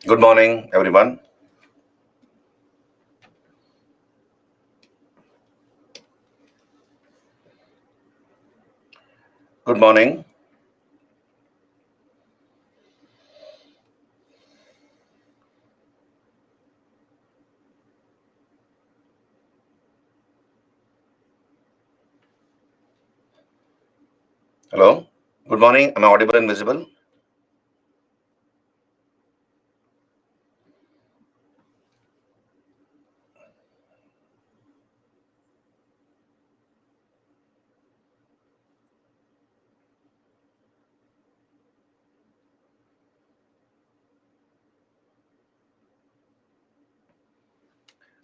Good morning, everyone. Good morning. Hello. Good morning. Am I audible and visible?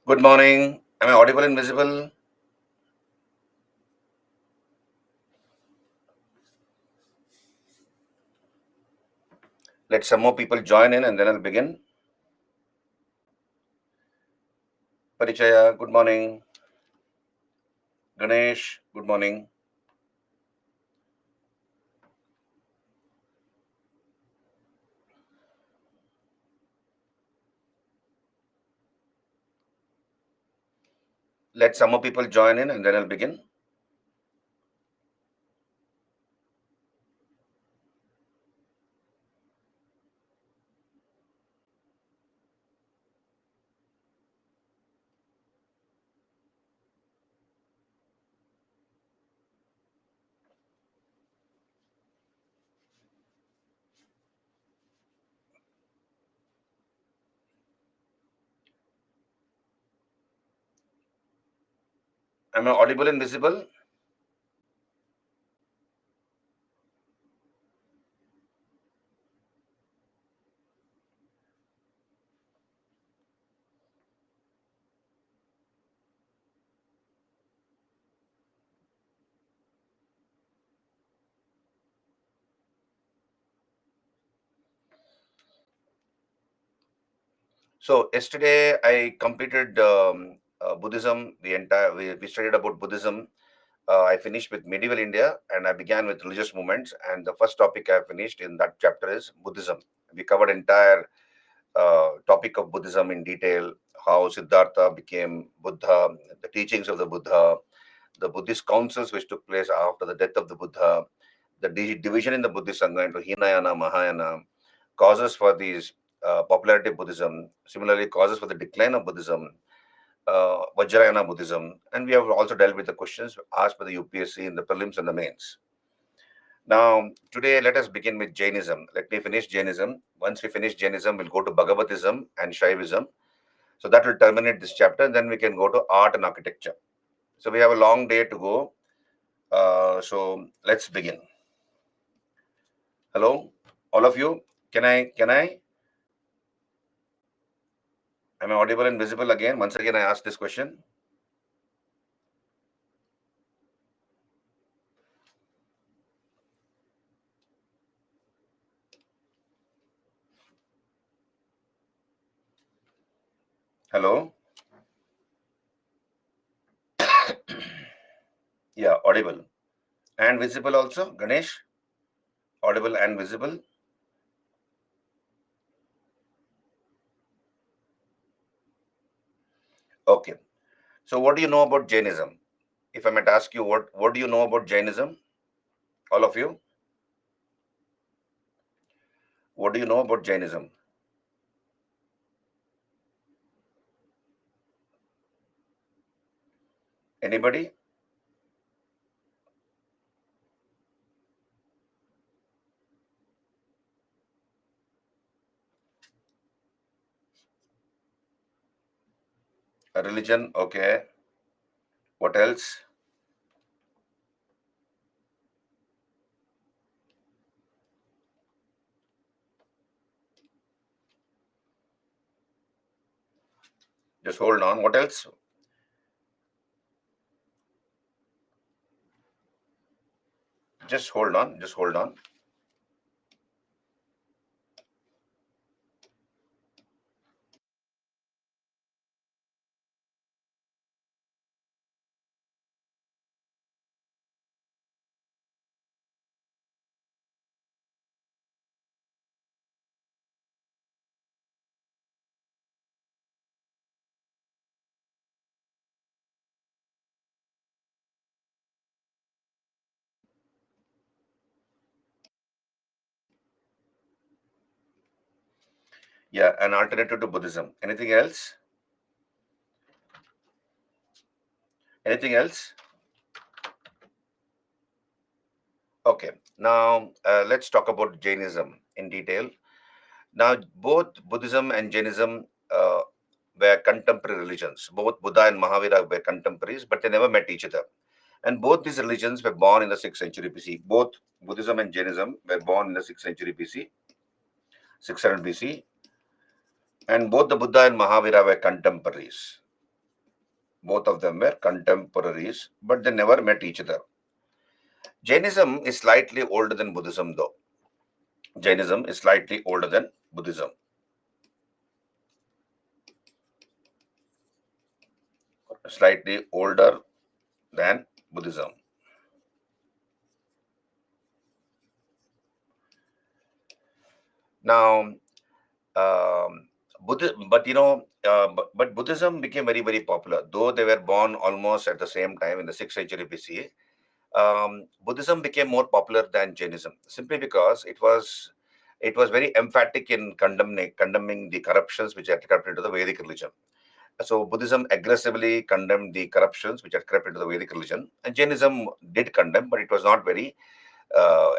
Good morning. Am I audible and visible? Let some more people join in and then I'll begin. Parichaya, good morning. Ganesh, good morning. Let some more people join in and then I'll begin. Am I audible and visible? So yesterday I completed Buddhism. We studied about Buddhism. I finished with medieval India and I began with religious movements. And the first topic I finished in that chapter is Buddhism. We covered entire topic of Buddhism in detail, how Siddhartha became Buddha, the teachings of the Buddha, the Buddhist councils which took place after the death of the Buddha, the division in the Buddhist Sangha into Hinayana, Mahayana, causes for these popularity of Buddhism, similarly causes for the decline of Buddhism, Vajrayana Buddhism, and we have also dealt with the questions asked by the UPSC in the prelims and the mains. Now, today, let us begin with Jainism. Let me finish Jainism. Once we finish Jainism, we'll go to Bhagavatism and Shaivism. So that will terminate this chapter, and then we can go to art and architecture. So we have a long day to go. So let's begin. Hello, all of you. Am I audible and visible again? Once again, I ask this question. Hello. Yeah, audible and visible also. Ganesh, audible and visible. Okay. So what do you know about Jainism? If I might ask you, what do you know about Jainism? All of you, what do you know about Jainism? Anybody? A religion? Okay. What else? Just hold on. What else? Just hold on. Just hold on. Yeah, an alternative to Buddhism. Anything else? Anything else? Okay. Now let's talk about Jainism in detail. Now, both Buddhism and Jainism were contemporary religions. Both Buddha and Mahavira were contemporaries, but they never met each other. And both these religions were born in the 6th century BC. Both Buddhism and Jainism were born in the 6th century BC, 600 BC. And both the Buddha and Mahavira were contemporaries. Both of them were contemporaries, but they never met each other. Jainism is slightly older than Buddhism, though. Jainism is slightly older than Buddhism. Slightly older than Buddhism. Now, but but Buddhism became very, very popular, though they were born almost at the same time in the 6th century BC. Buddhism became more popular than Jainism simply because it was very emphatic in condemning the corruptions which had crept into the Vedic religion. So Buddhism aggressively condemned the corruptions which had crept into the Vedic religion, and Jainism did condemn, but it was not very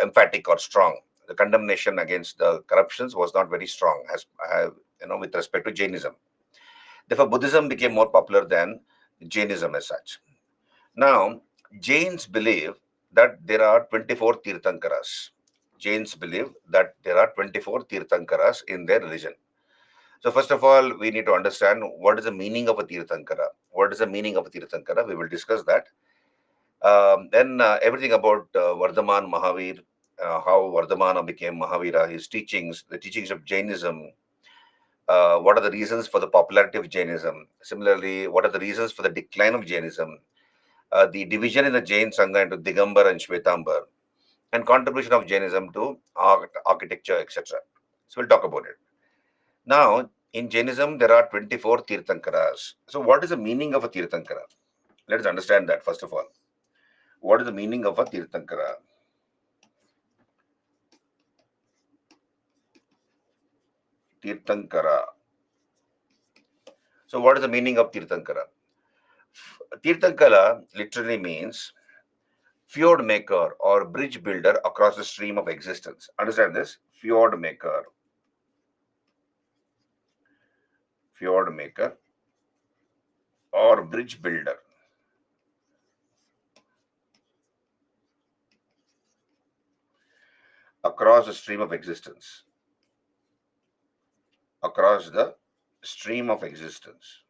emphatic or strong. The condemnation against the corruptions was not very strong with respect to Jainism. Therefore, Buddhism became more popular than Jainism as such. Now, Jains believe that there are 24 Tirthankaras. Jains believe that there are 24 Tirthankaras in their religion. So, first of all, we need to understand what is the meaning of a Tirthankara. What is the meaning of a Tirthankara? We will discuss that. Then everything about Vardhaman Mahavir, how Vardhamana became Mahavira, his teachings, the teachings of Jainism, what are the reasons for the popularity of Jainism? Similarly, what are the reasons for the decline of Jainism? The division in the Jain Sangha into Digambar and Shwetambar, and contribution of Jainism to art, architecture, etc. So we'll talk about it. Now, in Jainism, there are 24 Tirthankaras. So what is the meaning of a Tirthankara? Let us understand that first of all. What is the meaning of a Tirthankara? Tirthankara. So what is the meaning of Tirthankara? Tirthankara literally means fjord maker or bridge builder across the stream of existence. Understand this? Fjord maker. Fjord maker or bridge builder across the stream of existence. Across the stream of existence.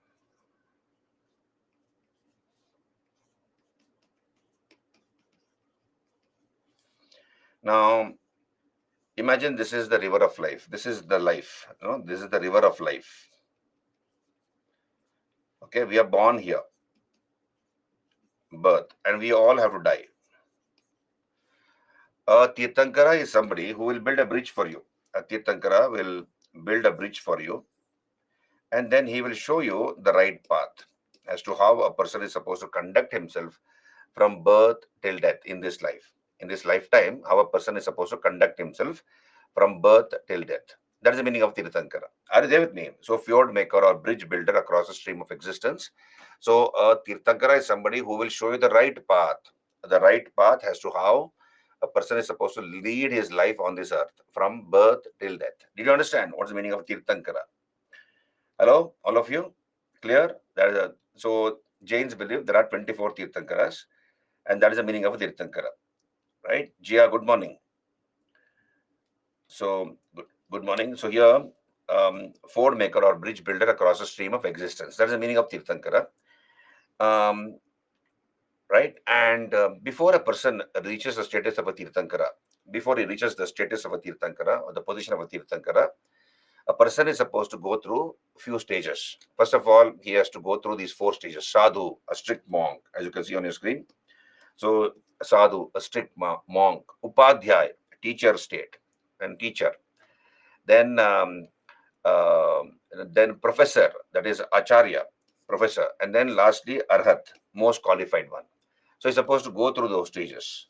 Now, imagine this is the river of life. This is the life. This is the river of life. Okay, we are born here, birth, and we all have to die. A Tirthankara is somebody who will build a bridge for you. A Tirthankara will build a bridge for you, and then he will show you the right path as to how a person is supposed to conduct himself from birth till death in this life. In this lifetime, how a person is supposed to conduct himself from birth till death. That is the meaning of Tirthankara. Are you there with me? So, fjord maker or bridge builder across a stream of existence. So, a Tirthankara is somebody who will show you the right path. The right path as to how a person is supposed to lead his life on this earth from birth till death. Did you understand what's the meaning of Tirthankara? Hello, all of you? Clear? So, Jains believe there are 24 Tirthankaras, and that is the meaning of a Tirthankara. Right? Jia, good morning. So, good morning. So, here, ford maker or bridge builder across a stream of existence. That's the meaning of Tirthankara. Right? And before a person reaches the status of a Tirthankara, before he reaches the status of a Tirthankara or the position of a Tirthankara, a person is supposed to go through a few stages. First of all, he has to go through these 4 stages. Sadhu, a strict monk, as you can see on your screen. So, sadhu, a strict monk. Upadhyay, teacher state and teacher. Then, uh, then professor, that is acharya, professor. And then lastly, arhat, most qualified one. So, he's supposed to go through those stages.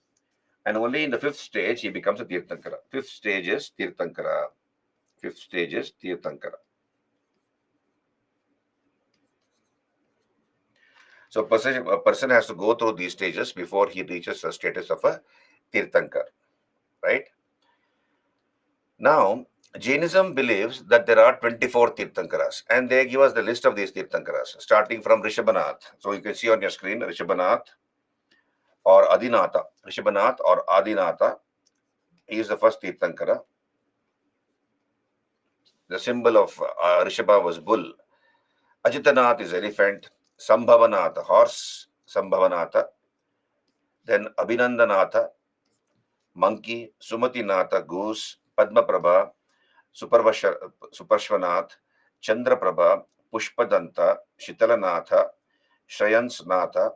And only in the 5th stage, he becomes a Tirthankara. 5th stage is Tirthankara. 5th stage is Tirthankara. So a person has to go through these stages before he reaches the status of a Tirthankar, right? Now, Jainism believes that there are 24 Tirthankaras, and they give us the list of these Tirthankaras, starting from Rishabhanath. So you can see on your screen Rishabhanath or Adinatha. Rishabhanath or Adinatha, he is the first Tirthankara. The symbol of Rishabha was bull. Ajitanath is elephant. Sambhavanatha, horse. Sambhavanatha. Then Abhinandanatha, monkey. Sumatinatha, goose. Padmaprabha, Suparshvanath, Chandraprabha, Pushpadanta, Shitalanatha, Shayansnatha,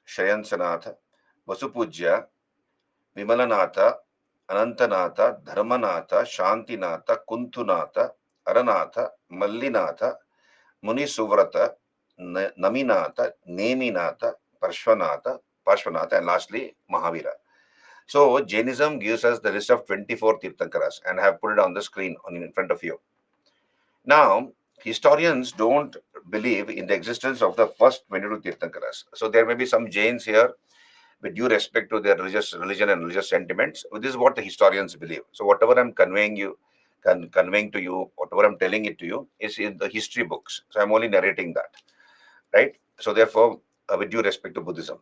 Shayansanatha, Vasupujya, Vimalanatha, Anantanatha, Dharmanatha, Shantinatha, Kuntunatha, Aranatha, Mallinatha, Munisuvrata, Naminatha, Neminatha, Parshvanatha, and lastly Mahavira. So Jainism gives us the list of 24 Tirthankaras, and I have put it on the screen in front of you. Now, historians don't believe in the existence of the first 22 Tirthankaras. So there may be some Jains here with due respect to their religion and religious sentiments. This is what the historians believe. So whatever I'm conveying to you, whatever I'm telling it to you is in the history books. So I'm only narrating that, right? So therefore, with due respect to Buddhism.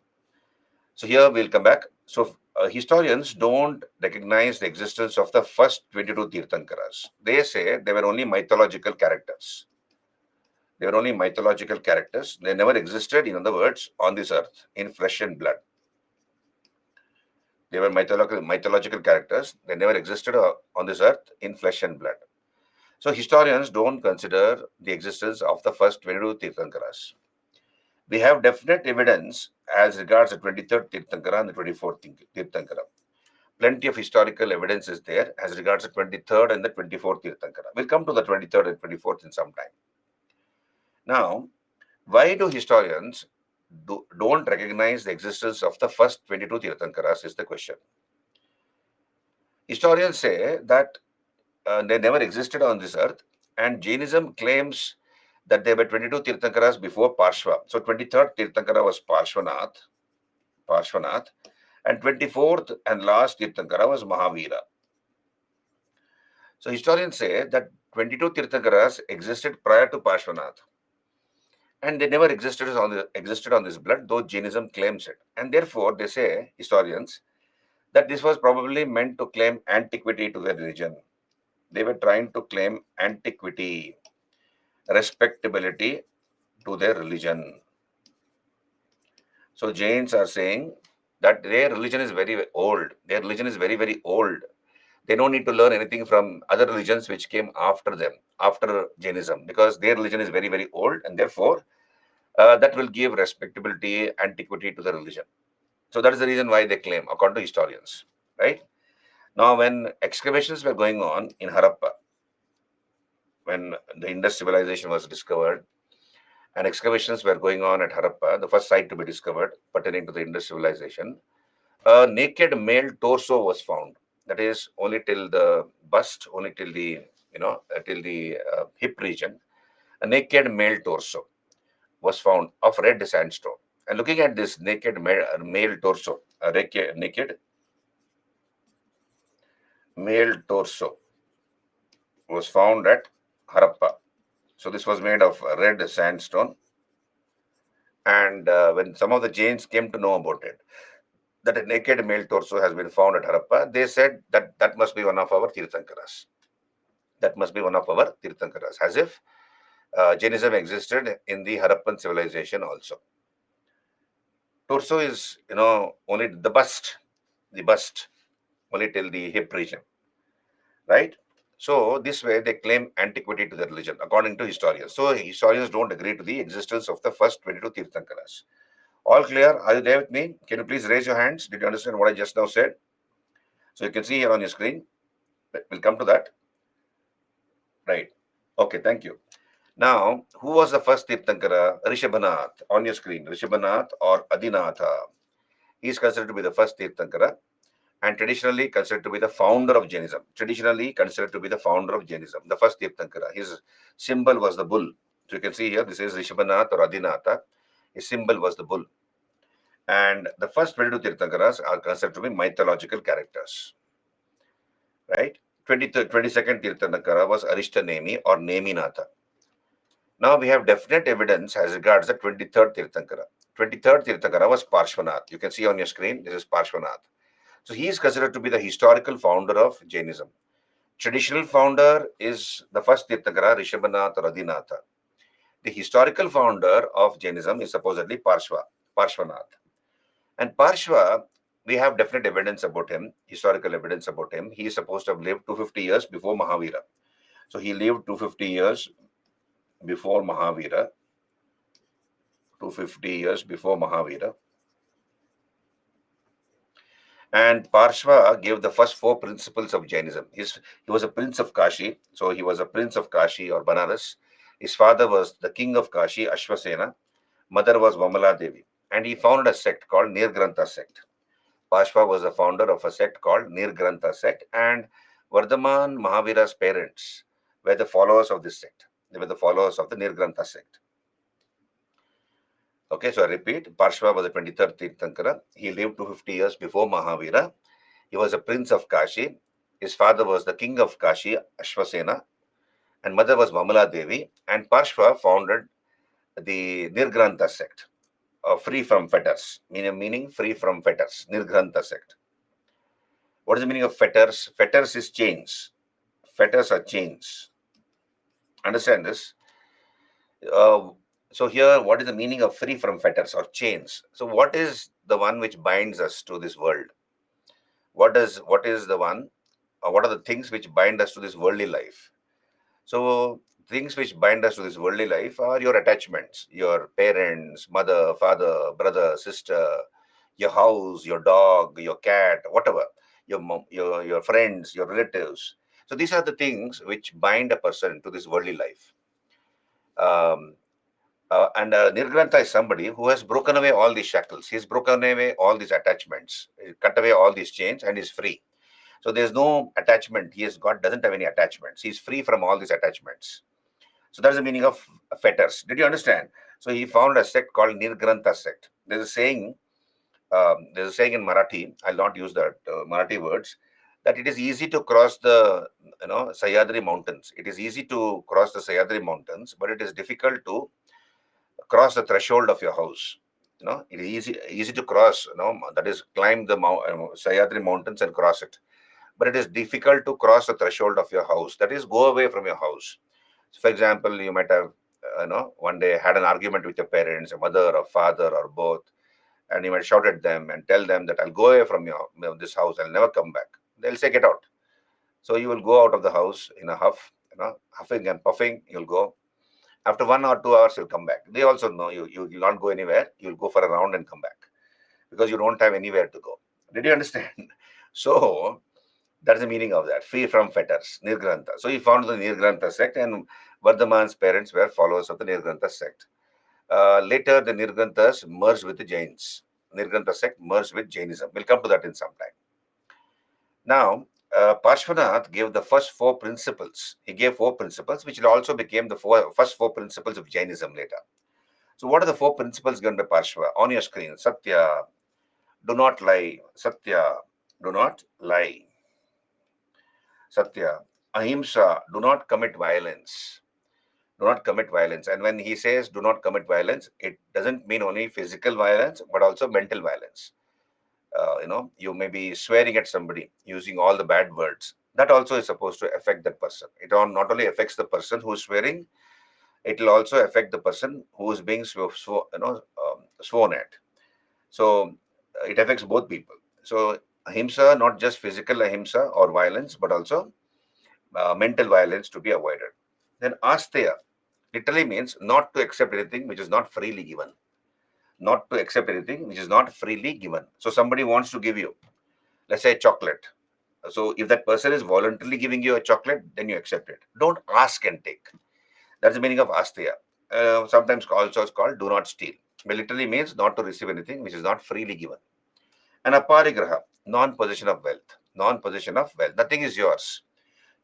So here we'll come back. So historians don't recognize the existence of the first 22 Tirthankaras. They say they were only mythological characters. They were only mythological characters. They never existed, in other words, on this earth in flesh and blood. They were mythological characters. They never existed on this earth in flesh and blood. So historians don't consider the existence of the first 22 Tirthankaras. We have definite evidence as regards the 23rd Tirthankara and the 24th Tirthankara. Plenty of historical evidence is there as regards the 23rd and the 24th Tirthankara. We'll come to the 23rd and 24th in some time. Now, why do historians don't recognize the existence of the first 22 Tirthankaras is the question. Historians say that they never existed on this earth, and Jainism claims that there were 22 Tirthankaras before Parshva. So 23rd Tirthankara was Parshvanath, and 24th and last Tirthankara was Mahavira. So historians say that 22 Tirthankaras existed prior to Parshvanath, and they never existed on this blood, though Jainism claims it. And therefore, they say, historians, that this was probably meant to claim antiquity to their religion. They were trying to claim antiquity, respectability to their religion. So Jains are saying that their religion is very old. Their religion is very, very old. They don't need to learn anything from other religions which came after them, after Jainism, because their religion is very, very old, and therefore that will give respectability, antiquity to the religion. So that is the reason why they claim, according to historians, right? Now, when excavations were going on in Harappa, when the Indus civilization was discovered, and excavations were going on at Harappa, the first site to be discovered pertaining to the Indus civilization, a naked male torso was found. That is only till the bust, only till the hip region. A naked male torso was found of red sandstone. And looking at this naked male torso, a naked male torso was found at Harappa. So this was made of red sandstone. And when some of the Jains came to know about it, that a naked male torso has been found at Harappa, they said that that must be one of our Tirthankaras. That must be one of our Tirthankaras, as if Jainism existed in the Harappan civilization also. Torso is, only the bust, only till the hip region, right? So this way they claim antiquity to the religion, according to historians. So historians don't agree to the existence of the first 22 Tirthankaras. All clear? Are you there with me? Can you please raise your hands? Did you understand what I just now said? So you can see here on your screen. We'll come to that. Right. Okay, thank you. Now, who was the first Tirthankara? Rishabhanath. On your screen, Rishabhanath or Adinatha. He is considered to be the first Tirthankara and traditionally considered to be the founder of Jainism. The first Tirthankara. His symbol was the bull. So you can see here, this is Rishabhanath or Adinatha. His symbol was the bull. And the first 22 Tirthankaras are considered to be mythological characters. Right? 22nd Tirthankara was Arishta Nemi or Neminatha. Now we have definite evidence as regards the 23rd Tirthankara. 23rd Tirthankara was Parshvanath. You can see on your screen, this is Parshvanath. So he is considered to be the historical founder of Jainism. Traditional founder is the first Tirthankara, Rishabhanath or Adinatha. The historical founder of Jainism is supposedly Parshvanath. And Parshva, we have definite evidence about him, historical evidence about him. He is supposed to have lived 250 years before Mahavira. So he lived 250 years before Mahavira. 250 years before Mahavira. And Parshva gave the first four principles of Jainism. He was a prince of Kashi, so he was a prince of Kashi or Banaras. His father was the king of Kashi, Ashwasena. Mother was Vamala Devi. And he founded a sect called Nirgrantha sect. Parshva was the founder of a sect called Nirgrantha sect. And Vardhaman Mahavira's parents were the followers of this sect. They were the followers of the Nirgrantha sect. Okay, so I repeat, Parshva was the 23rd Tirthankara. He lived 250 years before Mahavira. He was a prince of Kashi. His father was the king of Kashi, Ashwasena, and mother was Vamala Devi. And Parshva founded the Nirgrantha sect, free from fetters, meaning free from fetters, Nirgrantha sect. What is the meaning of fetters? Fetters is chains. Fetters are chains. Understand this? So here, what is the meaning of free from fetters or chains? So what is the one which binds us to this world? What is the one? What are the things which bind us to this worldly life? So things which bind us to this worldly life are your attachments, your parents, mother, father, brother, sister, your house, your dog, your cat, whatever, your mom, your friends, your relatives. So these are the things which bind a person to this worldly life. And Nirgrantha is somebody who has broken away all these shackles. He's broken away all these attachments, cut away all these chains, and is free. So there's no attachment. Doesn't have any attachments. He's free from all these attachments. So that's the meaning of fetters. Did you understand? So he found a sect called Nirgrantha sect. There's a saying. There's a saying in Marathi. I'll not use that Marathi words. That it is easy to cross the Sahyadri mountains. It is easy to cross the Sahyadri mountains, but it is difficult to cross the threshold of your house. It is easy to cross. That is climb the Sahyadri mountains and cross it. But it is difficult to cross the threshold of your house. That is, go away from your house. So for example, you might have, one day had an argument with your parents, a mother or father or both, and you might shout at them and tell them that I'll go away from this house. I'll never come back. They'll say, get out. So you will go out of the house in a huff, huffing and puffing. You'll go. After 1 or 2 hours, you'll come back. They also know you will not go anywhere. You'll go for a round and come back because you don't have anywhere to go. Did you understand? So that's the meaning of that. Free from fetters, Nirgrantha. So he founded the Nirgrantha sect, and Vardhaman's parents were followers of the Nirgrantha sect. Later, the Nirgranthas merged with the Jains. Nirgrantha sect merged with Jainism. We'll come to that in some time. Now, Parshvanath gave the first four principles. He gave four principles, which also became the first four principles of Jainism later. So, what are the four principles given by Parshva? On your screen, Satya, do not lie. Satya, do not lie. Satya, Ahimsa, do not commit violence. Do not commit violence. And when he says do not commit violence, it doesn't mean only physical violence, but also mental violence. You may be swearing at somebody using all the bad words. That also is supposed to affect that person. It not only affects the person who is swearing, it will also affect the person who is being sworn at. So it affects both people. So ahimsa, not just physical ahimsa or violence, but also mental violence to be avoided. Then asteya literally means not to accept anything which is not freely given. Not to accept anything which is not freely given. So somebody wants to give you, let's say, chocolate. So if that person is voluntarily giving you a chocolate, then you accept it. Don't ask and take. That's the meaning of asteya. Sometimes also it's called do not steal. It literally means not to receive anything which is not freely given. And aparigraha, non-possession of wealth. Non-possession of wealth. Nothing is yours.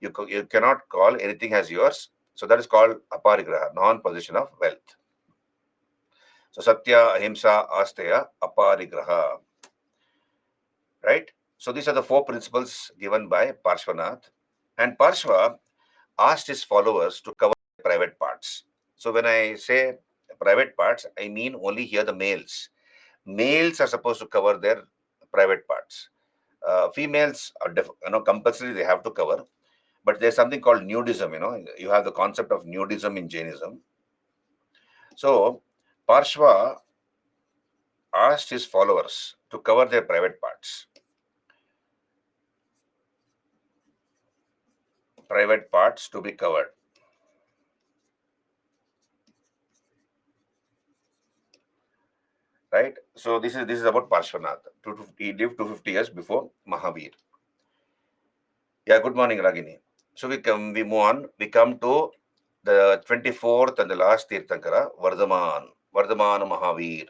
You cannot call anything as yours. So that is called aparigraha, non-possession of wealth. So Satya, Ahimsa, Asteya, Aparigraha. Right? So these are the four principles given by Parshvanath. And Parshva asked his followers to cover private parts. So when I say private parts, I mean only here the males. Males are supposed to cover their private parts. Females are compulsory, they have to cover. But there's something called nudism. You have the concept of nudism in Jainism. So Parshva asked his followers to cover their private parts. Private parts to be covered. Right? So this is about Parshvanath. He lived 250 years before Mahavir. Yeah, good morning, Ragini. So we move on. We come to the 24th and the last Tirthankara, Vardhaman Mahavir.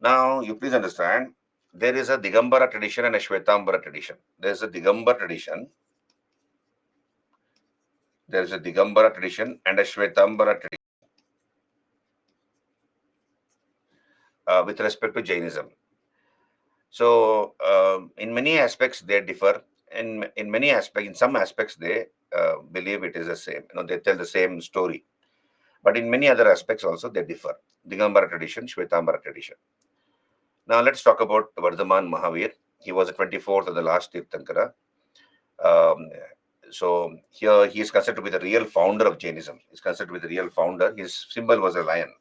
Now, you please understand, there is a Digambara tradition and a Shvetambara tradition. There is a Digambara tradition. There is a Digambara tradition and a Shvetambara tradition with respect to Jainism. So, in many aspects, they differ. In some aspects, they believe it is the same. They tell the same story. But in many other aspects also, they differ. Digambara tradition, Shvetambara tradition. Now, let's talk about Vardhaman Mahavir. He was the 24th of the last Tirthankara. So here he is considered to be the real founder of Jainism. He's considered to be the real founder. His symbol was a lion.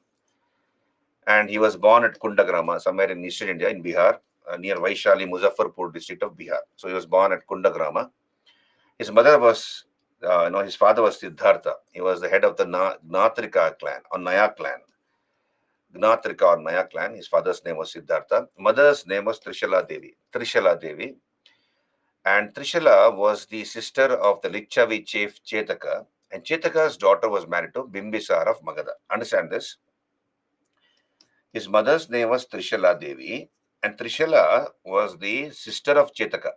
And he was born at Kundagrama, somewhere in eastern India, in Bihar, near Vaishali, Muzaffarpur district of Bihar. So he was born at Kundagrama. His mother was, his father was Siddhartha. He was the head of the Gnatrika clan, or Naya clan. Gnatrika or Naya clan. His father's name was Siddhartha. Mother's name was Trishala Devi. And Trishala was the sister of the Lichavi chief Chetaka. And Chetaka's daughter was married to Bimbisar of Magadha. Understand this? His mother's name was Trishala Devi. And Trishala was the sister of Chetaka.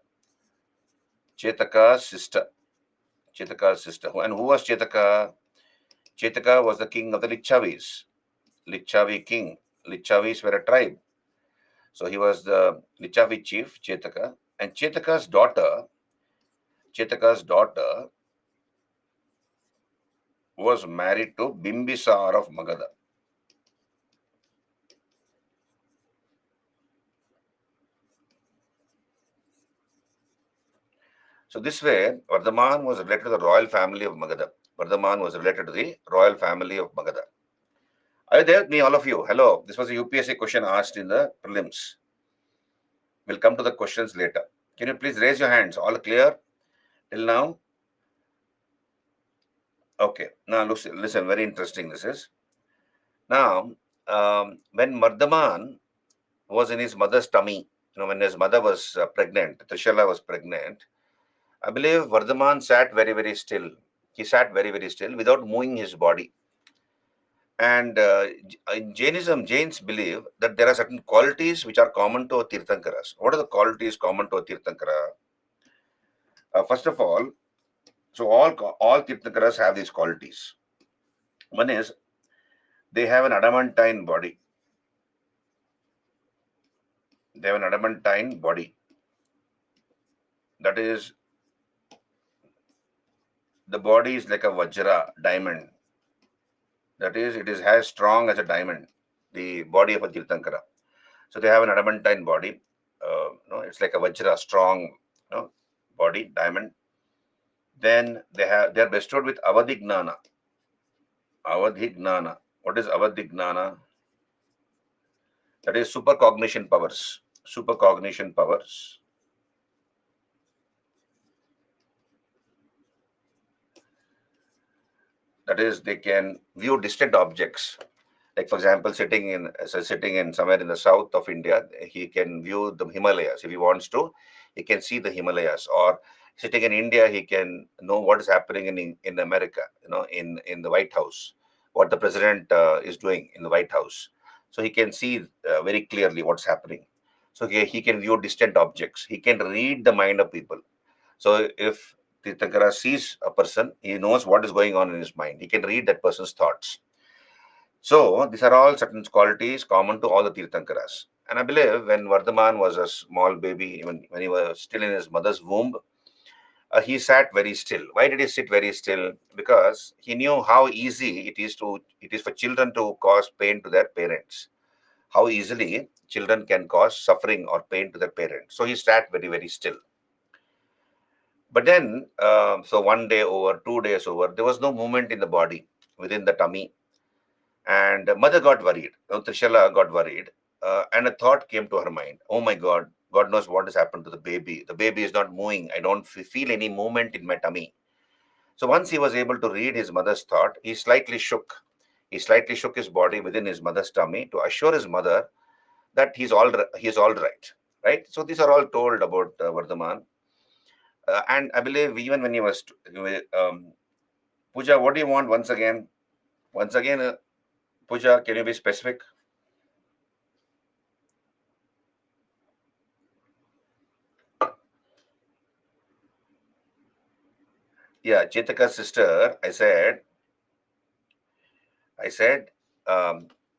Chetaka's sister. And who was Chetaka? Chetaka was the king of the Lichavis. Lichavi king. Lichavis were a tribe. So he was the Lichavi chief, Chetaka. And Chetaka's daughter was married to Bimbisar of Magadha. So this way, Vardhaman was related to the royal family of Magadha. Are you there with me, all of you? Hello. This was a UPSC question asked in the prelims. We'll come to the questions later. Can you please raise your hands? All clear till now? Okay. Now listen, very interesting this is. Now, when Vardhaman was in his mother's tummy, when his mother was pregnant, Trishala was pregnant, I believe Vardhaman sat very, very still. He sat very, very still without moving his body. And in Jainism, Jains believe that there are certain qualities which are common to Tirthankaras. What are the qualities common to a Tirthankara? First of all, so all Tirthankaras have these qualities. One is they have an adamantine body. They have an adamantine body. That is, the body is like a vajra, diamond. That is, it is as strong as a diamond, the body of a Tirthankara. So they have an adamantine body. It's like a vajra, strong body, diamond. Then they are bestowed with avadhignana. Avadhignana. What is avadhignana? That is supercognition powers. Supercognition powers. That is, they can view distant objects. Like, for example, sitting in somewhere in the south of India, he can view the Himalayas. If he wants to, he can see the Himalayas. Or sitting in India, he can know what is happening in America, in the White House, what the president is doing in the White House. So he can see very clearly what's happening. So he can view distant objects. He can read the mind of people. So if Tirthankara sees a person, he knows what is going on in his mind. He can read that person's thoughts. So these are all certain qualities common to all the Tirthankaras. And I believe when Vardhaman was a small baby, even when he was still in his mother's womb, he sat very still. Why did he sit very still? Because he knew how easy it is for children to cause pain to their parents. How easily children can cause suffering or pain to their parents. So he sat very, very still. But then, so one day over, 2 days over, there was no movement in the body within the tummy. And mother got worried. Trishala got worried. And a thought came to her mind. Oh my God, God knows what has happened to the baby. The baby is not moving. I don't feel any movement in my tummy. So once he was able to read his mother's thought, he slightly shook. He slightly shook his body within his mother's tummy to assure his mother that he's all right. Right. So these are all told about Vardhaman. And I believe even when he was Puja, what do you want once again? Once again, Puja, can you be specific? Yeah, Chetaka's sister. I said,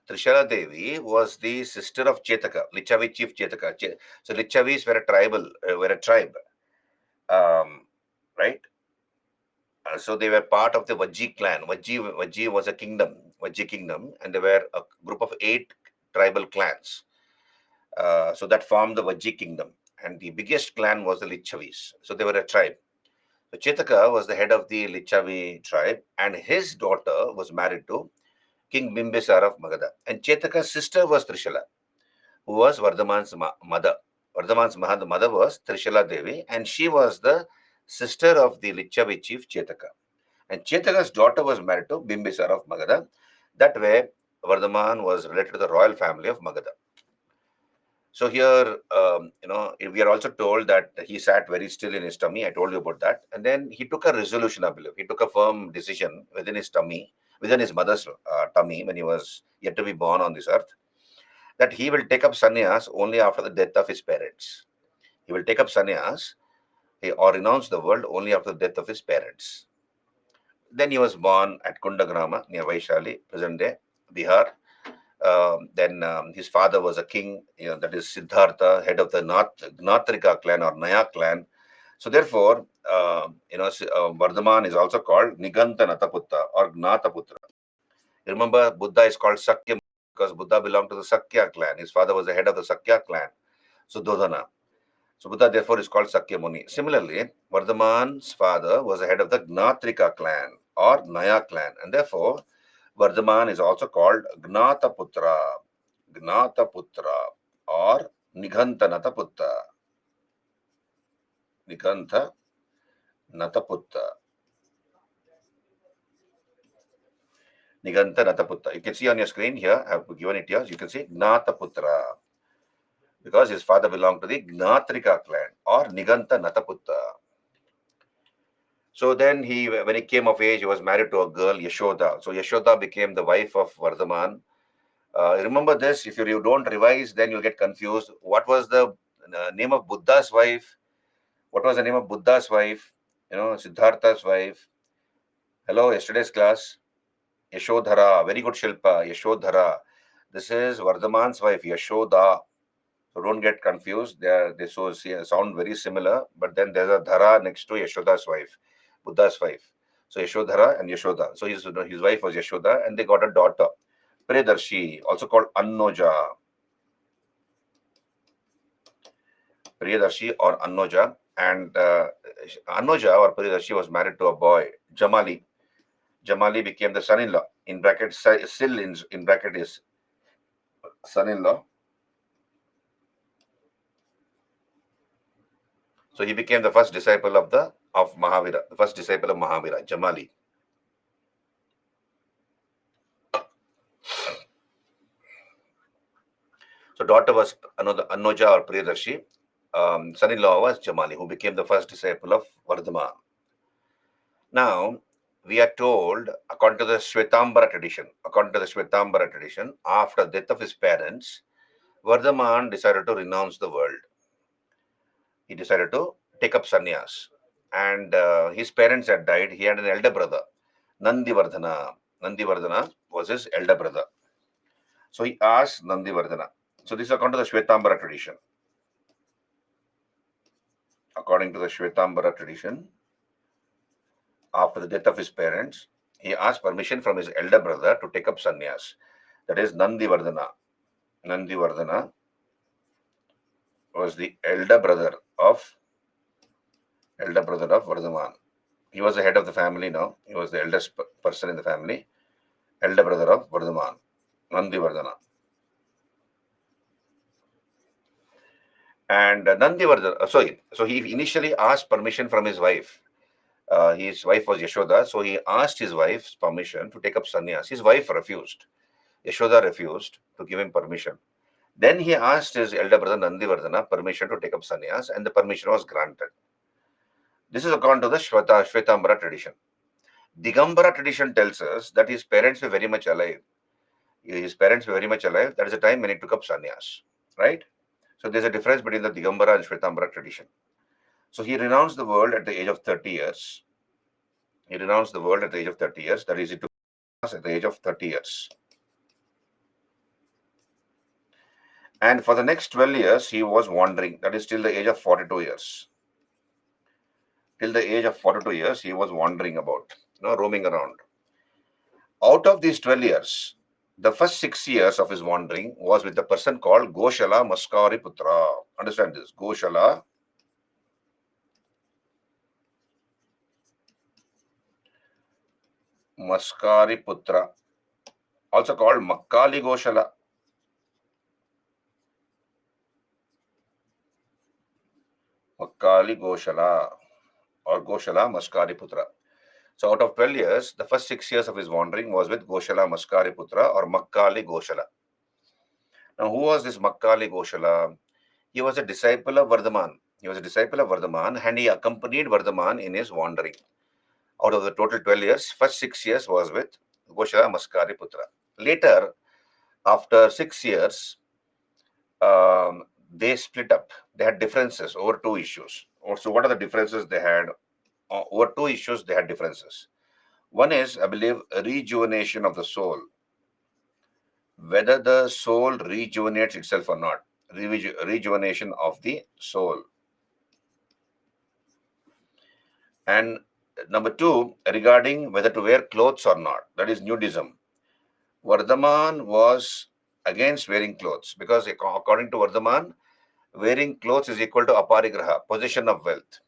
Trishala Devi was the sister of Chetaka, Lichavi chief Chetaka. So Lichavis were a tribe, um, right? So they were part of the Vajji clan. Vajji was a kingdom, Vajji kingdom, and there were a group of 8 tribal clans. So that formed the Vajji kingdom, and the biggest clan was the Lichavis. So they were a tribe. So Chetaka was the head of the Lichavi tribe, and his daughter was married to King Bimbisara of Magadha. And Chetaka's sister was Trishala, who was Vardhaman's mother. Vardhaman's mother was Trishala Devi, and she was the sister of the Lichavi chief Chetaka. And Chetaka's daughter was married to Bimbisara of Magadha. That way, Vardhaman was related to the royal family of Magadha. So here, we are also told that he sat very still in his tummy. I told you about that. And then he took a resolution, I believe. He took a firm decision within his tummy, within his mother's tummy when he was yet to be born on this earth, that he will take up sannyas only after the death of his parents. He will take up sannyas or renounce the world only after the death of his parents. Then he was born at Kundagrama near Vaishali, present day, Bihar. Then his father was a king, that is Siddhartha, head of the Gnatrika clan or Naya clan. So therefore, Vardhaman is also called Niganta Nataputta or Gnataputra. Remember, Buddha is called Sakya because Buddha belonged to the Sakya clan. His father was the head of the Sakya clan, Suddhodana. So Buddha therefore is called Sakya Muni. Similarly, Vardhaman's father was the head of the Gnatrika clan or Naya clan, and therefore Vardhaman is also called Gnataputra or Niganta Nataputta. Niganta Nataputta. Niganta Nataputta. You can see on your screen here, I have given it here. You can see Gnataputra because his father belonged to the Gnatrika clan or Niganta Nataputta. So then when he came of age, he was married to a girl, Yashoda. So Yashoda became the wife of Vardhaman. Remember this, if you don't revise, then you'll get confused. What was the name of Buddha's wife? What was the name of Buddha's wife? Siddhartha's wife. Hello, yesterday's class. Yashodhara. Very good, Shilpa. Yashodhara. This is Vardhaman's wife, Yashoda. So don't get confused. They sound very similar, but then there's a Dhara next to Yashoda's wife, Buddha's wife. So Yashodhara and Yashoda. So his wife was Yashoda, and they got a daughter, Priyadarshi, also called Annoja. Priyadarshi or Annoja. And Annoja or Priyadarshi was married to a boy, Jamali. Jamali became the son-in-law. In bracket, still in bracket is son-in-law. So he became the first disciple of Mahavira, the first disciple of Mahavira, Jamali. So daughter was another Annoja or Priyadarshi. Son-in-law was Jamali, who became the first disciple of Vardhaman. Now, we are told, according to the Shvetambara tradition, after the death of his parents, Vardhaman decided to renounce the world. He decided to take up sannyas. And his parents had died. He had an elder brother, Nandivardhana. Nandivardhana was his elder brother. So he asked Nandivardhana. So this is according to the Shvetambara tradition. According to the Shvetambara tradition, after the death of his parents, he asked permission from his elder brother to take up sannyas. That is Nandivardhana. Nandivardhana was the elder brother of Vardhaman. He was the head of the family now. He was the eldest person in the family. Elder brother of Vardhaman, Nandivardhana. And Nandivardhana, so he initially asked permission from his wife. His wife was Yashoda, so he asked his wife's permission to take up sannyas. His wife refused. Yashoda refused to give him permission. Then he asked his elder brother Nandivardhana permission to take up sannyas, and the permission was granted. This is according to the Shvetambara tradition. Digambara tradition tells us that his parents were very much alive. His parents were very much alive. That is the time when he took up sannyas, right? So there's a difference between the Digambara and Shvetambara tradition. So he renounced the world at the age of 30 years. He renounced the world at the age of 30 years. That is, he took sannyas at the age of 30 years. And for the next 12 years, he was wandering. That is till the age of 42 years. Till the age of 42 years, he was wandering about, roaming around. Out of these 12 years, the first 6 years of his wandering was with a person called Goshala Maskari Putra. Understand this? Goshala Maskari Putra, also called Makkali Goshala. Makkali Goshala or Goshala Maskari Putra. So out of 12 years, the first 6 years of his wandering was with Goshala Maskari Putra or Makkali Goshala. Now, who was this Makkali Goshala? He was a disciple of Vardhaman. He was a disciple of Vardhaman and he accompanied Vardhaman in his wandering. Out of the total 12 years, first 6 years was with Goshala Maskari Putra. Later, after 6 years, they split up. They had differences over two issues. So, what are the differences they had? Over two issues, they had differences. One is, I believe, rejuvenation of the soul. Whether the soul rejuvenates itself or not. Rejuvenation of the soul. And number two, regarding whether to wear clothes or not. That is nudism. Vardhaman was against wearing clothes because according to Vardhaman, wearing clothes is equal to aparigraha, possession of wealth.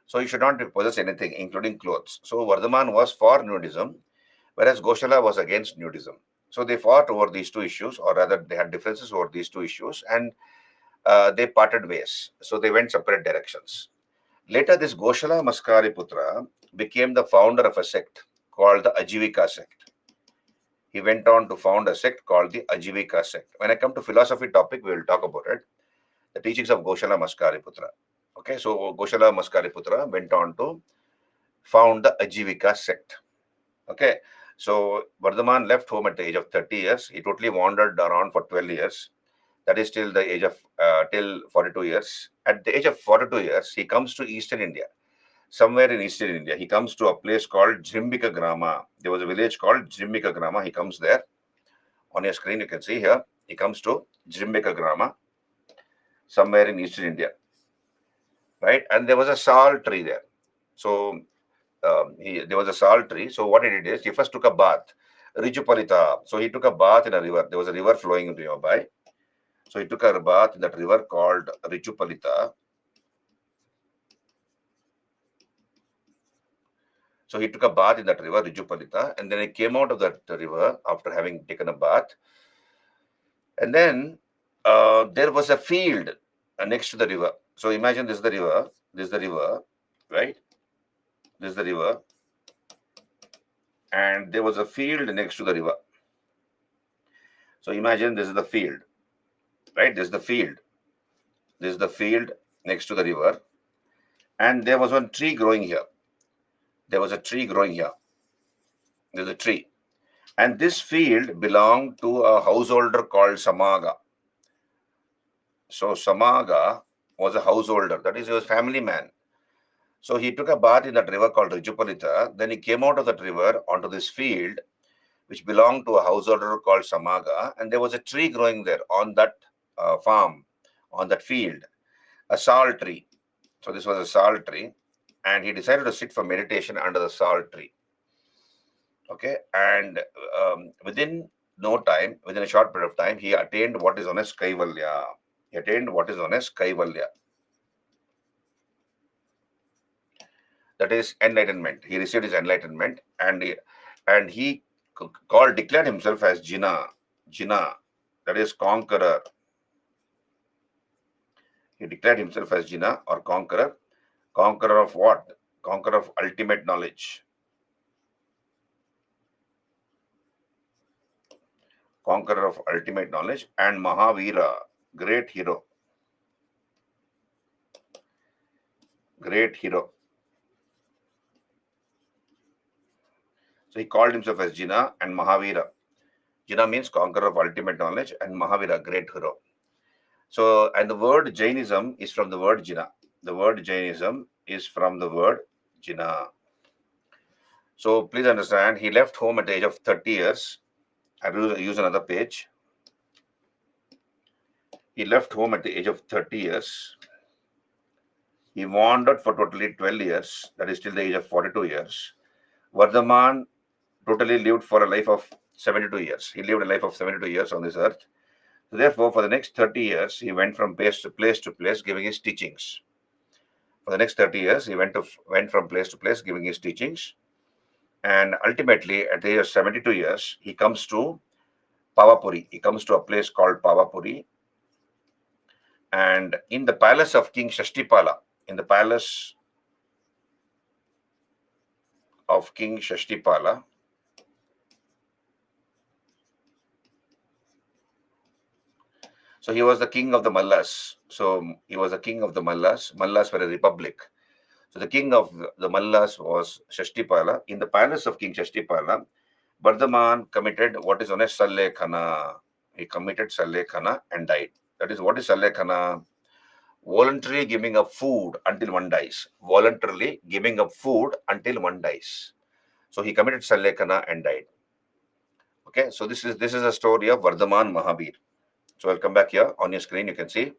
So you should not possess anything, including clothes. So Vardhaman was for nudism, whereas Goshala was against nudism. So they fought over these two issues, or rather, they had differences over these two issues, and they parted ways. So they went separate directions. Later, this Goshala Maskari Putra became the founder of a sect called the Ajivika sect. He went on to found a sect called the Ajivika sect. When I come to philosophy topic, we will talk about it. The teachings of Goshala Maskari Putra. Okay, so Goshala Maskari Putra went on to found the Ajivika sect. Okay, so Vardhaman left home at the age of 30 years. He totally wandered around for 12 years. That is till the age of till 42 years. At the age of 42 years, he comes to Eastern India. Somewhere in Eastern India, he comes to a place called Jimbika Grama. There was a village called Jimbika Grama. He comes there. On your screen, you can see here. He comes to Jimbika Grama, somewhere in Eastern India, right? And there was a sal tree there. So there was a sal tree. So what he did is he first took a bath, Rijupalita. So he took a bath in a river. There was a river flowing nearby. So he took a bath in that river called Rijupalita. So he took a bath in that river, Rijupalita, and then he came out of that river after having taken a bath. And then there was a field next to the river. So imagine this is the river, right? This is the river, and there was a field next to the river. So imagine this is the field, right? This is the field. This is the field next to the river, and there was one tree growing here. There was a tree growing here. There's a tree. And this field belonged to a householder called Samaga. So Samaga was a householder, that is, he was a family man. So he took a bath in that river called Rijupalita. Then he came out of that river onto this field, which belonged to a householder called Samaga, and there was a tree growing there on that farm, on that field, a sal tree. So this was a sal tree, and he decided to sit for meditation under the sal tree. Okay, and within a short period of time, he attained what is known as Kaivalya. He attained what is known as Kaivalya. That is enlightenment. He received his enlightenment, and he declared himself as Jina, that is conqueror. He declared himself as Jina or conqueror. Conqueror of what? Conqueror of ultimate knowledge. Conqueror of ultimate knowledge, and Mahavira, great hero. Great hero. So he called himself as Jina and Mahavira. Jina means conqueror of ultimate knowledge, and Mahavira, great hero. So, and the word Jainism is from the word Jina. The word Jainism is from the word Jina. So please understand, he left home at the age of 30 years. I will use another page. He left home at the age of 30 years. He wandered for totally 12 years, that is till the age of 42 years. Vardhaman totally lived for a life of 72 years. He lived a life of 72 years on this earth. So therefore, for the next 30 years, he went from place to place giving his teachings. For the next 30 years, he went from place to place giving his teachings. And ultimately, at the age of 72 years, he comes to Pavapuri. He comes to a place called Pavapuri. And in the palace of King Shashtipala, in the palace of King Shashtipala, so he was the king of the Mallas. So he was the king of the Mallas. Mallas were a republic. So the king of the Mallas was Shashtipala. In the palace of King Shashtipala, Bardhaman committed what is known as Sallekhana. He committed Sallekhana and died. That is, what is Sallekhana? Voluntarily giving up food until one dies. Voluntarily giving up food until one dies. So he committed Sallekhana and died. Okay, so this is a story of Vardhaman Mahabir. So I'll come back here on your screen. You can see.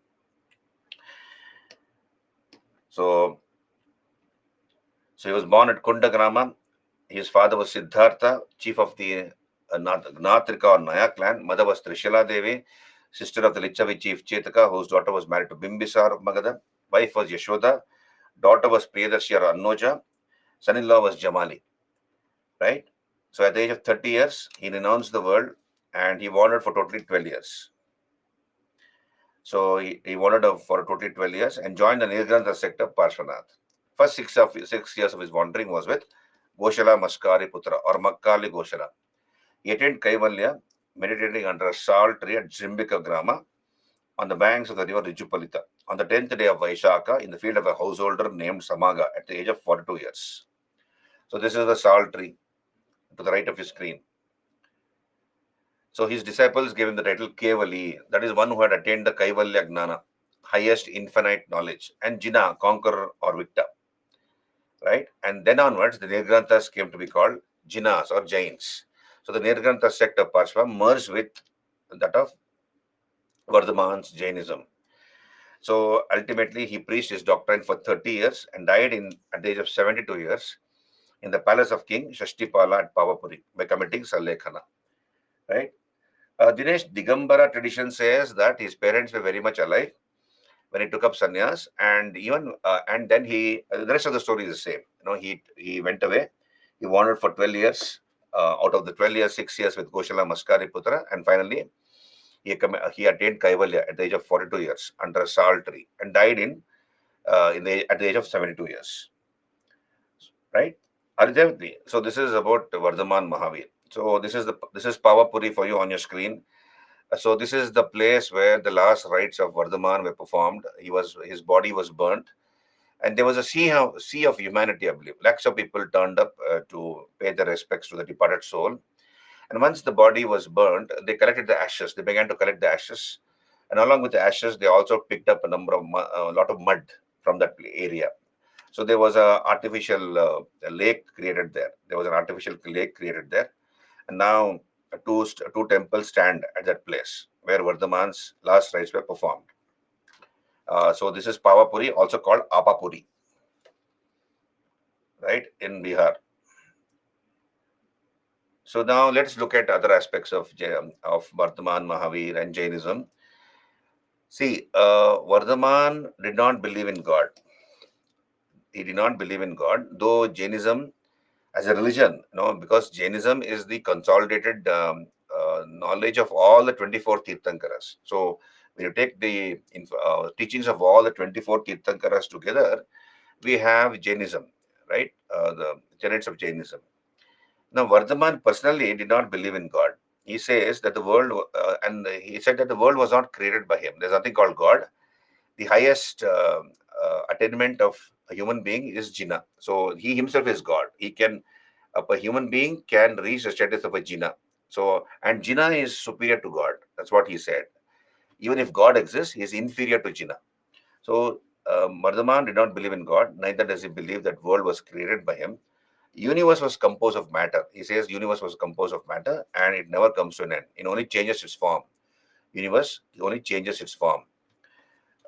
So he was born at Kundagrama. His father was Siddhartha, chief of the Gnatrika or Naya clan. Mother was Trishila Devi, sister of the Lichavi chief Chetaka, whose daughter was married to Bimbisar of Magadha. Wife was Yashoda. Daughter was Priyadarshi or Annoja. Son-in-law was Jamali. Right? So at the age of 30 years, he renounced the world and he wandered for totally 12 years. So he wandered for totally 12 years and joined the Nirgrantha sect of Parshvanath. First 6 years of his wandering was with Goshala Maskari Putra or Makkali Goshala. He attained Kaivalya, meditating under a sal tree at Jimbika Grama on the banks of the river Rijupalita on the 10th day of Vaishaka in the field of a householder named Samaga at the age of 42 years. So this is the sal tree to the right of your screen. So his disciples gave him the title Kevali, that is one who had attained the Kaivalya Gnana, highest infinite knowledge, and Jina, conqueror or victor. Right? And then onwards, the Nirgranthas came to be called Jinas or Jains. So the Nirgrantha sect of Parshva merged with that of Vardhaman's Jainism. So ultimately, he preached his doctrine for 30 years and died at the age of 72 years in the palace of King Shashtipala at Pavapuri by committing Sallekhana. Right? Dinesh, Digambara tradition says that his parents were very much alive when he took up sannyas, and then the rest of the story is the same. He went away. He wandered for 12 years. Out of the 12 years, 6 years with Goshala Maskari Putra, and finally he attained Kaivalya at the age of 42 years under a sal tree and died at the age of 72 years. Right? So this is about Vardhaman Mahavir. So this is Pavapuri for you on your screen. So this is the place where the last rites of Vardhaman were performed. His body was burnt, and there was a sea of humanity, I believe. Lakhs of people turned up to pay their respects to the departed soul. And once the body was burnt, they collected the ashes. They began to collect the ashes, and along with the ashes, they also picked up a lot of mud from that area. So there was a artificial lake created there. There was an artificial lake created there. And now two temples stand at that place where Vardhaman's last rites were performed. So this is Pavapuri, also called Apapuri, right, in Bihar. So now let's look at other aspects of Vardhaman, Mahavir, and Jainism. See, Vardhaman did not believe in God. He did not believe in God, though Jainism as a religion, because Jainism is the consolidated knowledge of all the 24 Tirthankaras. So when you take the teachings of all the 24 Tirthankaras together, we have Jainism, right? The tenets of Jainism. Now, Vardhaman personally did not believe in God. He says that the world, and he said that the world was not created by him. There's nothing called God. The highest attainment of a human being is Jinnah. So he himself is God. A human being can reach the status of a Jinnah. So, and Jinnah is superior to God. That's what he said. Even if God exists, he is inferior to Jinnah. So, Vardhaman did not believe in God. Neither does he believe that world was created by him. Universe was composed of matter. He says universe was composed of matter and it never comes to an end. It only changes its form. Universe only changes its form.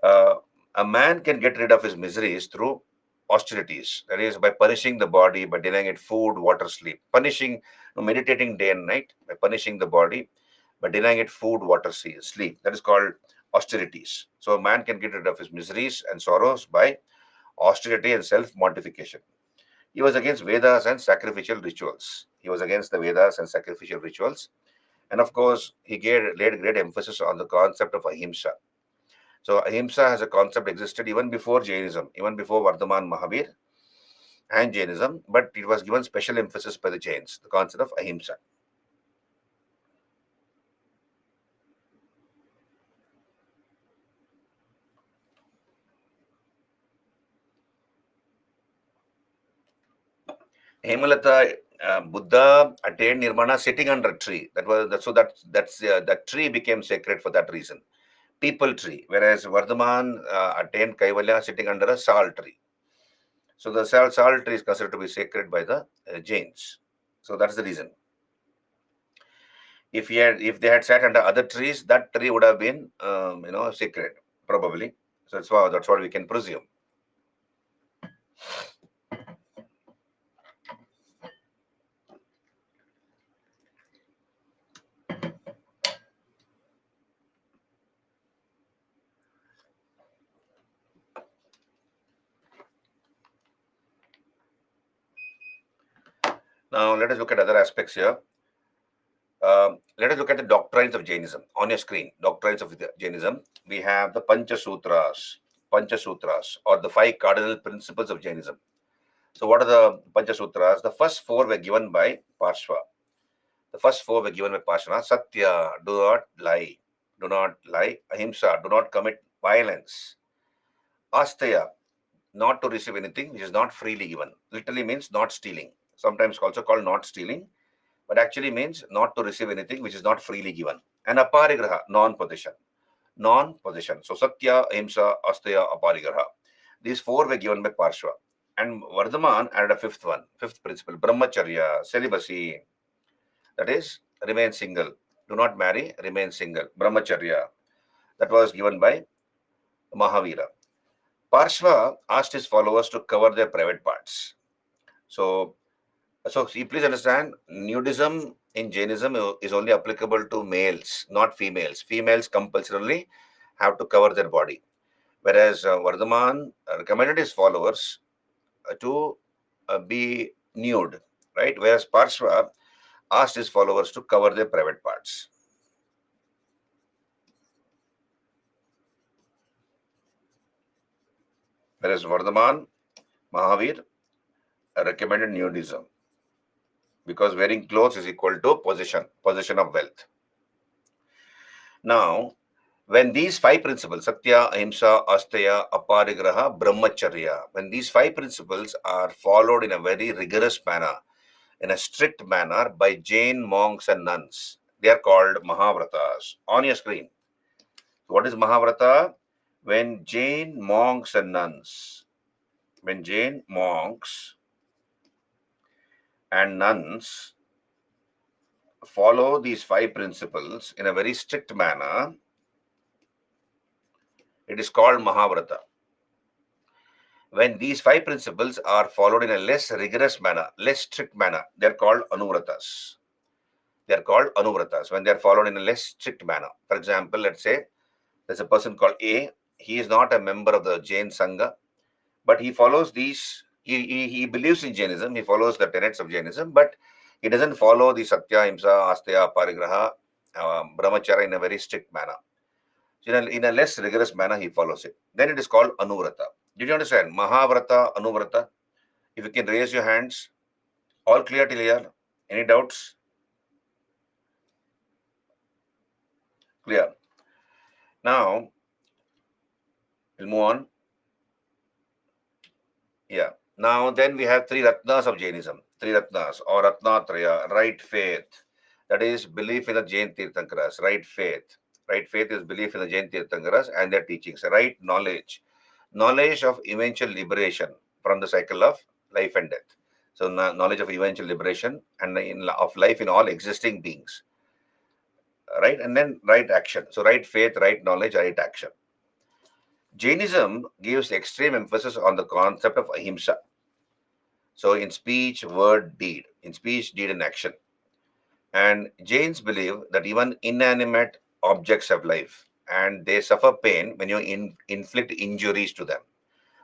Uh, a man can get rid of his miseries through austerities. That is, by punishing the body, by denying it food, water, sleep. Meditating day and night, by punishing the body, by denying it food, water, sleep. That is called austerities. So a man can get rid of his miseries and sorrows by austerity and self-mortification. He was against Vedas and sacrificial rituals. He was against the Vedas and sacrificial rituals. And of course, he laid great emphasis on the concept of ahimsa. So ahimsa as a concept existed even before Jainism, even before Vardhaman Mahavir and Jainism, but it was given special emphasis by the Jains, the concept of ahimsa. Hemalata Buddha attained nirvana sitting under a tree. That tree became sacred for that reason. People tree, whereas Vardhaman attained Kaivalya sitting under a sal tree. So the sal tree is considered to be sacred by the Jains. So that's the reason. If they had sat under other trees, that tree would have been sacred probably. So that's what we can presume. Now let us look at other aspects here. Let us look at the doctrines of Jainism on your screen. Doctrines of Jainism. We have the Panchasutras, or the 5 cardinal principles of Jainism. So, what are the Panchasutras? The first 4 were given by Parshva. Satya, do not lie. Do not lie. Ahimsa, do not commit violence. Asteya, not to receive anything which is not freely given. Literally means not stealing. Sometimes also called not stealing, but actually means not to receive anything which is not freely given. And aparigraha, non-possession. Non-possession. So Satya, Ahimsa, Asteya, Aparigraha. These 4 were given by Parshva. And Vardhaman added a fifth principle, Brahmacharya, celibacy. That is, remain single. Do not marry, remain single. Brahmacharya. That was given by Mahavira. Parshva asked his followers to cover their private parts. So you please understand, nudism in Jainism is only applicable to males, not females. Females compulsorily have to cover their body. Whereas Vardhaman recommended his followers to be nude, right? Whereas Parshva asked his followers to cover their private parts. Whereas Vardhaman, Mahavir recommended nudism because wearing clothes is equal to possession of wealth. Now, when these 5 principles, Satya, Ahimsa, Asteya, Aparigraha, Brahmacharya, when these 5 principles are followed in a very rigorous manner, in a strict manner by Jain monks and nuns, they are called Mahavratas. On your screen. What is Mahavrata? When Jain monks and nuns follow these 5 principles in a very strict manner, it is called Mahavrata. When these 5 principles are followed in a less rigorous manner, less strict manner, they are called Anuvratas. They are called Anuvratas when they are followed in a less strict manner. For example, let's say there's a person called A. He is not a member of the Jain Sangha, but he follows these, he believes in Jainism, he follows the tenets of Jainism, but he doesn't follow the Satya, Himsa, Asteya, Parigraha, Brahmacharya in a very strict manner. So in a less rigorous manner, he follows it. Then it is called Anuvrata. Did you understand? Mahavrata, Anuvrata. If you can raise your hands, all clear till here? Any doubts? Clear. Now, we'll move on. Yeah. Now, then we have 3 Ratnas of Jainism. 3 Ratnas or Ratnatraya, right faith. That is belief in the Jain Tirthankaras, right faith. Right faith is belief in the Jain Tirthankaras and their teachings. Right knowledge. Knowledge of eventual liberation from the cycle of life and death. So, knowledge of eventual liberation and of life in all existing beings. Right? And then right action. So, right faith, right knowledge, right action. Jainism gives extreme emphasis on the concept of ahimsa. So, in speech, word, deed, in speech, deed, and action. And Jains believe that even inanimate objects have life and they suffer pain when you inflict injuries to them.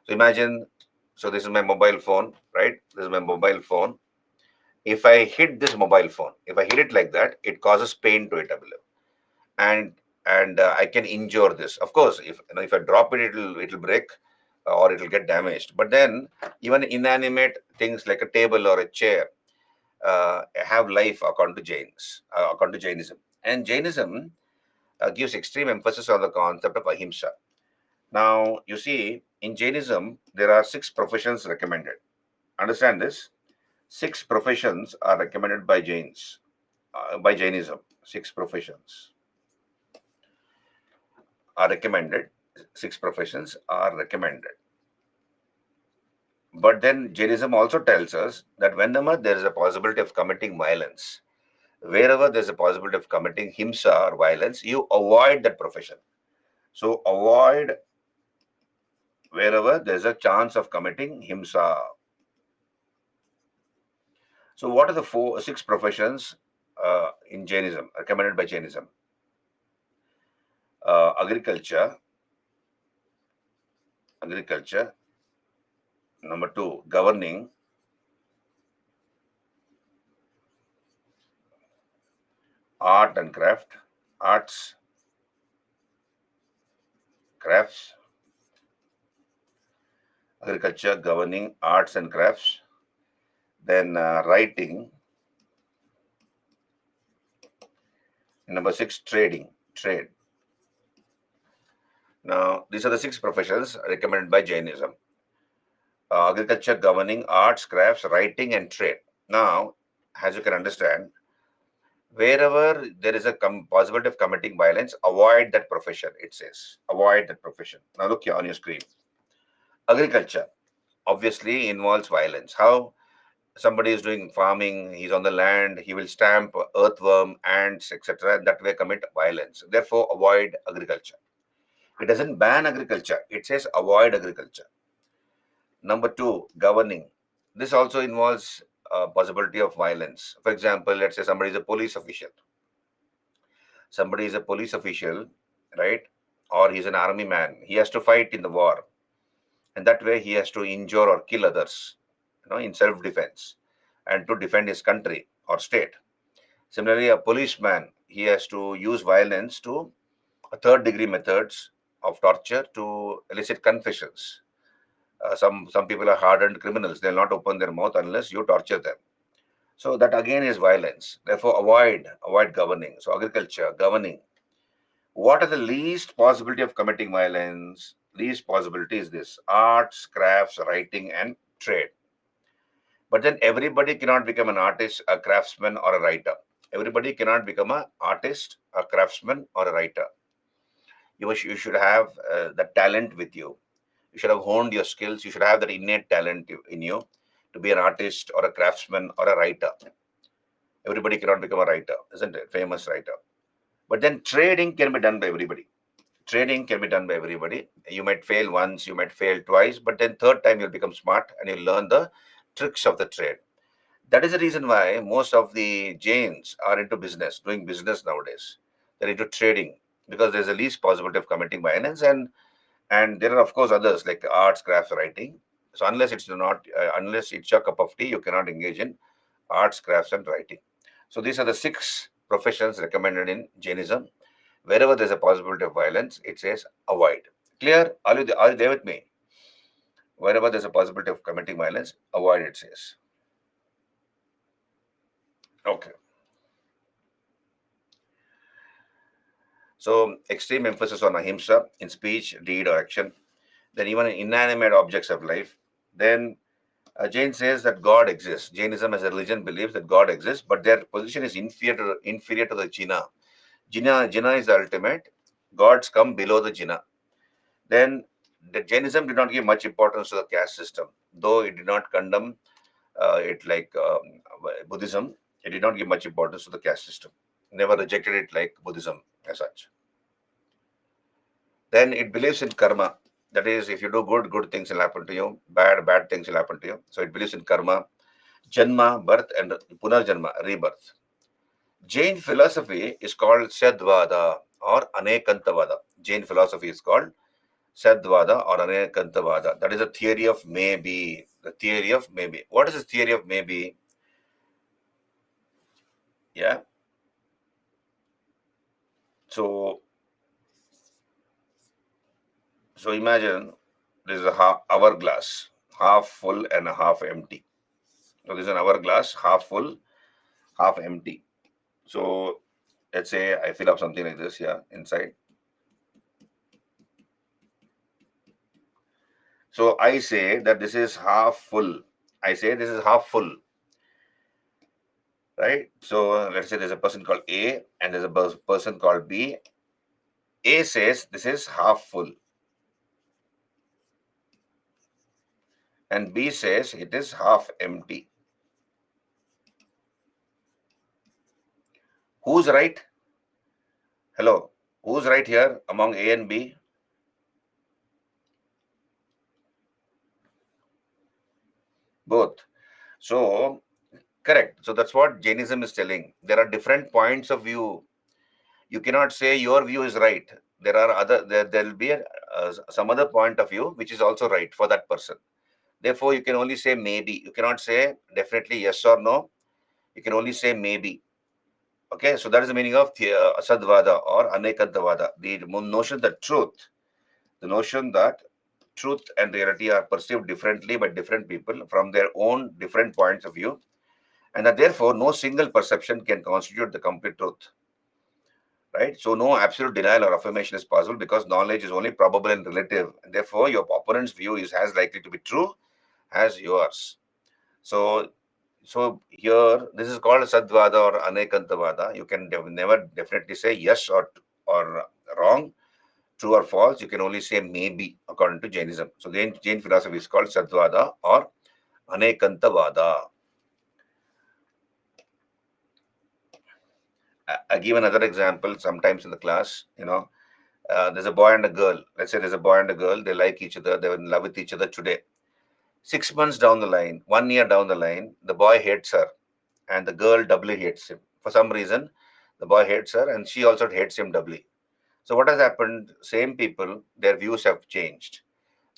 So, imagine, so this is my mobile phone, right? This is my mobile phone. If I hit this mobile phone, if I hit it like that, it causes pain to it, I believe. And I can injure this. Of course, if I drop it, it'll break or it'll get damaged. But then even inanimate things like a table or a chair have life according to Jainism. And Jainism gives extreme emphasis on the concept of ahimsa. Now, you see, in Jainism, there are 6 professions recommended. Understand this? 6 professions are recommended by by Jainism. 6 professions are recommended. 6 professions are recommended. But then Jainism also tells us that whenever there is a possibility of committing violence, wherever there's a possibility of committing himsa or violence, you avoid that profession. So avoid wherever there's a chance of committing himsa. So what are the 6 professions in Jainism, recommended by Jainism? Agriculture. Number 2, governing. Art and craft. Arts, crafts. Agriculture, governing, arts and crafts. Then writing. Number 6, trade. Now, these are the 6 professions recommended by Jainism. Agriculture, governing, arts, crafts, writing, and trade. Now, as you can understand, wherever there is a possibility of committing violence, avoid that profession, it says. Avoid that profession. Now, look here on your screen. Agriculture obviously involves violence. How? Somebody is doing farming, he's on the land, he will stamp earthworm, ants, etc., and that way commit violence. Therefore, avoid agriculture. It doesn't ban agriculture, it says avoid agriculture. Number 2, governing. This also involves possibility of violence. For example, let's say somebody is a police official. Right? Or he's an army man. He has to fight in the war. And that way he has to injure or kill others, in self-defense and to defend his country or state. Similarly, a policeman, he has to use violence to third-degree methods of torture to elicit confessions. Some people are hardened criminals. They'll not open their mouth unless you torture them. So that again is violence. Therefore, avoid governing. So agriculture, governing. What are the least possibility of committing violence? Least possibility is this: arts, crafts, writing, and trade. But then everybody cannot become an artist, a craftsman, or a writer. Everybody cannot become an artist, a craftsman, or a writer. You should have the talent with you. You should have honed your skills. You should have that innate talent in you to be an artist or a craftsman or a writer. Everybody cannot become a writer, isn't it? Famous writer. But then trading can be done by everybody. Trading can be done by everybody. You might fail once, you might fail twice, but then third time you'll become smart and you'll learn the tricks of the trade. That is the reason why most of the Jains are into business, doing business nowadays. They're into trading because there's the least possibility of committing violence, and there are of course others like arts, crafts, writing. So unless it's your cup of tea, you cannot engage in arts, crafts, and writing. So these are the 6 professions recommended in Jainism. Wherever there's a possibility of violence, it says avoid. Clear? Are you there with me? Wherever there's a possibility of committing violence, avoid, it says. Okay. So extreme emphasis on ahimsa in speech, deed, or action. Then even in inanimate objects of life. Then Jain says that God exists. Jainism as a religion believes that God exists, but their position is inferior to the Jina. Jina is the ultimate. Gods come below the Jina. Then the Jainism did not give much importance to the caste system, though it did not condemn it like Buddhism. It did not give much importance to the caste system. Never rejected it like Buddhism as such. Then it believes in karma. That is, if you do good, good things will happen to you. Bad things will happen to you. So it believes in karma, janma, birth, and punarjanma, rebirth. Jain philosophy is called Sadvada or Anekantavada. Jain philosophy is called Sadvada or Anekantavada. That is a theory of maybe. The theory of maybe. What is the theory of maybe? Yeah. So imagine this is a hourglass, half full and half empty. So this is an hourglass, half full, half empty. So let's say I fill up something like this here inside. So I say that this is half full. I say this is half full, right? So let's say there's a person called A and there's a person called B. A says this is half full and B says it is half empty. Who's right? Hello. Who's right here among A and B? Both. So, correct. So that's what Jainism is telling. There are different points of view. You cannot say your view is right. There will be some other point of view which is also right for that person. Therefore, you can only say maybe. You cannot say definitely yes or no. You can only say maybe. Okay, so that is the meaning of Asadvada or Anekantavada. The notion that truth and reality are perceived differently by different people from their own different points of view, and that therefore no single perception can constitute the complete truth. Right? So no absolute denial or affirmation is possible because knowledge is only probable and relative. And therefore, your opponent's view is as likely to be true as yours. So here, this is called Sadvada or Anekantavada. You can never definitely say yes or wrong, true or false. You can only say maybe according to Jainism. So Jain philosophy is called Sadvada or Anekantavada. I give another example sometimes in the class. There's a boy and a girl. Let's say there's a boy and a girl. They like each other. They're in love with each other today. 6 months down the line, 1 year down the line, the boy hates her and the girl doubly hates him. For some reason, the boy hates her and she also hates him doubly. So what has happened? Same people, their views have changed.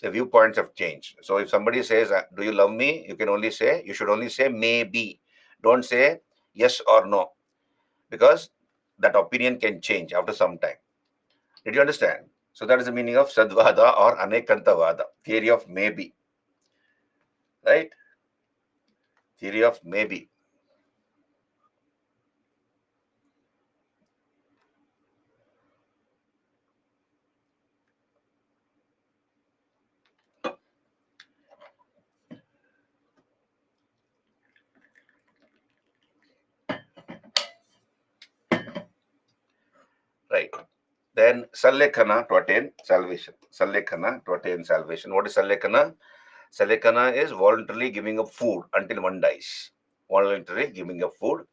Their viewpoints have changed. So if somebody says, "Do you love me?" You should only say maybe. Don't say yes or no, because that opinion can change after some time. Did you understand? So that is the meaning of Sadvada or Anekantavada, theory of maybe. Right? Theory of maybe. Right. Then Sallekkhana to attain salvation. Sallekkhana to attain salvation. What is Sallekkhana? Sallekkhana is voluntarily giving up food until one dies. Voluntarily giving up food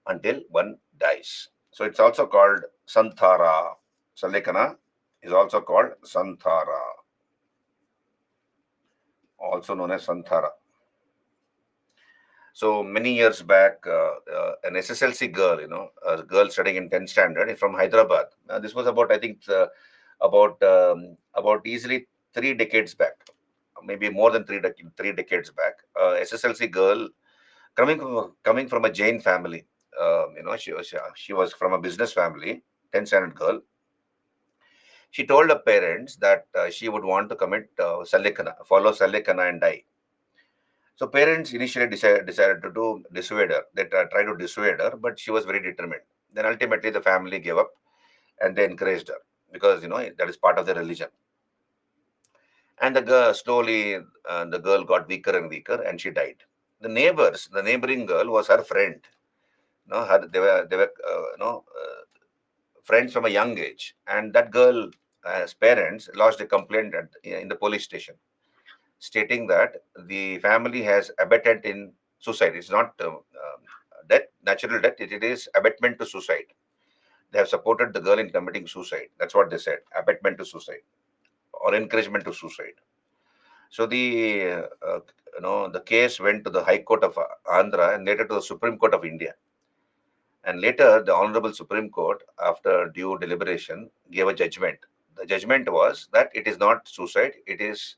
until one dies. So it's also called Santhara. Salekana is also called Santhara, also known as Santhara. So many years back, an SSLC girl, a girl studying in 10th standard from Hyderabad. This was about, I think, about easily 3 decades back, maybe more than 3 decades back. SSLC girl coming from a Jain family. She was from a business family. 10th standard girl. She told her parents that she would want to commit follow Salekana and die. So parents initially decided to dissuade her. They tried to dissuade her, but she was very determined. Then ultimately the family gave up and they encouraged her because that is part of their religion. And the girl slowly, the girl got weaker and weaker, and she died. The neighboring girl was her friend. They were friends from a young age, and that girl, as parents, lodged a complaint in the police station, stating that the family has abetted in suicide. It's not death, natural death. It is abetment to suicide. They have supported the girl in committing suicide. That's what they said. Abetment to suicide or encouragement to suicide. So the case went to the High Court of Andhra and later to the Supreme Court of India. And later, the Honorable Supreme Court, after due deliberation, gave a judgment. The judgment was that it is not suicide. It is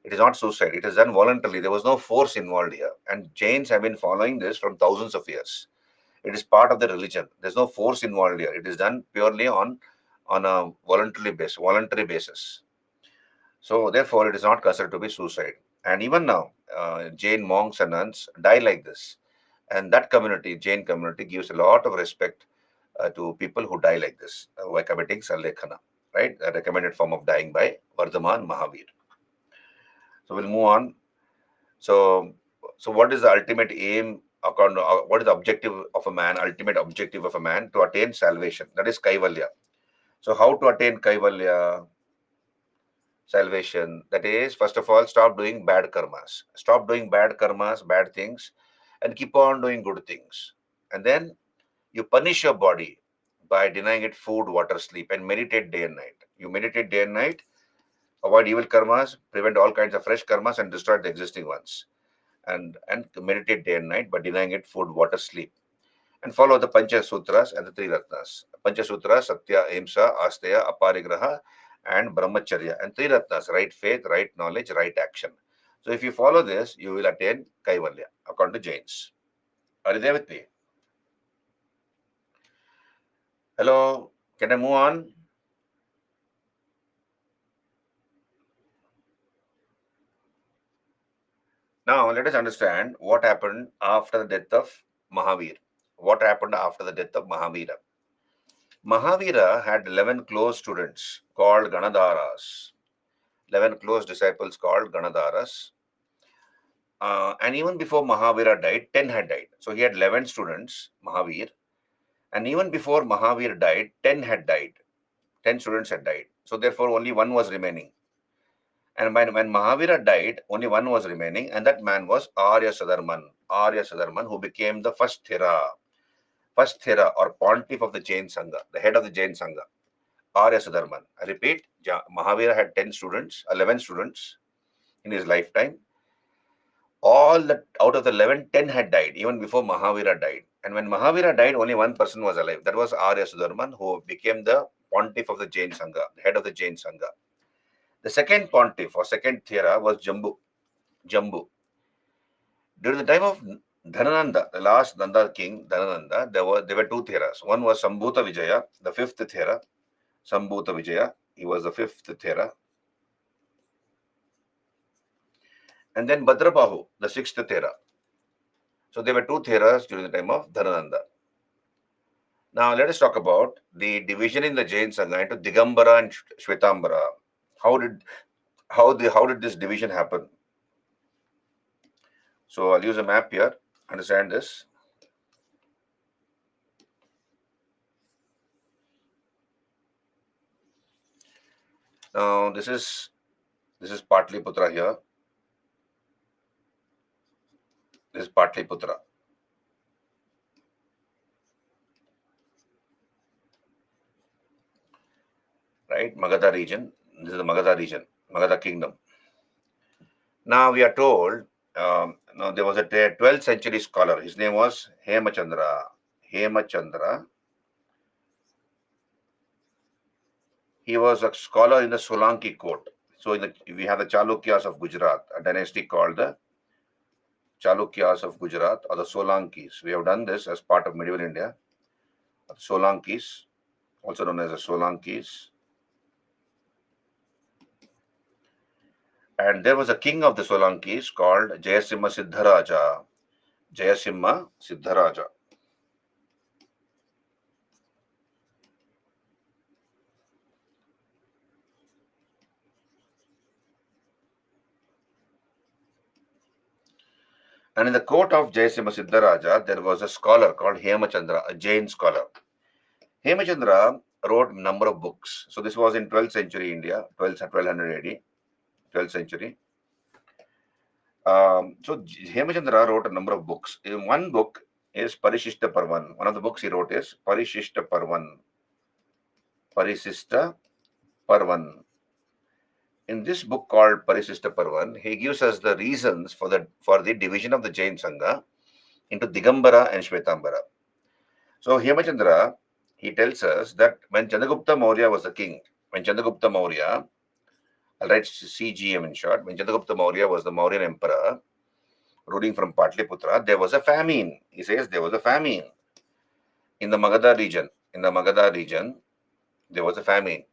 not suicide. It is done voluntarily. There was no force involved here. And Jains have been following this from thousands of years. It is part of the religion. There's no force involved here. It is done purely on a voluntary basis. So therefore, it is not considered to be suicide. And even now, Jain monks and nuns die like this. And that community, Jain community, gives a lot of respect to people who die like this by committing Sallekhana, right? A recommended form of dying by Vardhaman Mahavir. So we'll move on. So, what is the ultimate aim? What is the objective of a man? Ultimate objective of a man to attain salvation. That is Kaivalya. So, how to attain Kaivalya, salvation? That is, first of all, stop doing bad karmas. Stop doing bad karmas, bad things, and keep on doing good things. And then you punish your body by denying it food, water, sleep, and meditate day and night. You meditate day and night, avoid evil karmas, prevent all kinds of fresh karmas, and destroy the existing ones. And meditate day and night by denying it food, water, sleep. And follow the Pancha Sutras and the Three Ratnas. Pancha Sutras, Satya, Ahimsa, Asteya, Aparigraha, and Brahmacharya. And Three Ratnas, right faith, right knowledge, right action. So if you follow this, you will attain Kaivalya, according to Jains. Are you there with me? Hello, can I move on? Now, let us understand what happened after the death of Mahavir. What happened after the death of Mahavira? Mahavira had 11 close students called Ganadharas, 11 close disciples called Ganadharas. And even before Mahavira died, 10 had died. So he had 11 students, Mahavir. And even before Mahavir died, 10 had died. 10 students had died. So therefore, only one was remaining. And when Mahavira died, only one was remaining, and that man was Arya Sadarman, who became the first Thera or pontiff of the Jain Sangha, the head of the Jain Sangha, Arya Sadarman. I repeat, Mahavira had 10 students, 11 students in his lifetime. Out of the 11, 10 had died even before Mahavira died. And when Mahavira died, only one person was alive. That was Arya Sudarman, who became the pontiff of the Jain Sangha, the head of the Jain Sangha. The second pontiff or second Thera was Jambu. During the time of Dhanananda, the last Nanda king, Dhanananda, there were two Theras. One was Sambhuta Vijaya, the fifth Thera. Sambhuta Vijaya, he was the fifth Thera. And then Bhadrabahu, the sixth Thera. So there were two Theras during the time of Dhanananda. Now let us talk about the division in the Jain Sangha into Digambara and Shvetambara. How did this division happen? So I'll use a map here. Understand this. Now this is Patliputra here. This is Patliputra. right? Magadha region. This is the Magadha region, Magadha kingdom. Now we are told, now there was a 12th century scholar. His name was Hemachandra. Hemachandra. He was a scholar in the Solanki court. So we have the Chalukyas of Gujarat, a dynasty called the Chalukyas of Gujarat or the Solankis. We have done this as part of medieval India. Solankis, also known as the Solankis. And there was a king of the Solankis called Jayasimha Siddharaja. Jayasimha Siddharaja. And in the court of Jayasimha Siddharaja, there was a scholar called Hemachandra, a Jain scholar. Hemachandra wrote a number of books. So this was in 12th century India, 1200 AD, 12th century. So Hemachandra wrote a number of books. In one book is Parishishta Parvan. One of the books he wrote is Parishishta Parvan. Parishishta Parvan. In this book called Parishishta Parvan, he gives us the reasons for the division of the Jain Sangha into Digambara and Shvetambara. So Hemachandra, he tells us that when Chandragupta Maurya was the king, when Chandragupta Maurya, I'll write CGM in short, when Chandragupta Maurya was the Mauryan emperor ruling from Patliputra, there was a famine. He says there was a famine in the Magadha region. In the Magadha region, there was a famine.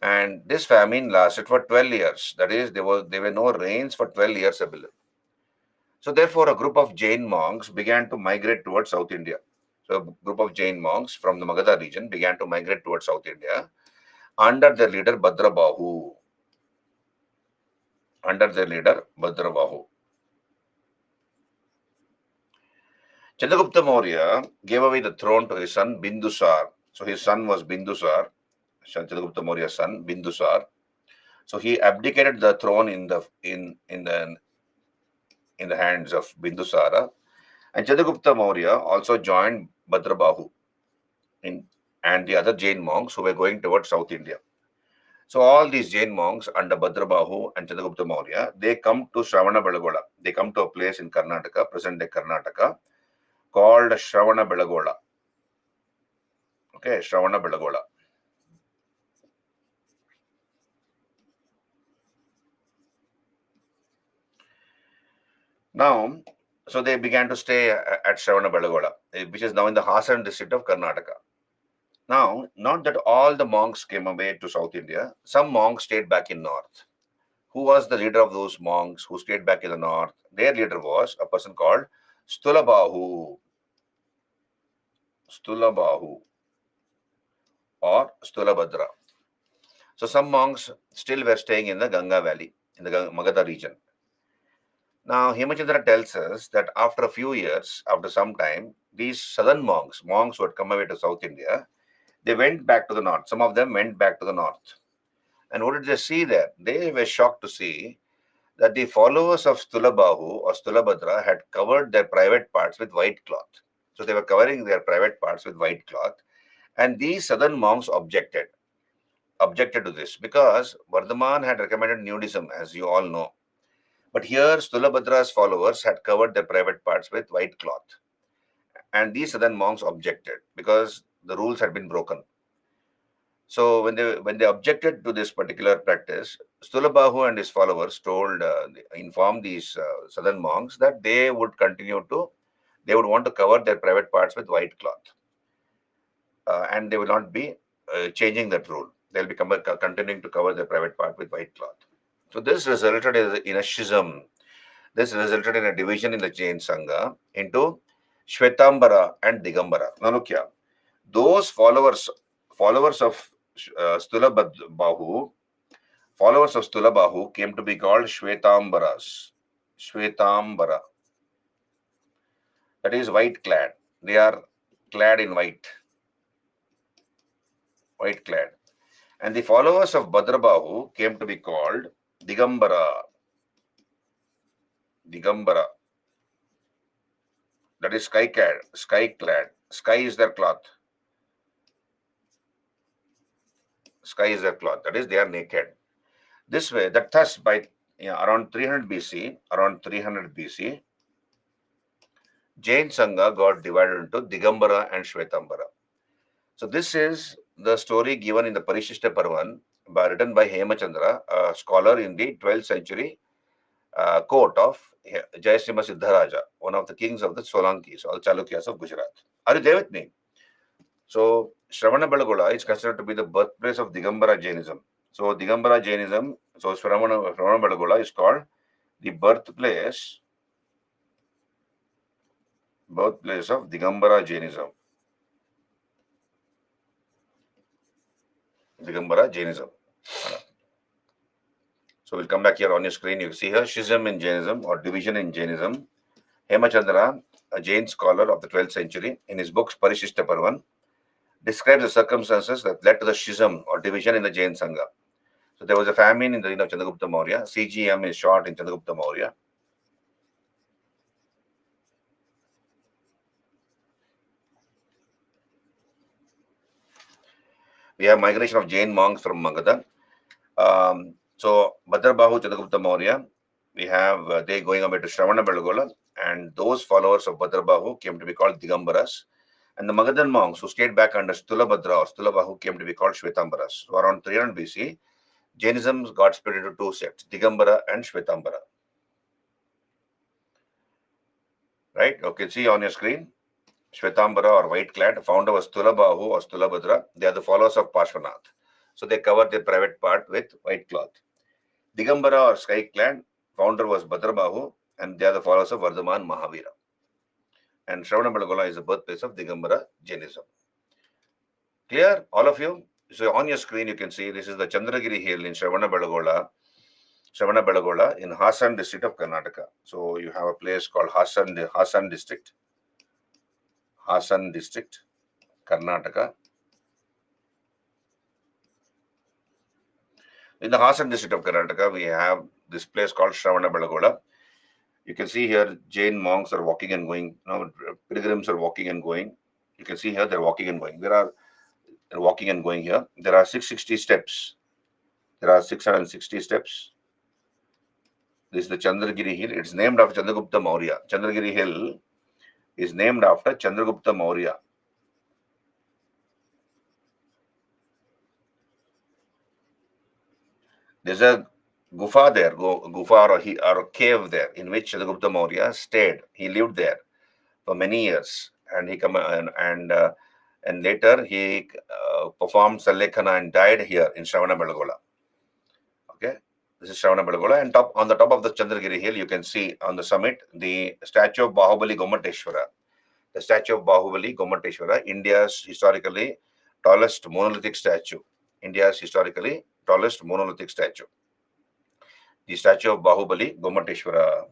And this famine lasted for 12 years. That is, there were no rains for 12 years. So therefore, a group of Jain monks began to migrate towards South India. So a group of Jain monks from the Magadha region began to migrate towards South India under their leader Bhadrabahu. Under their leader Bhadrabahu. Chandragupta Maurya gave away the throne to his son Bindusar. So his son was Bindusar, Chandragupta Maurya's son Bindusar. So he abdicated the throne in the hands of Bindusara, and Chandragupta Maurya also joined Bhadrabahu and the other Jain monks who were going towards South India. So all these Jain monks under Bhadrabahu and Chandragupta Maurya, they come to Shravana-Belagola. They come to a place in Karnataka, present-day Karnataka, called Shravana-Belagola. Okay, Shravana-Belagola. Now, so they began to stay at Shravana-Belagola, which is now in the Hasan district of Karnataka. Now, not that all the monks came away to South India. Some monks stayed back in North. Who was the leader of those monks who stayed back in the North? Their leader was a person called Stulabahu. Stulabahu or Stulabhadra. So some monks still were staying in the Ganga Valley, in the Magadha region. Now, Hemachandra tells us that after a few years, after some time, these southern monks who had come away to South India, they went back to the north. Some of them went back to the north. And what did they see there? They were shocked to see that the followers of Stulabahu or Stulabhadra had covered their private parts with white cloth. So they were covering their private parts with white cloth. And these southern monks objected to this because Vardhaman had recommended nudism, as you all know. But here, Stulabhadra's followers had covered their private parts with white cloth. And these southern monks objected because the rules had been broken. So when they objected to this particular practice, Stulabahu and his followers informed these southern monks that they would want to cover their private parts with white cloth, and they will not be changing that rule. They'll be continuing to cover their private part with white cloth. So this resulted in a schism. This resulted in a division in the Jain Sangha into Shvetambara and Digambara. Nanukya. Those followers of Stulabahu came to be called Shvetambaras. Shvetambara. That is white clad. They are clad in white. White clad. And the followers of Bhadrabahu came to be called Digambara. Digambara. That is sky clad. Sky clad. Sky is their cloth. sky is their cloth. That is, they are naked. This way, that thus by around 300 BC, Jain Sangha got divided into Digambara and Shvetambara. So this is the story given in the Parishishta Parvan, written by Hemachandra, a scholar in the 12th century court of Jayasima Siddharaja, one of the kings of the Solankis or Chalukyas of Gujarat. Are you there with me? So Shravana Belagola is considered to be the birthplace of Digambara Jainism. So Digambara Jainism, so Shravana Belagola is called the birthplace of Digambara Jainism. Digambara Jainism. So we'll come back here on your screen. You see here schism in Jainism or division in Jainism. Hemachandra, a Jain scholar of the 12th century, in his books Parishishta Parvan, describes the circumstances that led to the schism or division in the Jain Sangha. So there was a famine in the reign of Chandragupta Maurya. CGM is short in Chandragupta Maurya. We have migration of Jain monks from Magadha. So Bhadrabahu Chandragupta Maurya, we have they going away to Shravana Belagola, and those followers of Bhadrabahu came to be called Digambaras. And the Magadhan monks who stayed back under Stulabhadra or Stulabahu came to be called Shvetambaras. So around 300 BC, Jainism got split into two sects, Digambara and Shvetambara. Right? Okay, see on your screen, Shvetambara or white clad, founder was Stulabahu or Stulabhadra. They are the followers of Parshvanath. So they covered their private part with white cloth. Digambara or sky clad, founder was Bhadrabahu, and they are the followers of Vardhaman Mahavira. And Shravana is the birthplace of Digambara Jainism. Clear, all of you? So on your screen, you can see this is the Chandragiri Hill in Shravana in Hassan district of Karnataka. So you have a place called Hassan district, Karnataka. In the Hassan district of Karnataka, we have this place called Shravana. You can see here Jain monks are walking and going. Pilgrims are walking and going. You can see here they're walking and going. They're walking and going here. There are 660 steps. There are 660 steps. This is the Chandragiri Hill. It's named after Chandragupta Maurya. Chandragiri Hill is named after Chandragupta Maurya. There's a gufa there, gufa or a cave there in which Chandragupta Maurya stayed. He lived there for many years, and and later he performed Sallekkhana and died here in Shravana. Okay, this is Shravana, and on the top of the Chandragiri Hill, you can see on the summit the statue of Bahubali Gomateshwara. The statue of Bahubali Gomateshwara, India's historically tallest monolithic statue. India's historically tallest monolithic statue. The statue of Bahubali Gomateshwara.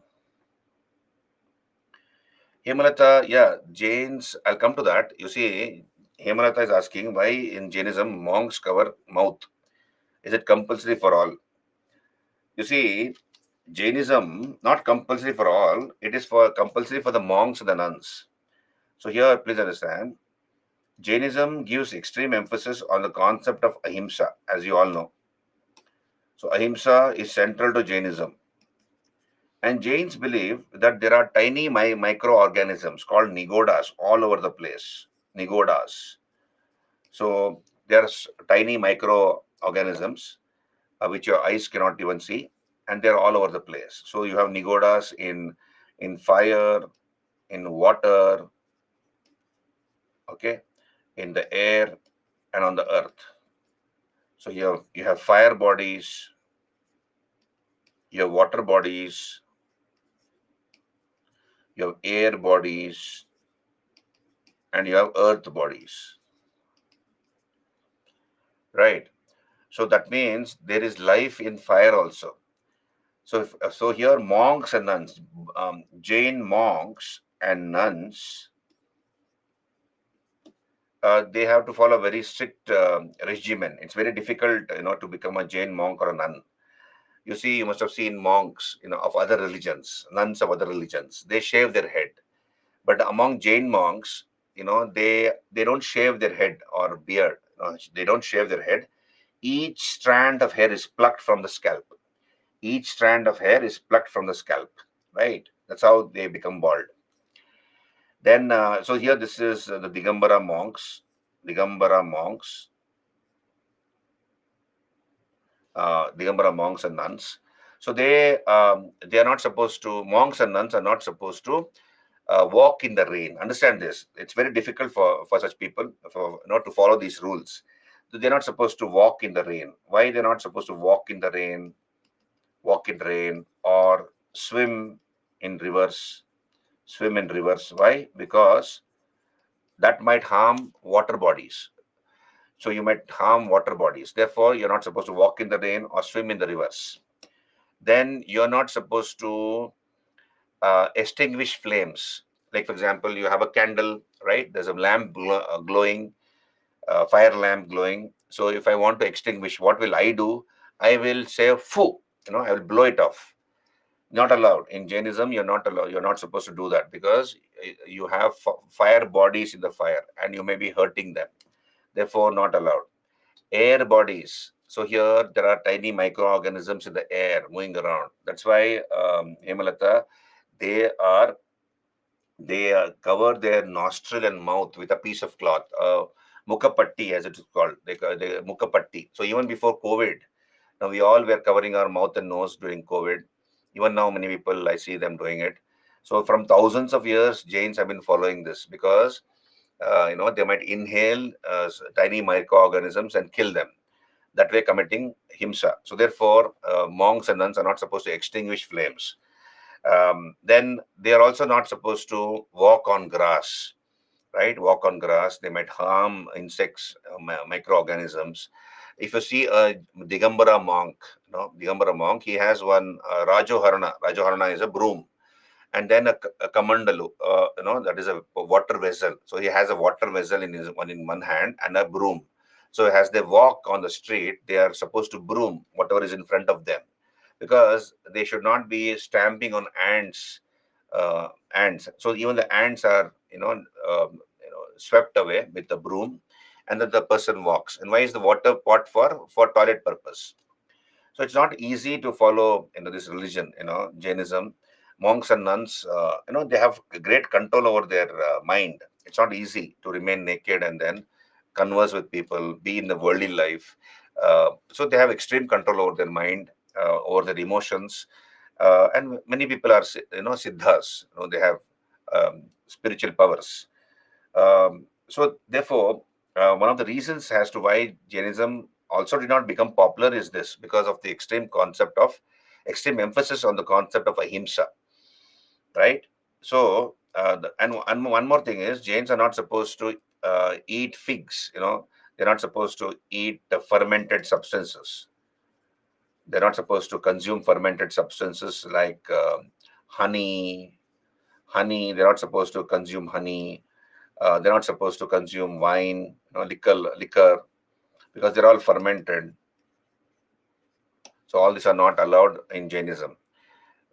Hemalata, yeah, Jains, I'll come to that. You see, Hemalata is asking why in Jainism monks cover mouth. Is it compulsory for all? You see, Jainism, not compulsory for all, it is for compulsory for the monks and the nuns. So here, please understand, Jainism gives extreme emphasis on the concept of ahimsa, as you all know. So ahimsa is central to Jainism. And Jains believe that there are tiny microorganisms called nigodas all over the place. Nigodas. So there's tiny microorganisms which your eyes cannot even see, and they're all over the place. So you have nigodas in fire, in water, okay, in the air, and on the earth. So you have fire bodies, you have water bodies, you have air bodies, and you have earth bodies. Right. So that means there is life in fire also. So here monks and nuns, Jain monks and nuns, they have to follow a very strict regimen. It's very difficult, to become a Jain monk or a nun. You see, you must have seen monks, of other religions, nuns of other religions. They shave their head, but among Jain monks, they don't shave their head or beard. They don't shave their head. each strand of hair is plucked from the scalp. Each strand of hair is plucked from the scalp, right? That's how they become bald. Then, so here this is the Digambara monks. Digambara monks. Digambara monks and nuns. So they are not supposed to. Monks and nuns are not supposed to walk in the rain. Understand this. It's very difficult for such people for not to follow these rules. So they're not supposed to walk in the rain. Why they're not supposed to walk in the rain? Walk in rain or swim in rivers. Swim in rivers. Why? Because that might harm water bodies. So you might harm water bodies. Therefore, you're not supposed to walk in the rain or swim in the rivers. Then you're not supposed to extinguish flames. Like, for example, you have a candle, right? There's a lamp glowing, fire lamp glowing. So if I want to extinguish, what will I do? I will say, "Fu," I will blow it off. Not allowed. In Jainism, you're not allowed. You're not supposed to do that because you have fire bodies in the fire and you may be hurting them. Therefore, not allowed. Air bodies. So here there are tiny microorganisms in the air moving around. That's why, Hemalata, they are they cover their nostril and mouth with a piece of cloth, mukapatti as it is called. They mukapatti. So even before COVID, now we all were covering our mouth and nose during COVID. Even now, many people I see them doing it. So from thousands of years, Jains have been following this because they might inhale tiny microorganisms and kill them. That way, committing himsa. So therefore, monks and nuns are not supposed to extinguish flames. Then they are also not supposed to walk on grass, right? Walk on grass. They might harm insects, microorganisms. If you see a Digambara monk, Digambara monk, he has one Rajoharana. Rajoharana is a broom, and then a kamandalu, that is a water vessel. So he has a water vessel in one hand and a broom. So as they walk on the street, they are supposed to broom whatever is in front of them because they should not be stamping on ants. Ants. So even the ants are, swept away with the broom, and then the person walks. And why is the water pot for toilet purpose? So it's not easy to follow, this religion, Jainism. Monks and nuns, they have great control over their mind. It's not easy to remain naked and then converse with people, be in the worldly life. So they have extreme control over their mind, over their emotions, and many people are, siddhas. They have spiritual powers. So therefore, one of the reasons as to why Jainism also did not become popular is this because of the extreme emphasis on the concept of ahimsa, right? So, and one more thing is Jains are not supposed to eat figs. They're not supposed to eat fermented substances. They're not supposed to consume fermented substances like honey. Honey. They're not supposed to consume honey. They're not supposed to consume wine, liquor, because they're all fermented. So all these are not allowed in Jainism,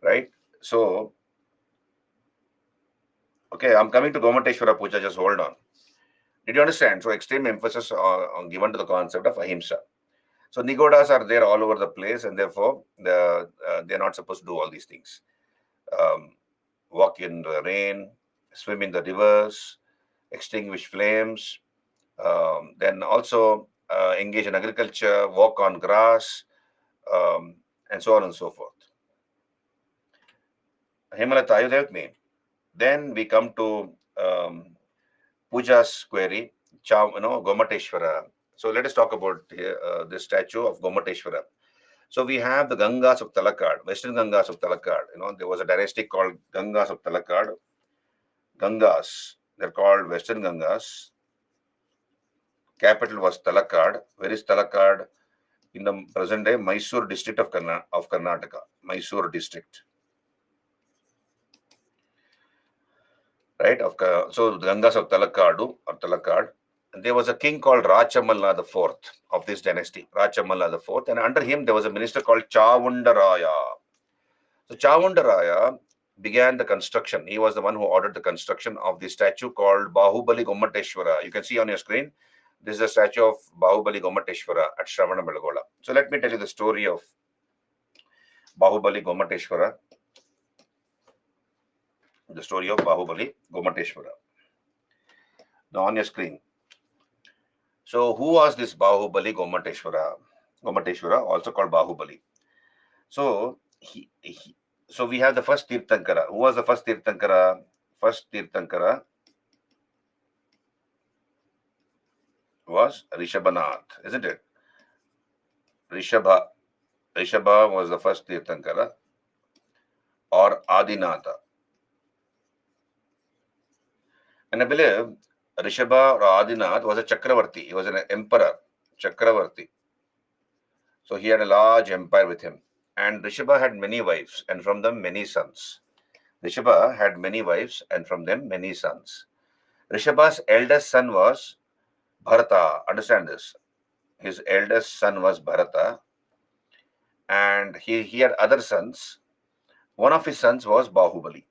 right? So, okay, I'm coming to Gomateshwara Puja. Just hold on. Did you understand? So extreme emphasis on given to the concept of ahimsa. So nigodas are there all over the place, and therefore they're not supposed to do all these things. Um, Walk in the rain, swim in the rivers, extinguish flames, then also engage in agriculture, walk on grass, and so on and so forth. Hemalata, are you there with me? Then we come to Puja's query, Gomateshwara. So let us talk about this statue of Gomateshwara. So we have the Gangas of Talakad, Western Gangas of Talakad. There was a dynasty called Gangas of Talakad. Gangas, they're called Western Gangas. Capital was Talakad. Where is Talakad? In the present day Mysore district of Karnataka. Mysore district. Right? So the Gangas of Talakadu or Talakad. And there was a king called Rachamalla IV of this dynasty. Rachamalla IV. And under him there was a minister called Chavundaraya. So Chavundaraya began the construction. He was the one who ordered the construction of the statue called Bahubali Gomateshwara. You can see on your screen This is a statue of Bahubali Gomateshwara at Shravana Belgola. So let me tell you the story of Bahubali Gomateshwara. The story of Bahubali Gomateshwara. Now on your screen. So who was this Bahubali Gomateshwara? Gomateshwara, also called Bahubali. So so we have the first Tirthankara. Who was the first Tirthankara? First Tirthankara was Rishabhanath, isn't it? Rishabha. Rishabha was the first Tirthankara, or Adinatha. And I believe Rishabha or Adinath was a Chakravarti. He was an emperor, Chakravarti. So he had a large empire with him. And Rishabha had many wives, and from them many sons. Rishabha had many wives, and from them many sons. Rishabha's eldest son was Bharata. Understand this. His eldest son was Bharata, and he had other sons. One of his sons was Bahubali.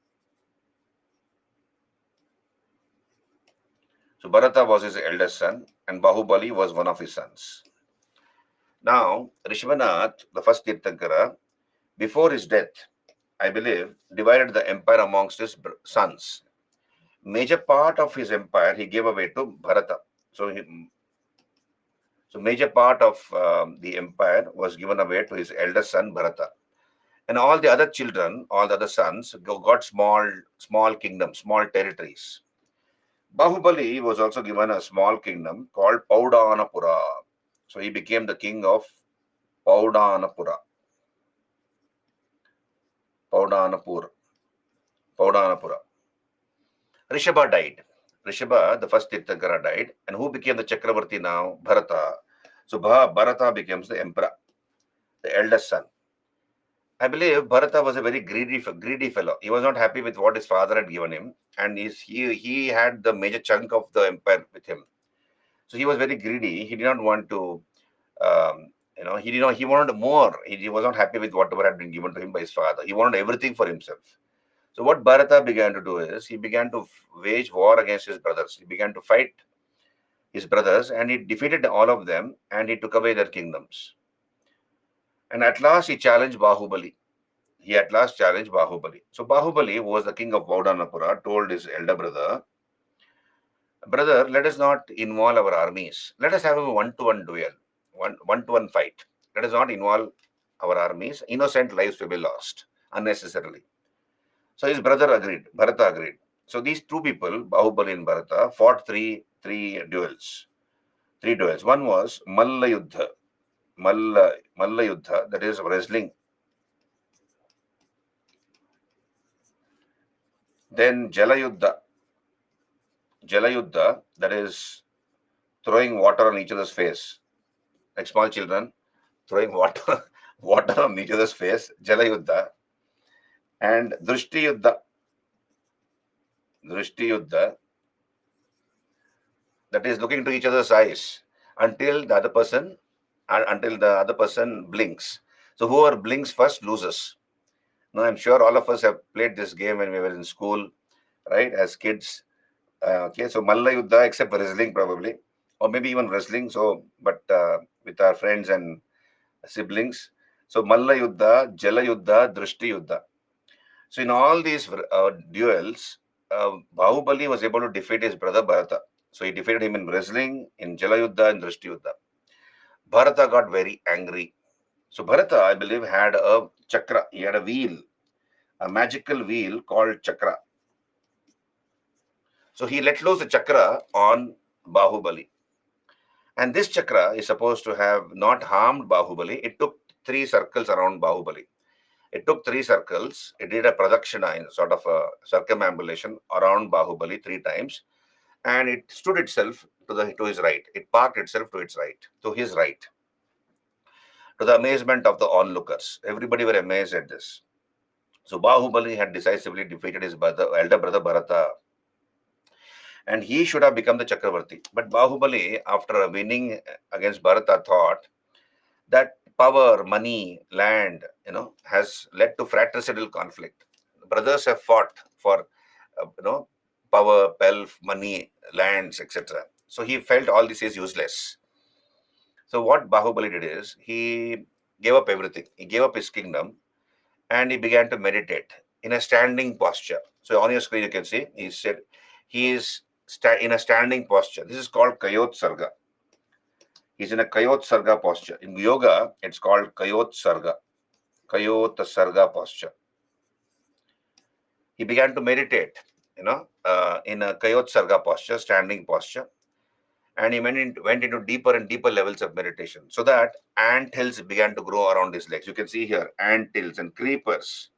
So Bharata was his eldest son, and Bahubali was one of his sons. Now, Rishvanath, the first Tirthankara, before his death, I believe, divided the empire amongst his sons. Major part of his empire he gave away to Bharata. So major part of the empire was given away to his eldest son Bharata. And all the other children, all the other sons, got small kingdoms, small territories. Bahubali was also given a small kingdom called Paudanapura. So he became the king of Paudanapura. Paudanapur. Paudanapura. Rishabha died. Rishabha, the first Tirthankara, died. And who became the Chakravarti now? Bharata. So Bharata becomes the emperor, the eldest son. I believe Bharata was a very greedy fellow. He was not happy with what his father had given him, and he had the major chunk of the empire with him. So he was very greedy. He did not want to, he wanted more. He was not happy with whatever had been given to him by his father. He wanted everything for himself. So what Bharata began to do is he began to wage war against his brothers. He began to fight his brothers, and he defeated all of them, and he took away their kingdoms. And at last he challenged Bahubali. He at last challenged Bahubali. So Bahubali, who was the king of Vaudanapura, told his elder brother, "Brother, let us not involve our armies. Let us have a one-to-one duel, one-to-one fight. Let us not involve our armies. Innocent lives will be lost unnecessarily." So his brother agreed. Bharata agreed. So these two people, Bahubali and Bharata, fought three duels. Three duels. One was Malla Yuddha. Malla Yuddha, that is wrestling. Then Jala Yuddha, that is throwing water on each other's face. Like small children throwing water water on each other's face, Jala Yuddha. And Drishti Yuddha, that is looking into each other's eyes until the other person blinks. So whoever blinks first loses. Now I'm sure all of us have played this game when we were in school, right? As kids. Okay, so Malla Yuddha, except for wrestling probably, or maybe even wrestling. So, but with our friends and siblings. So Malla Yuddha, Jala Yuddha, Drishti Yuddha. So in all these duels, Bahubali was able to defeat his brother Bharata. So he defeated him in wrestling, in Jala Yuddha, and Drishti Yuddha. Bharata got very angry. So Bharata, I believe, had a chakra. He had a wheel, a magical wheel called chakra. So he let loose the chakra on Bahubali. And this chakra is supposed to have not harmed Bahubali. It took three circles around Bahubali. It took three circles. It did a pradakshina, in sort of a circumambulation around Bahubali three times, and it stood itself to his right. It parked itself to its right, to his right, to the amazement of the onlookers. Everybody were amazed at this. So Bahubali had decisively defeated his elder brother Bharata, and he should have become the Chakravarti. But Bahubali, after winning against Bharata, thought that power, money, land, has led to fratricidal conflict. Brothers have fought for, power, pelf, money, lands, etc. So he felt all this is useless. So what Bahubali did is he gave up everything. He gave up his kingdom and he began to meditate in a standing posture. So on your screen you can see he said he is in a standing posture. This is called Kayot Sarga. He's in a Kayot Sarga posture. In yoga, it's called Kayot Sarga. Kayot Sarga posture. He began to meditate, in a Kayot Sarga posture, standing posture. And he went into deeper and deeper levels of meditation. So that ant hills began to grow around his legs. You can see here ant hills and creepers.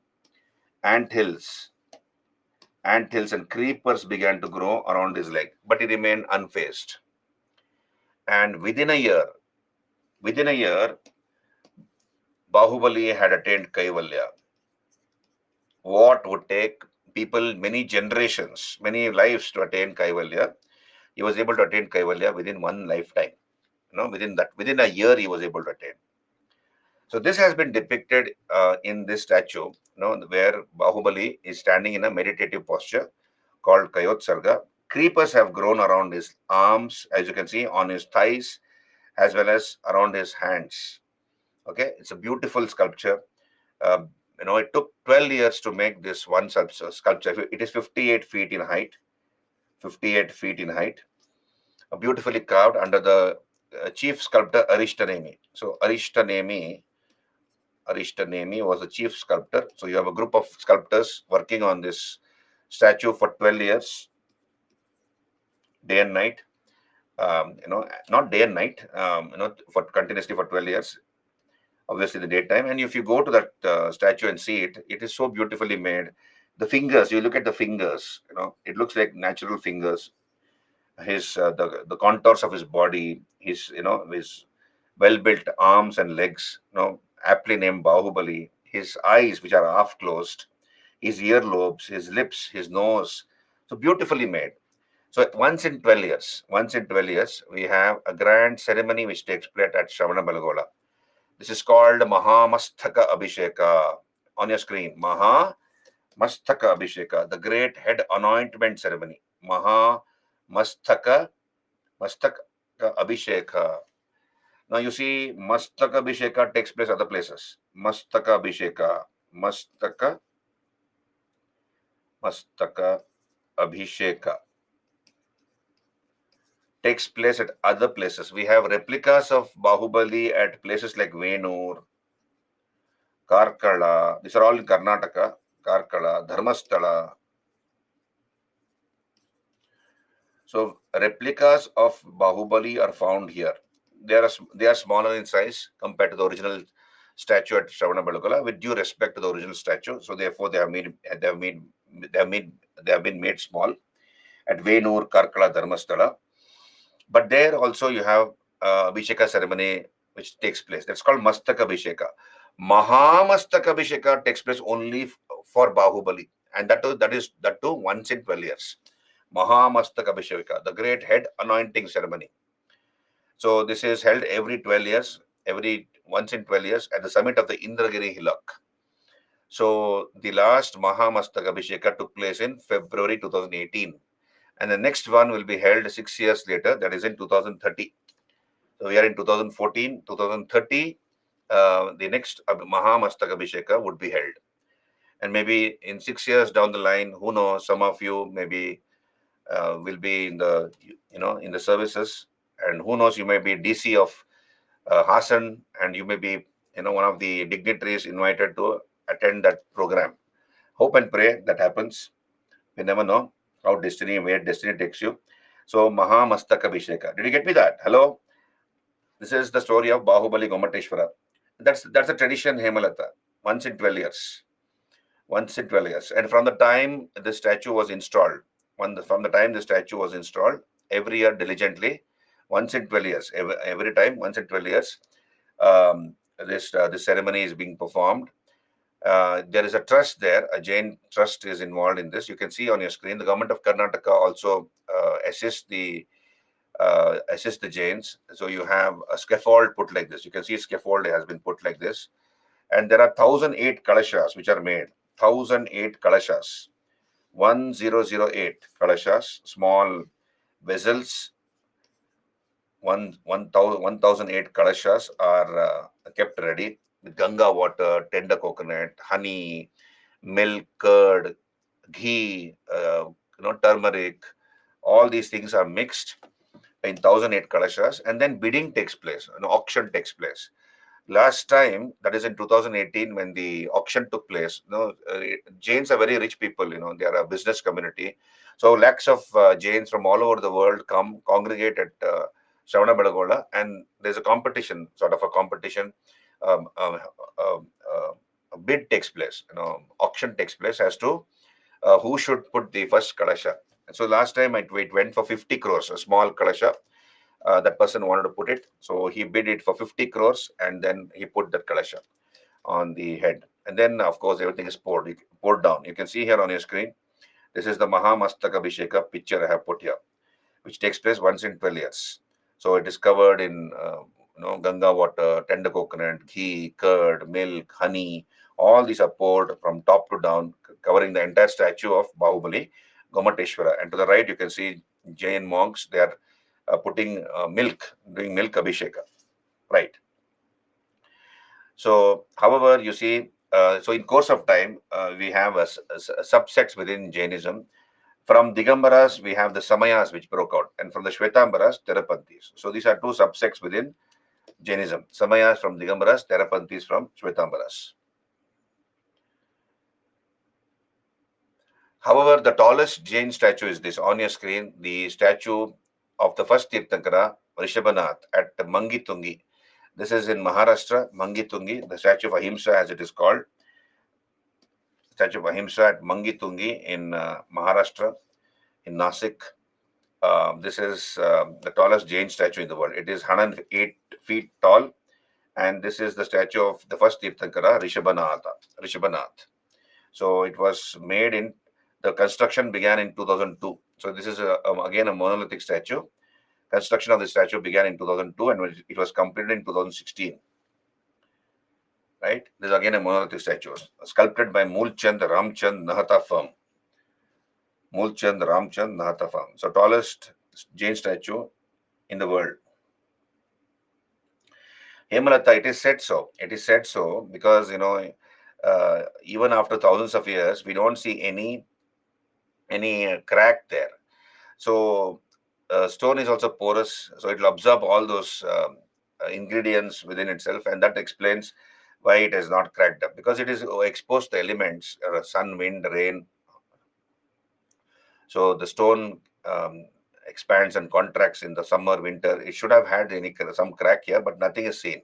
Ant hills. Ant hills and creepers began to grow around his leg. But he remained unfazed. And within a year, Bahubali had attained Kaivalya. What would take people many generations, many lives to attain Kaivalya, he was able to attain Kaivalya within one lifetime. Within a year, he was able to attain. So this has been depicted in this statue, where Bahubali is standing in a meditative posture called Kayot Sarga. Creepers have grown around his arms, as you can see, on his thighs, as well as around his hands. Okay, it's a beautiful sculpture. It took 12 years to make this one sculpture. It is 58 feet in height. 58 feet in height. Beautifully carved under the chief sculptor Arishtanemi. So Arishtanemi was the chief sculptor. So you have a group of sculptors working on this statue for 12 years, day and night. Not day and night. For continuously for 12 years. Obviously the daytime. And if you go to that statue and see it, it is so beautifully made. The fingers, you look at the fingers, it looks like natural fingers. His the contours of his body, his well-built arms and legs, aptly named Bahubali. His eyes, which are half closed, his earlobes, his lips, his nose, so beautifully made. So once in 12 years, we have a grand ceremony which takes place at Shravana Balagola. This is called Mahamastaka Abhisheka. On your screen, Mahamastaka Abhisheka, the great head anointment ceremony. Mahamastaka Mastaka Abhisheka. Now you see, Mastaka Abhisheka takes place other places. Mastaka Abhisheka. Mastaka Abhisheka takes place at other places. We have replicas of Bahubali at places like Venur, Karkala. These are all in Karnataka. Karkala, Dharmasthala. So replicas of Bahubali are found here. They are smaller in size compared to the original statue at Shravana Belagola, with due respect to the original statue. So therefore, they have been made small at Venur, Karkala, Dharmasthala. But there also you have Abhisheka ceremony which takes place. That's called Mastaka Abhisheka. Mahamastaka Abhisheka takes place only for Bahubali, and that too once in 12 years. Mahamastaka Abhisheka, the great head anointing ceremony. So this is held every 12 years, once in 12 years at the summit of the Indragiri Hillock. So the last Mahamastaka Abhisheka took place in February 2018. And the next one will be held 6 years later, that is in 2030. So we are in 2014, 2030. The next Mahamastaka Abhisheka would be held. And maybe in 6 years down the line, who knows, some of you maybe will be in the services, and who knows, you may be DC of Hassan, and you may be one of the dignitaries invited to attend that program. Hope and pray that happens. We never know where destiny takes you. So Mahamastaka Abhisheka. Did you get me that? Hello? This is the story of Bahubali Gomateshwara. That's a tradition, Hemalata. Once in 12 years. Once in 12 years. And from the time the statue was installed, every year diligently, once in 12 years, every time, once in 12 years, this ceremony is being performed. There is a trust there. A Jain trust is involved in this. You can see on your screen. The government of Karnataka also assists the Jains. So you have a scaffold put like this. You can see a scaffold has been put like this. And there are 1,008 kalashas which are made. 1,008 kalashas. 1008 kalashas, small vessels 1,008 kalashas are kept ready with Ganga water, tender coconut, honey, milk, curd, ghee, turmeric. All these things are mixed in 1,008 kalashas, and then bidding takes place, an auction takes place. Last time, that is in 2018, when the auction took place, Jains are very rich people, they are a business community. So lakhs of Jains from all over the world come congregate at Shravana, and there's a competition, sort of a competition. Um, um, a bid takes place, auction takes place as to who should put the first kalasha. And so last time it went for 50 crores, a small kalasha. That person wanted to put it, so he bid it for 50 crores, and then he put that kalasha on the head. And then, of course, everything is poured down. You can see here on your screen, this is the Mahamastaka Abhisheka picture I have put here, which takes place once in 12 years. So it is covered in Ganga water, tender coconut, ghee, curd, milk, honey. All these are poured from top to down, covering the entire statue of Bahubali, Gomateshwara. And to the right, you can see Jain monks. They are putting milk, doing milk abhisheka. Right. So, however, you see, so in course of time, we have a subsets within Jainism. From Digambaras, we have the Samayas which broke out, and from the Shvetambaras, Therapanthis. So these are two subsects within Jainism. Samayas from Digambaras, Therapanthis from Shvetambaras. However, the tallest Jain statue is this on your screen, the statue of the first Tirthankara, Rishabhanath, at Mangitungi. This is in Maharashtra, Mangitungi, the statue of Ahimsa as it is called. Statue of Ahimsa at Mangitungi in Maharashtra, in Nasik. This is the tallest Jain statue in the world. It is 108 feet tall, and this is the statue of the first Tirthankara, Rishabhanath. So it was made in, the construction began in 2002. So this is again a monolithic statue. Construction of the statue began in 2002, and it was completed in 2016. Right? This is again a monolithic statue, sculpted by Moolchand Ramchand Nahata firm. Moolchand Ramchand Nahata firm. So tallest Jain statue in the world. Hemalata, it is said so. It is said so because, even after thousands of years, we don't see any crack there. So stone is also porous, so it will absorb all those ingredients within itself, and that explains why it has not cracked up, because it is exposed to elements, sun, wind, rain. So the stone expands and contracts in the summer, winter. It should have had some crack here, but nothing is seen.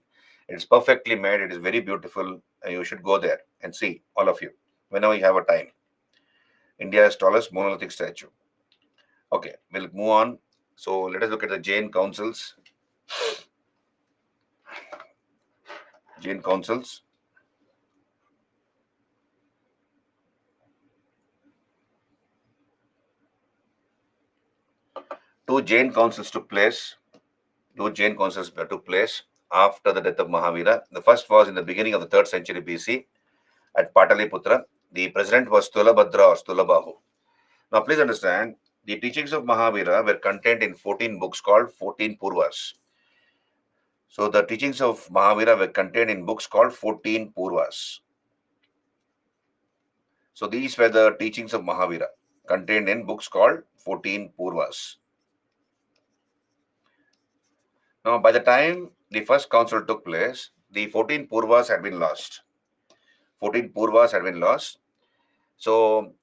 It's perfectly made. It is very beautiful. You should go there and see, all of you, whenever you have a time. India's tallest monolithic statue. Okay, we'll move on. So let us look at the Jain councils. Jain councils. Two Jain councils took place. Two Jain councils took place after the death of Mahavira. The first was in the beginning of the 3rd century BC at Pataliputra. The president was Stulabhadra or Stulabahu. Now, please understand, the teachings of Mahavira were contained in 14 books called 14 Purvas. So, the teachings of Mahavira were contained in books called 14 Purvas. So, these were the teachings of Mahavira contained in books called 14 Purvas. Now, by the time the first council took place, the 14 Purvas had been lost. 14 Purvas had been lost. So,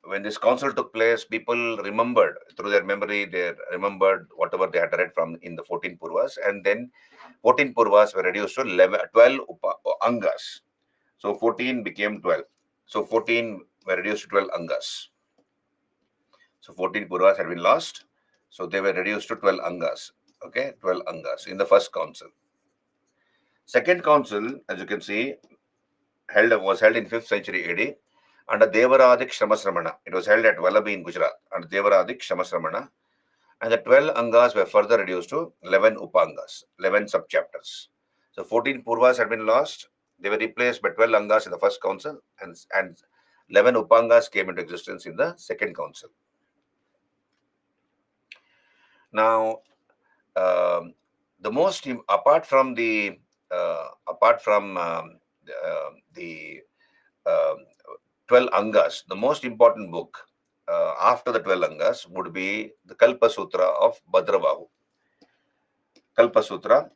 when this council took place, people remembered, through their memory, they remembered whatever they had read from in the 14 Purvas, and then 14 Purvas were reduced to 12 Angas. So 14 became 12. So 14 were reduced to 12 Angas. So 14 Purvas had been lost. So they were reduced to 12 Angas. Okay, 12 Angas in the first council. Second council, as you can see, was held in 5th century AD under Devaradik Shamasramana. It was held at Vallabhi in Gujarat under Devaradik Shamasramana. And the 12 Angas were further reduced to 11 Upangas, 11 subchapters. So 14 Purvas had been lost. They were replaced by 12 Angas in the first council, and 11 Upangas came into existence in the second council. Now, The most apart from the apart from the um 12 Angas, the most important book after the 12 Angas would be the Kalpa Sutra of Bhadrabahu. Kalpa Sutra,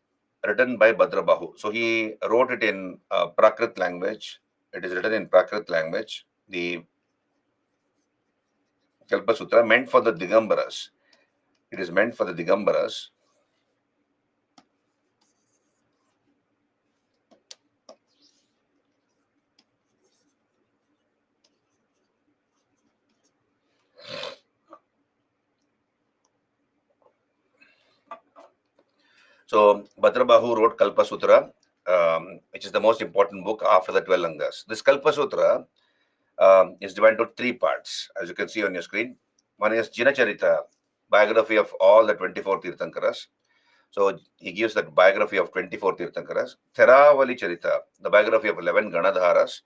written by Bhadrabahu. So he wrote it in Prakrit language. It is written in Prakrit language. The Kalpa Sutra meant for the Digambaras. It is meant for the Digambaras. So Bhadrabahu wrote Kalpa Sutra, which is the most important book after the 12 Angas. This Kalpa Sutra is divided into three parts, as you can see on your screen. One is Jinacharita, biography of all the 24 Tirthankaras. So he gives the biography of 24 Tirthankaras. Theravali Charita, the biography of 11 Ganadharas.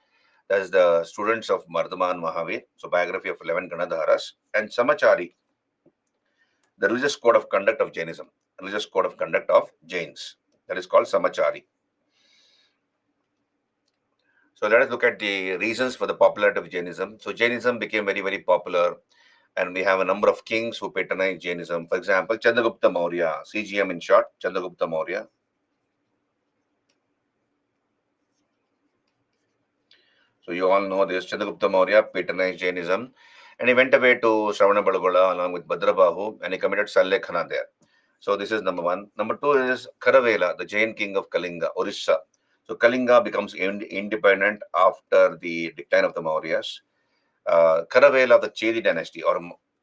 That is the students of Mardhaman Mahavir. So biography of 11 Ganadharas. And Samachari, the religious code of conduct of Jainism. Religious code of conduct of Jains. That is called Samachari. So let us look at the reasons for the popularity of Jainism. So Jainism became very, very popular, and we have a number of kings who patronized Jainism. For example, Chandragupta Maurya, CGM in short, Chandragupta Maurya. So you all know this. Chandragupta Maurya patronized Jainism, and he went away to Shravanabeлагola along with Bhadrabahu, and he committed Sallekhana there. So this is number one. Number two is Kharavela, the Jain king of Kalinga, Orissa. So Kalinga becomes independent after the decline of the Mauryas. Kharavela of the Chedi dynasty or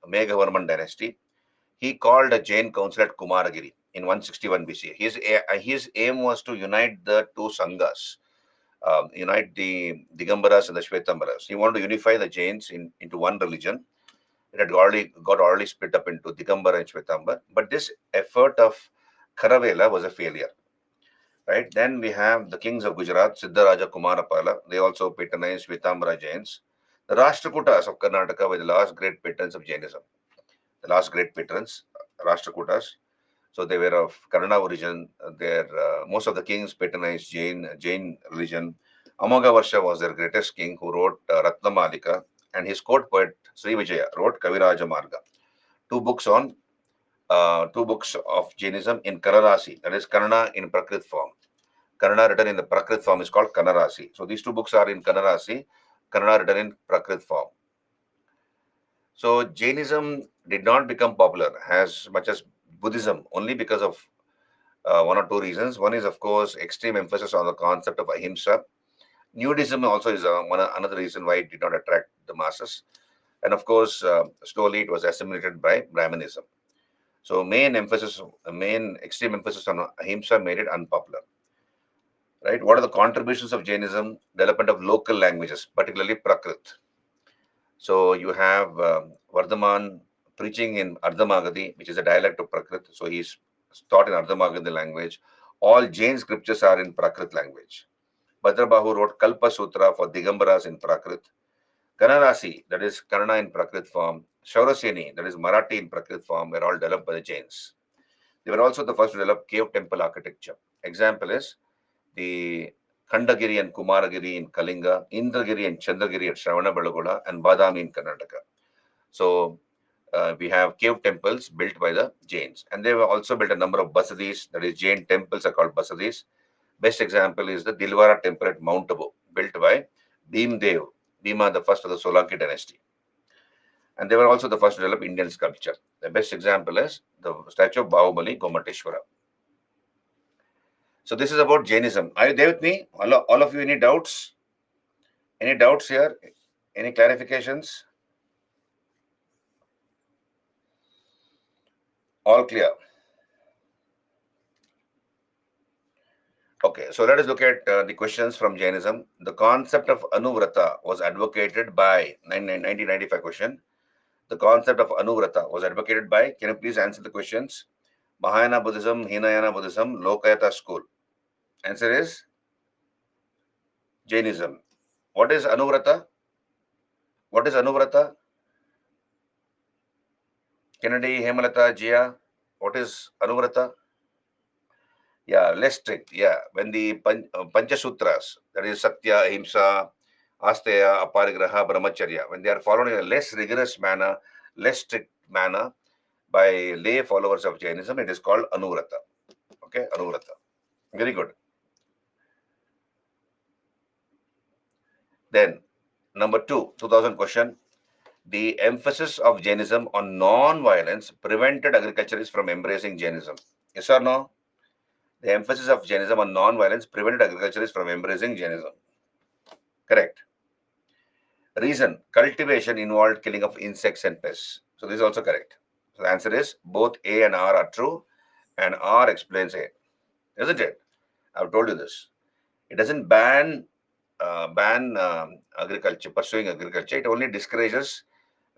Meghavarman dynasty, he called a Jain council at Kumaragiri in 161 BC. His aim was to unite the two Sanghas, unite the Digambaras and the Shvetambaras. He wanted to unify the Jains into one religion. It had already split up into Digambara and Shvetambar. But this effort of Kharavela was a failure. Right? Then we have the kings of Gujarat, Siddharaja Kumarapala. They also patronized Shvetambara Jains. The Rashtrakutas of Karnataka were the last great patrons of Jainism. The last great patrons, Rashtrakutas. So they were of Kannada origin. Most of the kings patronized Jain religion. Amagavarsha was their greatest king who wrote Ratnamalika, and his court poet Sri Vijaya wrote Kaviraja Marga. Two books of Jainism in Kannarasi, that is Kannada in Prakrit form. Kannada written in the Prakrit form is called Kannarasi. So these two books are in Kannarasi, Kannada written in Prakrit form. So Jainism did not become popular as much as Buddhism only because of one or two reasons. One is, of course, extreme emphasis on the concept of ahimsa. Nudism also is another reason why it did not attract the masses. And of course, slowly it was assimilated by Brahmanism. So main extreme emphasis on ahimsa made it unpopular. Right? What are the contributions of Jainism? Development of local languages, particularly Prakrit. So you have Vardhaman preaching in Ardhamagadi, which is a dialect of Prakrit. So he's taught in Ardhamagadi language. All Jain scriptures are in Prakrit language. Bhadrabahu wrote Kalpa Sutra for Digambaras in Prakrit. Kannarasi, that is Kannada in Prakrit form. Shauraseni, that is Marathi in Prakrit form, were all developed by the Jains. They were also the first to develop cave temple architecture. Example is the Khandagiri and Kumaragiri in Kalinga, Indragiri and Chandragiri at Shravanabeлагola, and Badami in Karnataka. So we have cave temples built by the Jains. And they have also built a number of basadis, that is Jain temples are called basadis. Best example is the Dilwara temple at Mount Abu, built by Bhimdev, Bhima, the first of the Solanki dynasty. And they were also the first to develop Indian sculpture. The best example is the statue of Bahubali, Gomateshwara. So this is about Jainism. Are you there with me? All of you, any doubts? Any doubts here? Any clarifications? All clear. Okay, so let us look at the questions from Jainism. The concept of Anuvrata was advocated by 1995 question. The concept of Anuvrata was advocated by, can you please answer the questions? Mahayana Buddhism, Hinayana Buddhism, Lokayata school. Answer is Jainism. What is Anuvrata? What is Anuvrata? Kennedy, Hemalata, Jia, what is Anuvrata? Yeah, less strict. Yeah, when the Panchasutras, that is Satya, Ahimsa, Asteya, Aparigraha, Brahmacharya, when they are followed in a less rigorous manner, less strict manner by lay followers of Jainism, it is called Anuvrata. Okay, Anuvrata. Very good. Then, number two, 2000 question. The emphasis of Jainism on non-violence prevented agriculturists from embracing Jainism. Yes or no? The emphasis of Jainism on non-violence prevented agriculturists from embracing Jainism. Correct. Reason, cultivation involved killing of insects and pests. So this is also correct. So the answer is both A and R are true, and R explains A, isn't it? I've told you this. It doesn't ban agriculture, pursuing agriculture. It only discourages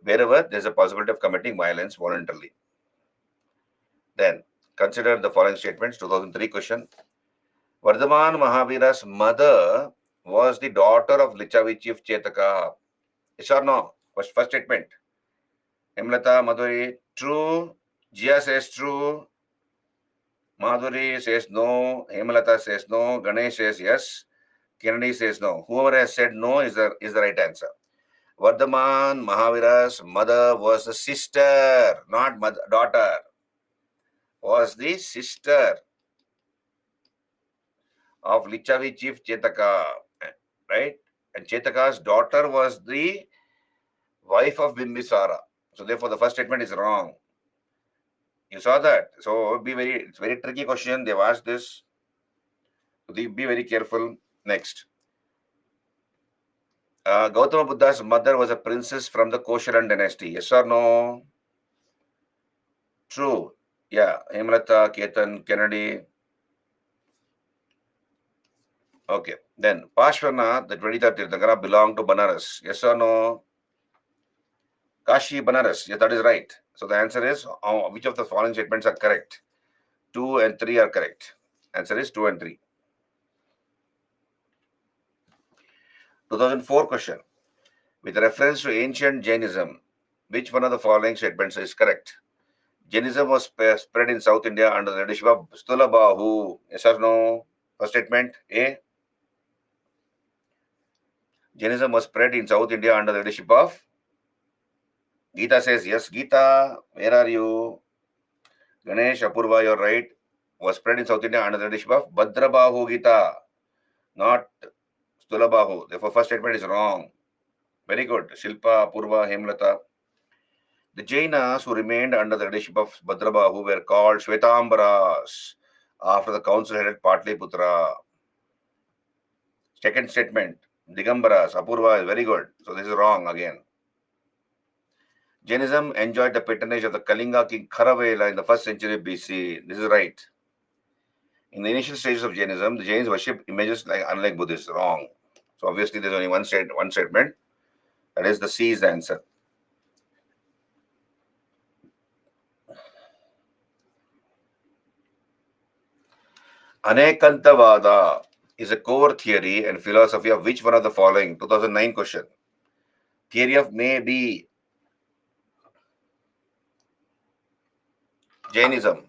wherever there's a possibility of committing violence voluntarily. Then consider the following statements. 2003 question. Vardhaman Mahavira's mother was the daughter of Lichavi chief Chetaka. Yes or no? First statement. Hemlata Madhuri, true. Jia says true. Madhuri says no. Hemlata says no. Ganesh says yes. Kennedy says no. Whoever has said no is the right answer. Vardhaman Mahavira's mother was the sister, not daughter. Was the sister of Lichavi chief Chetaka, right? And Chetaka's daughter was the wife of Bimbisara. So therefore, the first statement is wrong. You saw that. So it's very tricky question. They've asked this. So be very careful. Next. Gautama Buddha's mother was a princess from the Kosharan dynasty. Yes or no? True. Yeah. Hemlata, Ketan, Kennedy. Okay. Then Pashvana, the 23rd Tirthankara, belonged to Banaras. Yes or no? Kashi, Banaras. Yeah, that is right. So the answer is which of the following statements are correct? 2 and 3 are correct. Answer is 2 and 3. 2004 question. With reference to ancient Jainism, which one of the following statements is correct? Jainism was spread in South India under the leadership of Stulabahu. Yes or no? First statement A. Jainism was spread in South India under the leadership of. Geeta says yes. Geeta, where are you? Ganesh, Apurva, you're right. Was spread in South India under the leadership of Bhadrabahu Geeta, not Stulabahu. Therefore, first statement is wrong. Very good. Shilpa, Apurva, Hemlata. The Jainas who remained under the leadership of Bhadrabahu were called Shvetambaras after the council headed Patliputra. Second statement, Digambaras, Apurva is very good. So this is wrong again. Jainism enjoyed the patronage of the Kalinga king Kharavela in the 1st century BC. This is right. In the initial stages of Jainism, the Jains worshipped images unlike Buddhists. Wrong. So obviously there's only one statement. That is the C is the answer. Anekantavada is a core theory and philosophy of which one of the following? 2009 question. Theory of maybe. Jainism.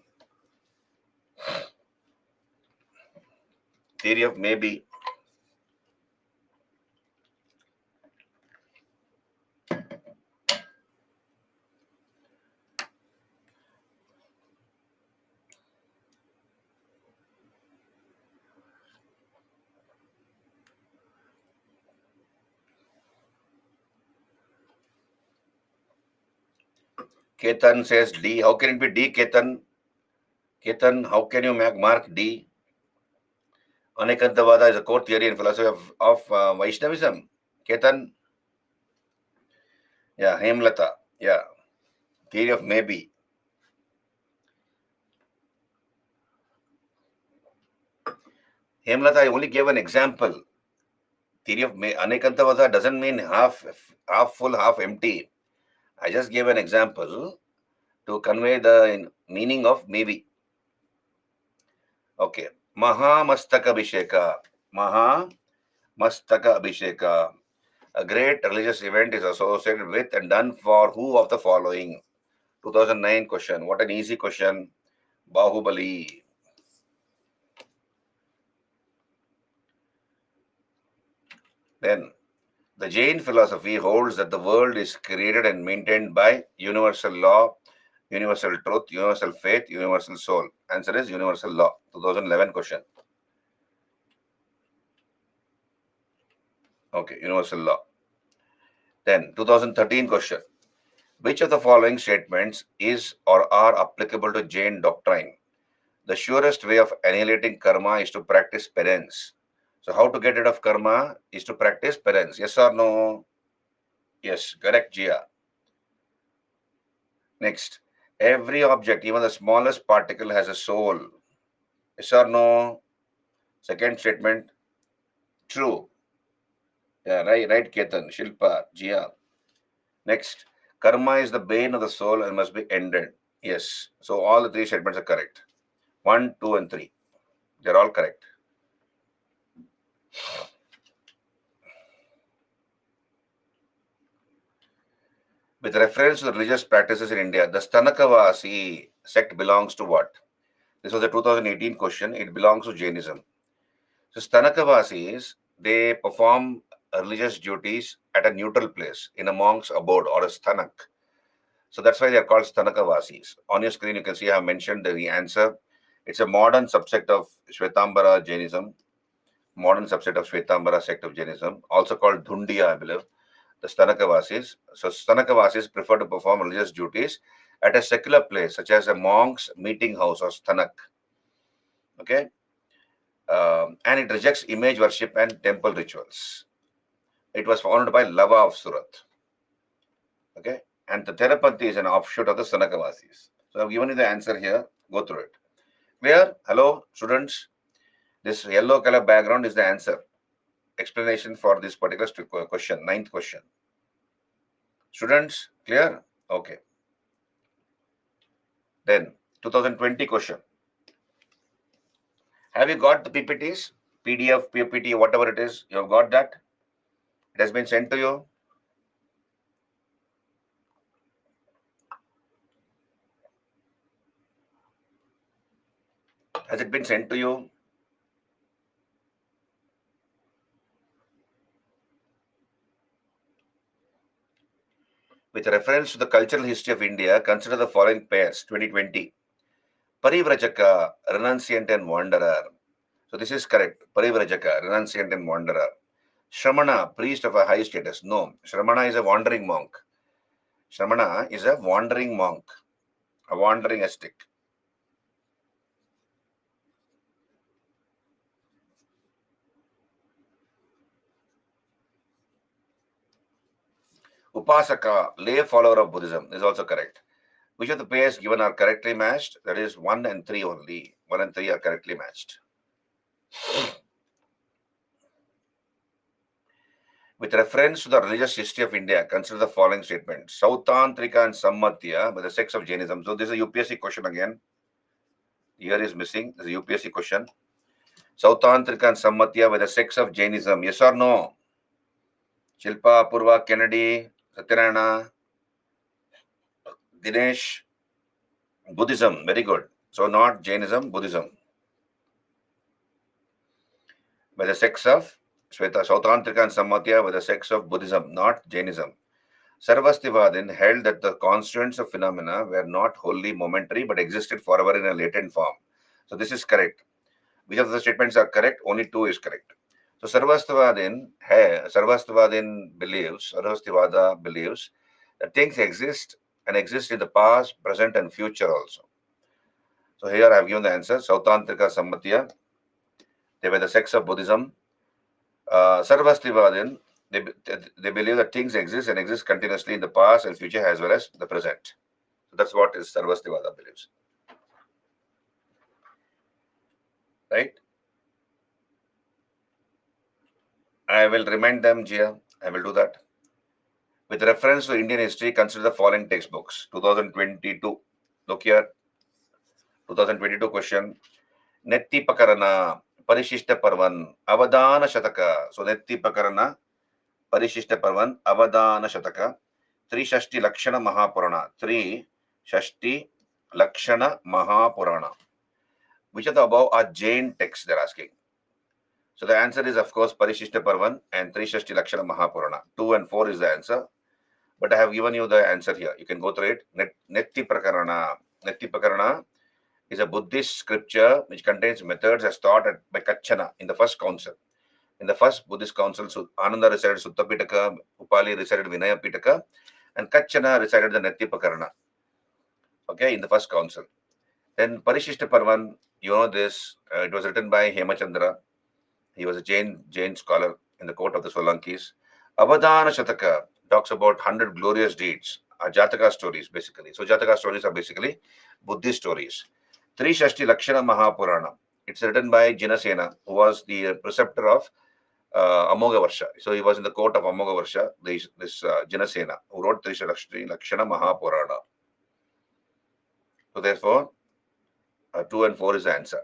Theory of maybe. Ketan says D. How can it be D, Ketan? Ketan, how can you mark D? Anekantavada is a core theory and philosophy of Vaishnavism. Ketan? Yeah, Hemlata. Yeah. Theory of maybe. Hemlata, I only gave an example. Theory of Anekantavada doesn't mean half full, half empty. I just gave an example to convey the meaning of maybe. Okay. Mahamastaka Abhisheka. Mahamastaka Abhisheka. A great religious event is associated with and done for who of the following? 2009 question. What an easy question. Bahubali. Then the Jain philosophy holds that the world is created and maintained by universal law, universal truth, universal faith, universal soul. Answer is universal law. 2011 question. Okay, universal law. Then 2013 question. Which of the following statements is or are applicable to Jain doctrine? The surest way of annihilating karma is to practice penance. So how to get rid of karma is to practice penance. Yes or no? Yes, correct, Jia. Next, every object, even the smallest particle, has a soul. Yes or no? Second statement, true. Yeah, right, Ketan, Shilpa, Jia. Next, karma is the bane of the soul and must be ended. Yes. So all the three statements are correct. 1, 2, and 3. They're all correct. With reference to the religious practices in India, the Stanakavasi sect belongs to what? This was a 2018 question. It belongs to Jainism. So Stanakavasis, they perform religious duties at a neutral place in a monk's abode or a stanak. So that's why they are called Stanakavasis. On your screen, you can see I have mentioned the answer. It's a modern subsect of Shvetambara Jainism, modern subset of Shvetambara sect of Jainism, also called Dhundiya, I believe, the Stanakavasis. So Stanakavasis prefer to perform religious duties at a secular place, such as a monk's meeting house or stanak. Okay? And it rejects image worship and temple rituals. It was founded by Lava of Surat. Okay? And the Therapathy is an offshoot of the Stanakavasis. So I've given you the answer here. Go through it. Clear? Hello, students? This yellow color background is the answer. Explanation for this particular question, ninth question. Students, clear? Okay. Then 2020 question. Have you got the PPTs? PDF, PPT, whatever it is, you have got that? It has been sent to you? Has it been sent to you? With reference to the cultural history of India, consider the following pairs, 2020. Parivrajaka, renunciant and wanderer. So this is correct. Parivrajaka, renunciant and wanderer. Shramana, priest of a high status. No, Shramana is a wandering monk. Shramana is a wandering monk, a wandering ascetic. Upasaka, lay follower of Buddhism, is also correct. Which of the pairs given are correctly matched? That is 1 and 3 only. 1 and 3 are correctly matched. With reference to the religious history of India, consider the following statement. Sautantrika and Sammatya with the sects of Jainism. So this is a UPSC question again. Here is missing. This is a UPSC question. Sautantrika and Sammatya with the sects of Jainism. Yes or no? Shilpa, Purva, Kennedy, Satyanarayana, Dinesh. Buddhism. Very good. So not Jainism, Buddhism. By the sects of Sautantrika and Sammatya with the sects of Buddhism, not Jainism. Sarvastivadin held that the constituents of phenomena were not wholly momentary but existed forever in a latent form. So this is correct. Which of the statements are correct? Only 2 is correct. So Sarvastivadin believes that things exist and exist in the past, present, and future also. So here I have given the answer. Sautantrika Sammatya. They were the sects of Buddhism. Sarvastivadin, they believe that things exist and exist continuously in the past and future as well as the present. So that's what is Sarvastivada believes. Right? I will remind them, Jia. I will do that. With reference to Indian history, consider the following textbooks. 2022. Look here. 2022 question. Netti Pakarana, Parishishta Parvan, Avadana Shataka. So Netti Pakarana, Parishishta Parvan, Avadana Shataka. Shashti Lakshana Mahapurana. Shashti Lakshana Mahapurana. Which of the above are Jain texts? They're asking. So the answer is, of course, Parishishta Parvan and Trishashti Lakshana Mahapurana. 2 and 4 is the answer. But I have given you the answer here. You can go through it. Netti Prakarana. Netti Prakarana is a Buddhist scripture which contains methods as taught by Kachana in the first council. In the first Buddhist council, Ananda recited Sutta Pitaka, Upali recited Vinaya Pitaka, and Kachana recited the Netti Prakarana. Okay, in the first council. Then Parishishta Parvan, you know this, it was written by Hemachandra. He was a Jain scholar in the court of the Solankis. Avadana Shataka talks about 100 glorious deeds, Jataka stories basically. So Jataka stories are basically Buddhist stories. Trishashti Lakshana Mahapurana. It's written by Jinasena, who was the preceptor of Amoga Varsha. So he was in the court of Amoga Varsha, this Jinasena, who wrote Trishashti Lakshana Mahapurana. So therefore, 2 and 4 is the answer.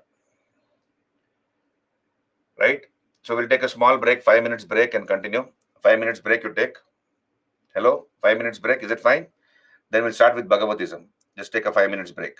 Right? So we'll take a small break, 5 minutes break and continue. 5 minutes break you take. Hello? 5 minutes break, is it fine? Then we'll start with Bhagavatism. Just take a 5 minutes break.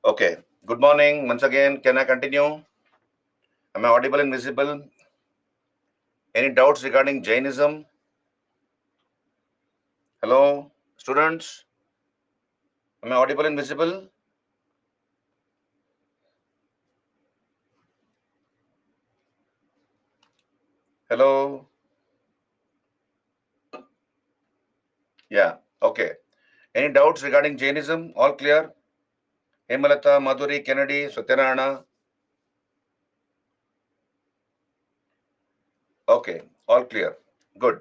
Okay. Good morning once again. Can I continue? Am I audible and visible? Any doubts regarding Jainism? Hello, students. Am I audible and visible? Hello. Yeah. Okay. Any doubts regarding Jainism? All clear? Hemalata, Madhuri, Kennedy, Satyanarayana. Okay. All clear. Good.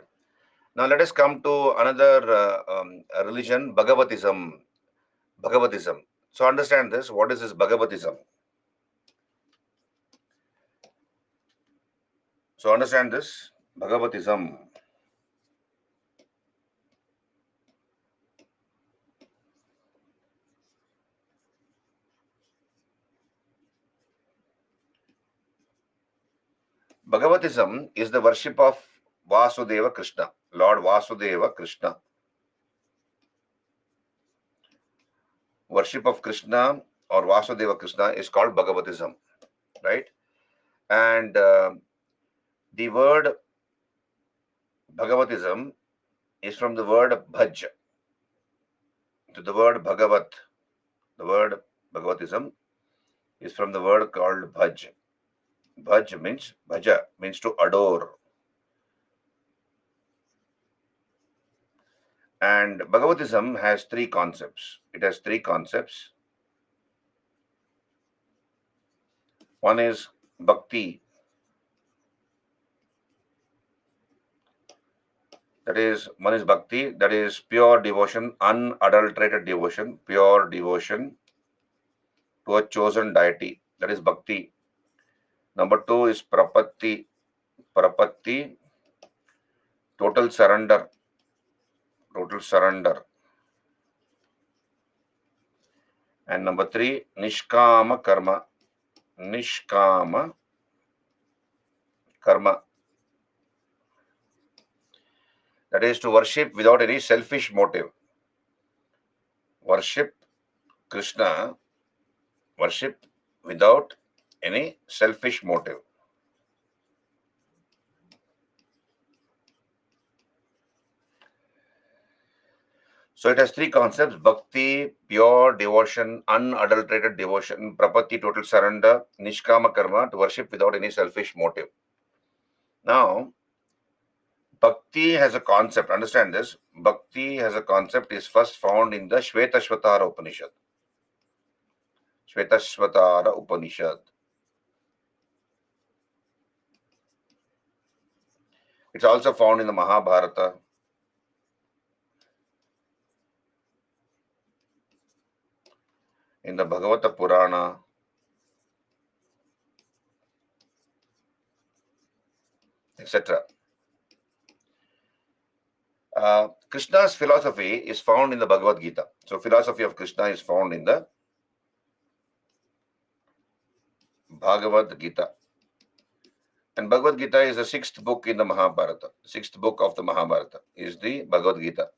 Now let us come to another religion, Bhagavatism. Bhagavatism. So understand this. What is this Bhagavatism? So understand this. Bhagavatism. Bhagavatism is the worship of Vasudeva Krishna, Lord Vasudeva Krishna. Worship of Krishna or Vasudeva Krishna is called Bhagavatism, right? And the word Bhagavatism is from the word Bhaj to the word Bhagavat. The word Bhagavatism is from the word called Bhaj. Bhaj means Bhaja, means to adore. And Bhagavatism has three concepts. It has three concepts. One is Bhakti. That is, one is Bhakti, that is pure devotion, unadulterated devotion, pure devotion to a chosen deity. That is Bhakti. Number two is Prapatti. Prapatti, total surrender. Total surrender. And number three, Nishkama Karma. Nishkama Karma. That is to worship without any selfish motive. Worship Krishna, worship without any selfish motive. So it has three concepts: bhakti, pure devotion, unadulterated devotion; prapatti, total surrender; nishkama karma, to worship without any selfish motive. Now, bhakti has a concept. Understand this. Bhakti has a concept is first found in the Shvetashvatara Upanishad. Shvetashvatara Upanishad. It's also found in the Mahabharata. In the Bhagavata Purana, etc. Krishna's philosophy is found in the Bhagavad Gita. So, philosophy of Krishna is found in the Bhagavad Gita. And Bhagavad Gita is the sixth book in the Mahabharata. Sixth book of the Mahabharata is the Bhagavad Gita.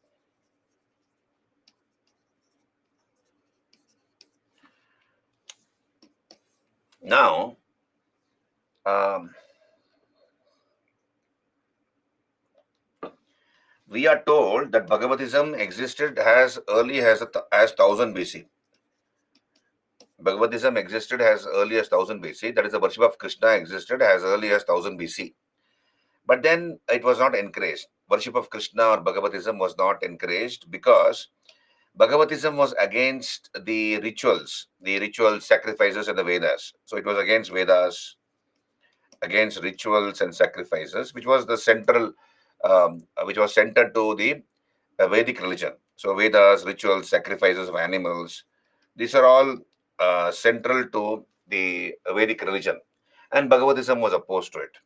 Now, we are told that Bhagavatism existed as early as 1000 BC. Bhagavatism existed as early as 1000 BC. That is, the worship of Krishna existed as early as 1000 BC. But then it was not encouraged. Worship of Krishna or Bhagavatism was not encouraged because Bhagavatism was against the ritual sacrifices and the Vedas. So it was against Vedas, against rituals and sacrifices, which was the central, which was centered to the Vedic religion. So Vedas, rituals, sacrifices of animals, these are all central to the Vedic religion. And Bhagavatism was opposed to it.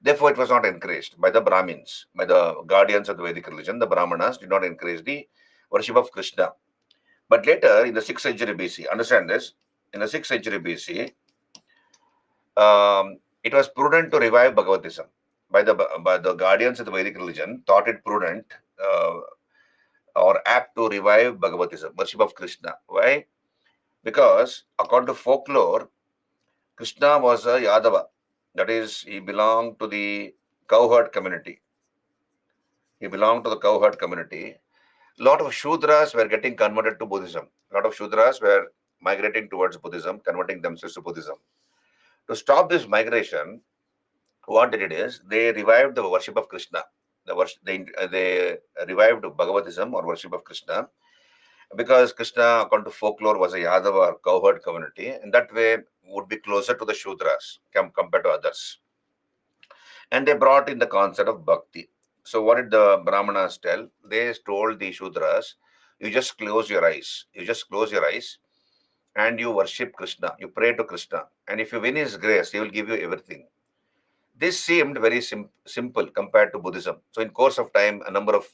Therefore, it was not encouraged by the Brahmins, by the guardians of the Vedic religion. The Brahmanas did not encourage the worship of Krishna. But later, in the 6th century BC, understand this, in the 6th century BC, it was prudent to revive Bhagavatism. By the guardians of the Vedic religion, thought it prudent or apt to revive Bhagavatism, worship of Krishna. Why? because according to folklore, Krishna was a Yadava. That is, he belonged to the cowherd community. He belonged to the cowherd community. A lot of Shudras were getting converted to Buddhism. A lot of Shudras were migrating towards Buddhism, converting themselves to Buddhism. To stop this migration, what they did is they revived the worship of Krishna. They revived Bhagavatism or worship of Krishna because Krishna, according to folklore, was a Yadava or cowherd community, and that way would be closer to the Shudras compared to others. And they brought in the concept of bhakti. So, what did the Brahmanas tell? They told the Shudras, you just close your eyes. You just close your eyes and you worship Krishna. You pray to Krishna. And if you win his grace, he will give you everything. This seemed very simple compared to Buddhism. So, in course of time, a number of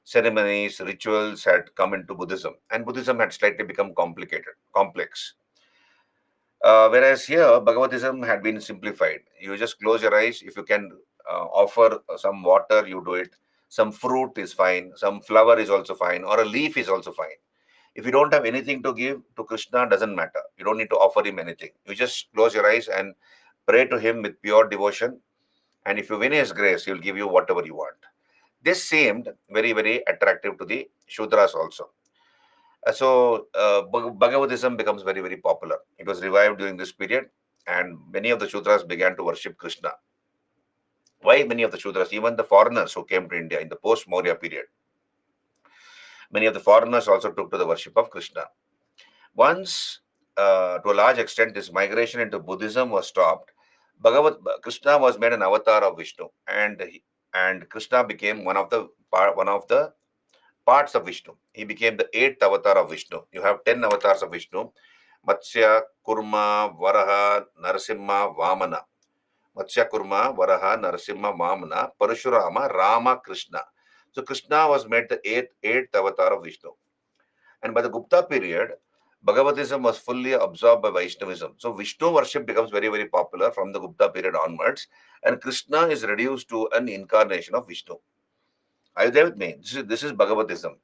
ceremonies, rituals had come into Buddhism, and Buddhism had slightly become complex. Whereas here, Bhagavatism had been simplified. You just close your eyes. If you can offer some water, you do it. Some fruit is fine. Some flower is also fine, or a leaf is also fine. If you don't have anything to give to Krishna, doesn't matter. You don't need to offer him anything. You just close your eyes and pray to him with pure devotion. And if you win his grace, he will give you whatever you want. This seemed very, very attractive to the Shudras also. Bhagavatism becomes very, very popular. It was revived during this period, and many of the Shudras began to worship Krishna. Why many of the Shudras? Even the foreigners who came to India in the post-Maurya period, many of the foreigners also took to the worship of Krishna. Once, to a large extent, this migration into Buddhism was stopped. Krishna was made an avatar of Vishnu, and Krishna became one of the parts of Vishnu. He became the eighth avatar of Vishnu. You have 10 avatars of Vishnu: Matsya, Kurma, Varaha, Narasimha, Vamana. Matsya, Kurma, Varaha, Narasimha, Vamana, Parashurama, Rama, Krishna. So Krishna was made the eighth avatar of Vishnu. And by the Gupta period, Bhagavatism was fully absorbed by Vaishnavism. So Vishnu worship becomes very, very popular from the Gupta period onwards, and Krishna is reduced to an incarnation of Vishnu. Are you there with me? This is Bhagavatism.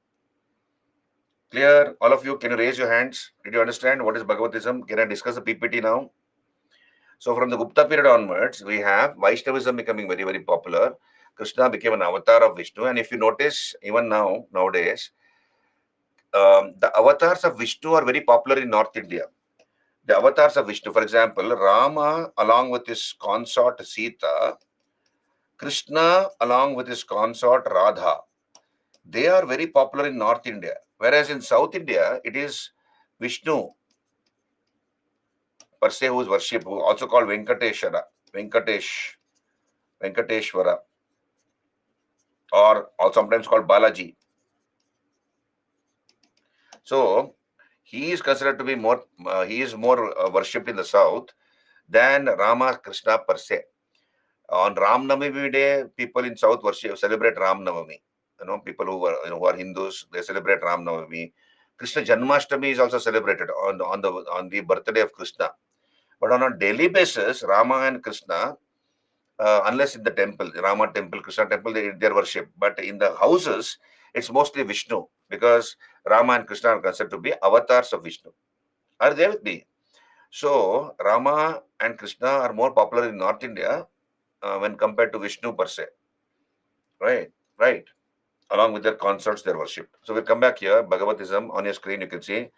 Clear? All of you, can you raise your hands? Did you understand what is Bhagavatism? Can I discuss the PPT now? So from the Gupta period onwards, we have Vaishnavism becoming very, very popular. Krishna became an avatar of Vishnu. And if you notice, even nowadays, the avatars of Vishnu are very popular in North India. The avatars of Vishnu, for example, Rama along with his consort Sita, Krishna along with his consort Radha, they are very popular in North India. Whereas in South India, it is Vishnu per se who is worshipped, who also called Venkateshwara, or also sometimes called Balaji. So he is considered to be he is more worshipped in the south than Rama Krishna per se. On Ram Navami day, people in south celebrate Ram Navami. People who are Hindus, they celebrate Ram Navami. Krishna Janmashtami is also celebrated on the birthday of Krishna. But on a daily basis, Rama and Krishna, unless in the temple, Rama temple, Krishna temple, they are worshipped. But in the houses, it's mostly Vishnu, because Rama and Krishna are considered to be avatars of Vishnu. Are they with me? So Rama and Krishna are more popular in North India when compared to Vishnu per se. Right. Along with their consorts, their worship. So we'll come back here. Bhagavatism, on your screen you can see.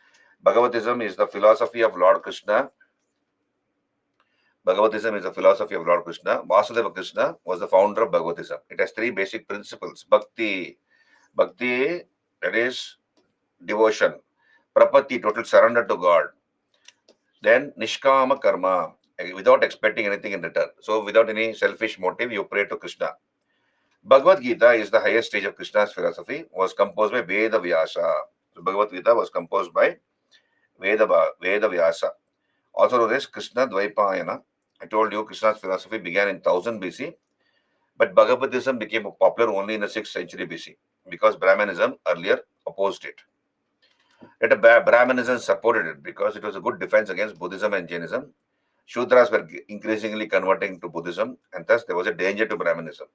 Bhagavatism is the philosophy of Lord Krishna. Bhagavatism is the philosophy of Lord Krishna. Vasudeva Krishna was the founder of Bhagavatism. It has three basic principles. Bhakti, that is devotion. Prapatti, total surrender to God. Then Nishkama Karma, without expecting anything in return. So without any selfish motive, you pray to Krishna. Bhagavad Gita is the highest stage of Krishna's philosophy, was composed by Veda Vyasa. So Bhagavad Gita was composed by Veda Vyasa, also known as Krishna Dvaipayana. I told you Krishna's philosophy began in 1000 BC, but Bhagavatism became popular only in the 6th century BC because Brahmanism earlier opposed it. Later, Brahmanism supported it because it was a good defense against Buddhism and Jainism. Shudras were increasingly converting to Buddhism, and thus there was a danger to Brahmanism.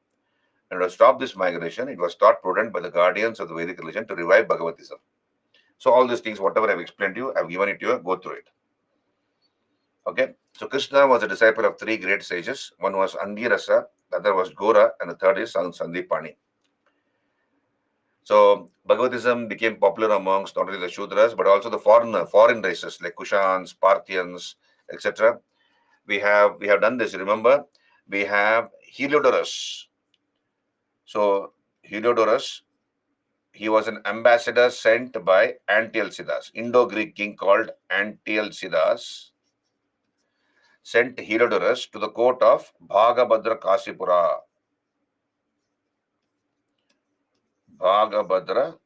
And to stop this migration, it was thought prudent by the guardians of the Vedic religion to revive Bhagavatism. So all these things, whatever I've explained to you, I've given it to you. Go through it. Okay. So Krishna was a disciple of three great sages. One was Angirasa, the other was Gora, and the third is Sandipani. So Bhagavatism became popular amongst not only the Shudras but also the foreign races like Kushans, Parthians, etc. We have done this. Remember, we have Heliodorus. So Heliodorus, he was an ambassador sent by Antialcidas, Indo-Greek king called Antialcidas, sent Heliodorus to the court of Bhagabhadra Kasipura. Bhagabhadra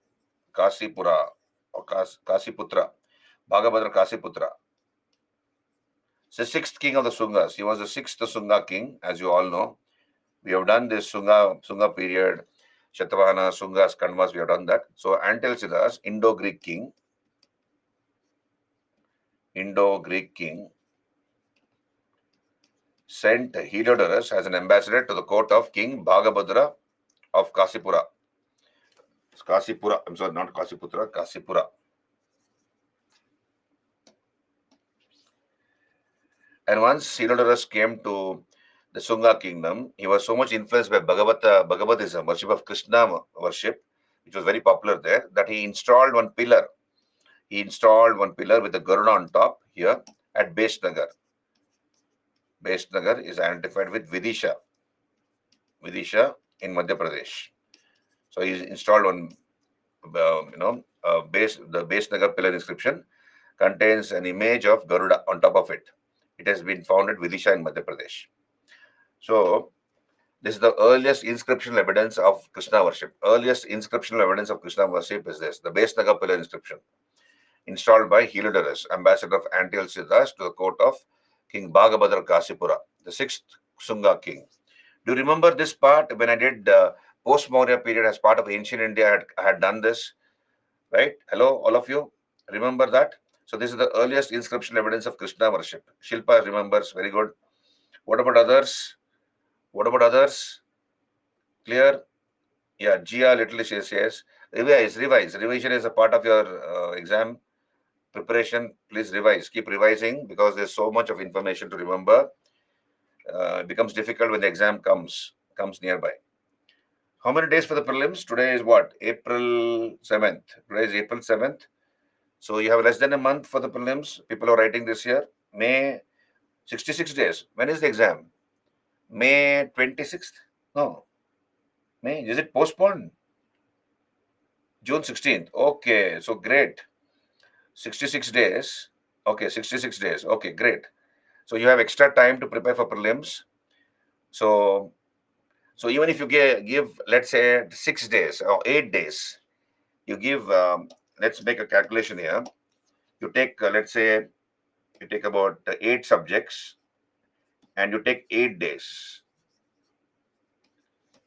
Kasipura or Kasiputra. Bhagabhadra Kasiputra. It's the sixth king of the Sungas. He was the sixth Sunga king, as you all know. We have done this Sunga period, Shatavahana, Sungas, Kanvas, we have done that. So Antialcidas, Indo-Greek king, sent Heliodorus as an ambassador to the court of King Bhagabhadra of Kasipura. I'm sorry, not Kasiputra, Kasipura. And once Heliodorus came to the Sunga kingdom, he was so much influenced by Bhagavatism, worship of Krishna worship, which was very popular there, that he installed one pillar. He installed one pillar with a Garuda on top here at Besnagar. Besnagar is identified with Vidisha in Madhya Pradesh. So he installed one, the Besnagar pillar inscription contains an image of Garuda on top of it. It has been found at Vidisha in Madhya Pradesh. So this is the earliest inscriptional evidence of Krishna worship. Earliest inscriptional evidence of Krishna worship is this, the Besnagar pillar inscription, installed by Heliodorus, ambassador of Antialcidas to the court of King Bhagabhadra Kasipura, the sixth Sunga king. Do you remember this part when I did post-Maurya period as part of ancient India? I had done this, right? Hello, all of you. Remember that? So this is the earliest inscription evidence of Krishna worship. Shilpa remembers, very good. What about others? Clear? Yeah, Gia little says yes. Revise. Revision is a part of your exam preparation. Please revise. Keep revising because there's so much of information to remember. It becomes difficult when the exam comes nearby. How many days for the prelims? Today is what? April 7th. Today is April 7th. So you have less than a month for the prelims. People are writing this year. May 66 days. When is the exam? May 26th? No. May. Is it postponed? June 16th. Okay. So great. 66 days. Okay. 66 days. Okay. Great. So you have extra time to prepare for prelims. So even if you give, let's say 6 days or 8 days, you give, let's make a calculation here. You take, let's say, you take about 8 subjects and you take 8 days.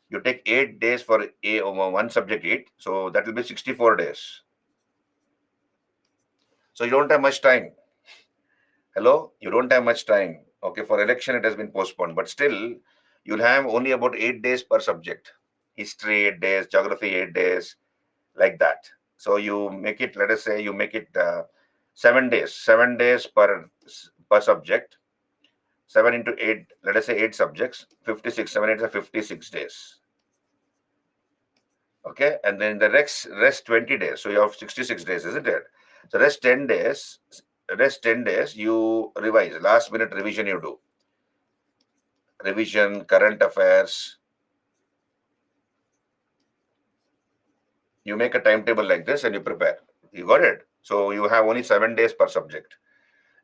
You take 8 days for one subject 8. So that will be 64 days. So you don't have much time. Hello? You don't have much time. Okay, for election it has been postponed. But still, you'll have only about 8 days per subject. History 8 days, geography 8 days, like that. So you make it, let us say you make it 7 days. 7 days per subject. 7 into 8, let us say 8 subjects, 56, 7 8 are 56 days. Okay, and then the rest 20 days. So you have 66 days, isn't it? So rest 10 days, you revise. Last minute revision you do. Revision, current affairs. You make a timetable like this and you prepare. You got it? So you have only 7 days per subject.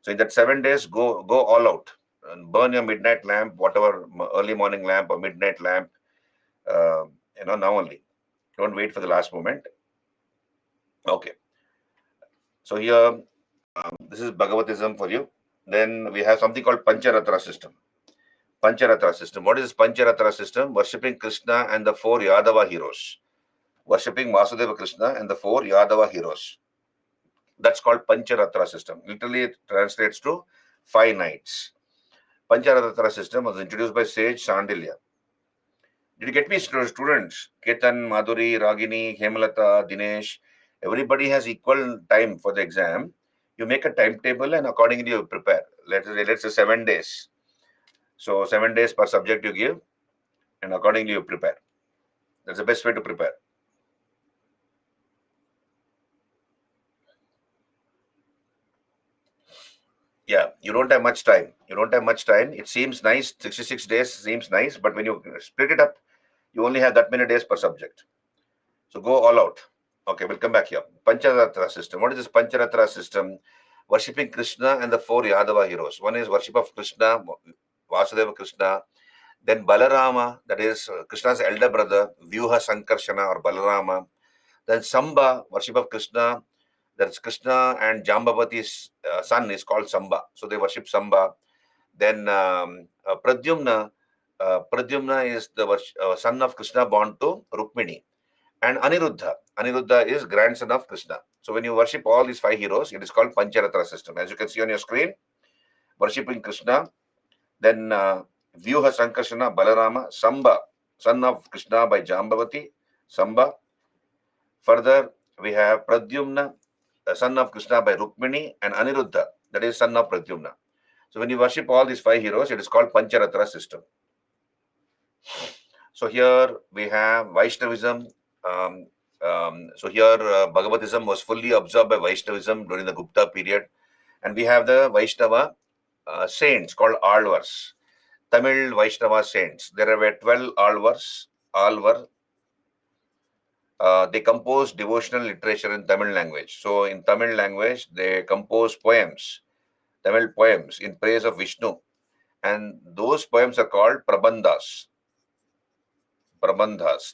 So in that 7 days, go all out. And burn your midnight lamp, whatever, early morning lamp or midnight lamp, now only. Don't wait for the last moment. Okay. So here, this is Bhagavatism for you. Then we have something called Pancharatra system. Pancharatra system. What is this Pancharatra system? Worshipping Krishna and the 4 Yadava heroes. Worshipping Vasudeva Krishna and the 4 Yadava heroes. That's called Pancharatra system. Literally, it translates to 5 nights. Pancharatra system was introduced by sage Sandilya. Did you get me, students? Ketan, Madhuri, Ragini, Hemalata, Dinesh, everybody has equal time for the exam. You make a timetable and accordingly you prepare. Let's say 7 days. So 7 days per subject you give, and accordingly you prepare. That's the best way to prepare. Yeah, you don't have much time. You don't have much time. It seems nice. 66 days seems nice, but when you split it up, you only have that many days per subject. So go all out. Okay, we'll come back here. Pancharatra system. What is this Pancharatra system? Worshipping Krishna and the four Yadava heroes. One is worship of Krishna, Vasudeva Krishna. Then Balarama, that is Krishna's elder brother, Vyuha Sankarshana or Balarama. Then Samba, worship of Krishna. That's Krishna and Jambavati's son is called Samba. So they worship Samba. Then Pradyumna. Pradyumna is the son of Krishna born to Rukmini. And Aniruddha. Aniruddha is grandson of Krishna. So when you worship all these five heroes, it is called Pancharatra system. As you can see on your screen, worshipping Krishna, then Vyuha Sankarshana, Balarama, Samba, son of Krishna by Jambavati, Samba. Further, we have Pradyumna, son of Krishna by Rukmini, and Aniruddha, that is son of Pradyumna. So when you worship all these five heroes, it is called Pancharatra system. So here we have Vaishnavism. So here Bhagavatism was fully absorbed by Vaishnavism during the Gupta period. And we have the Vaishnava saints called Alvars. Tamil Vaishnava saints. There were 12 Alvars. They composed devotional literature in Tamil language. So in Tamil language, they compose poems, Tamil poems in praise of Vishnu. And those poems are called Prabandhas.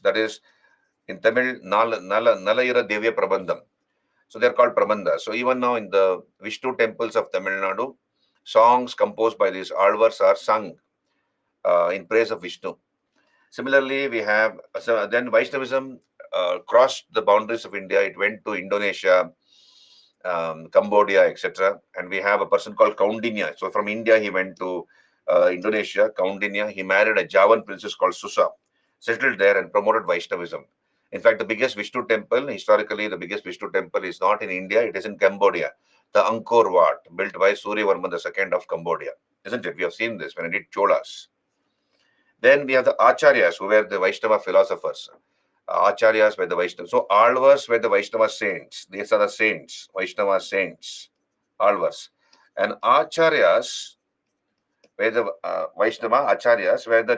That is in Tamil, Nalayira Devya Prabandham. So they're called Prabandhas. So even now in the Vishnu temples of Tamil Nadu, songs composed by these Alvars are sung in praise of Vishnu. Similarly, we have, then Vaishnavism crossed the boundaries of India. It went to Indonesia, Cambodia, etc. And we have a person called Kaundinya. So from India, he went to Indonesia, Kaundinya. He married a Javan princess called Susa, settled there and promoted Vaishnavism. In fact, the biggest Vishnu temple, historically, the biggest Vishnu temple is not in India, it is in Cambodia. The Angkor Wat, built by Suryavarman II of Cambodia. Isn't it? We have seen this when it did Cholas. Then we have the Acharyas, who were the Vaishnava philosophers. Acharyas were the Vaishnava. So Alvars were the Vaishnava saints. These are the saints, Vaishnava saints, Alvars. And Acharyas were the Vaishnava Acharyas were the